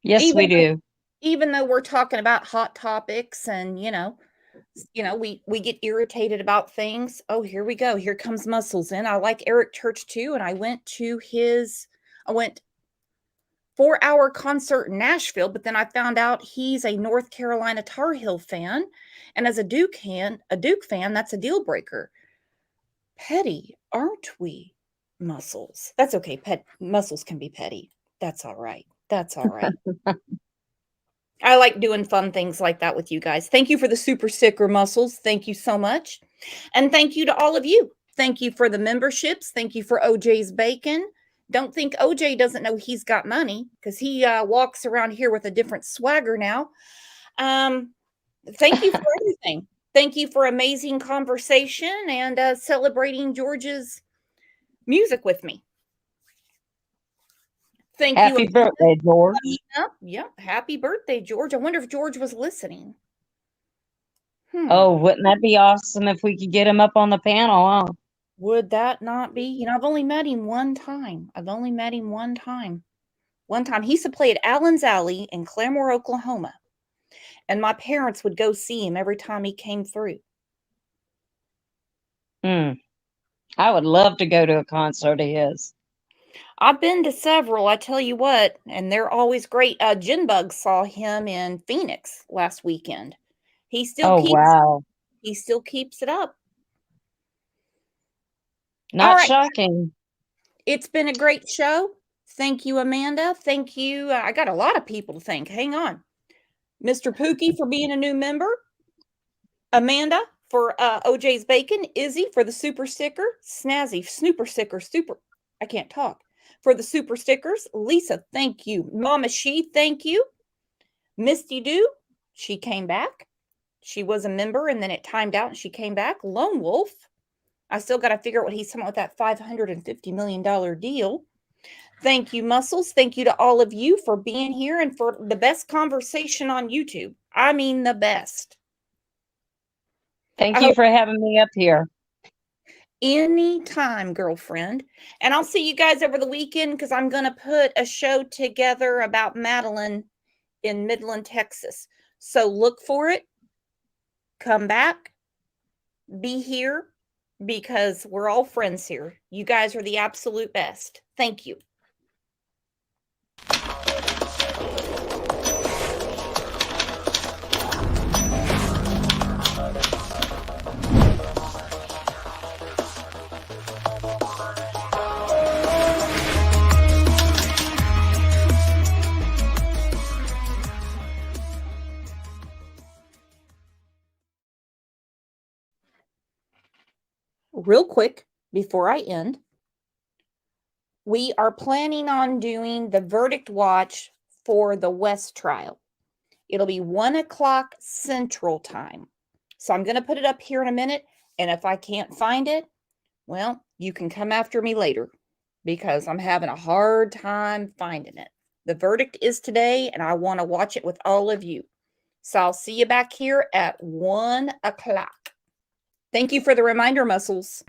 Yes, we do. Even though we're talking about hot topics and, we get irritated about things. Oh, here we go. Here comes Muscles in. I like Eric Church too, and I went 4-hour concert in Nashville, but then I found out he's a North Carolina Tar Heel fan, and as a Duke fan, that's a deal breaker. Petty, aren't we, Muscles? That's okay. Muscles can be petty. That's all right. That's all right. I like doing fun things like that with you guys. Thank you for the super sticker, Muscles. Thank you so much. And thank you to all of you. Thank you for the memberships. Thank you for OJ's Bacon. Don't think OJ doesn't know he's got money, because he walks around here with a different swagger now. Thank you for everything. Thank you for amazing conversation and celebrating George's music with me. Thank you. Happy birthday, George. Yeah, happy birthday, George. I wonder if George was listening. Oh, wouldn't that be awesome if we could get him up on the panel, huh? Would that not be? I've only met him one time. One time. He used to play at Allen's Alley in Claremore, Oklahoma. And my parents would go see him every time he came through. I would love to go to a concert of his. I've been to several, I tell you what, and they're always great. Jinbug saw him in Phoenix last weekend. He still keeps it up. Not shocking. It's been a great show. Thank you, Amanda. Thank you. I got a lot of people to thank. Hang on. Mr. Pookie for being a new member. Amanda for OJ's Bacon. Izzy for the super sticker. Snazzy, snooper sticker, super. I can't talk. For the super stickers. Lisa, thank you. Mama She, thank you. Misty Doo, she came back. She was a member and then it timed out and she came back. Lone Wolf, I still got to figure out what he's talking about with that $550 million deal. Thank you, Muscles. Thank you to all of you for being here and for the best conversation on YouTube. I mean, the best. Thank you for having me up here. Anytime, girlfriend. And I'll see you guys over the weekend because I'm going to put a show together about Madeline in Midland, Texas. So look for it. Come back. Be here because we're all friends here. You guys are the absolute best. Thank you. Real quick, before I end, we are planning on doing the verdict watch for the West trial. It'll be 1 o'clock Central Time. So I'm going to put it up here in a minute. And if I can't find it, well, you can come after me later because I'm having a hard time finding it. The verdict is today, and I want to watch it with all of you. So I'll see you back here at 1 o'clock. Thank you for the reminder, Muscles.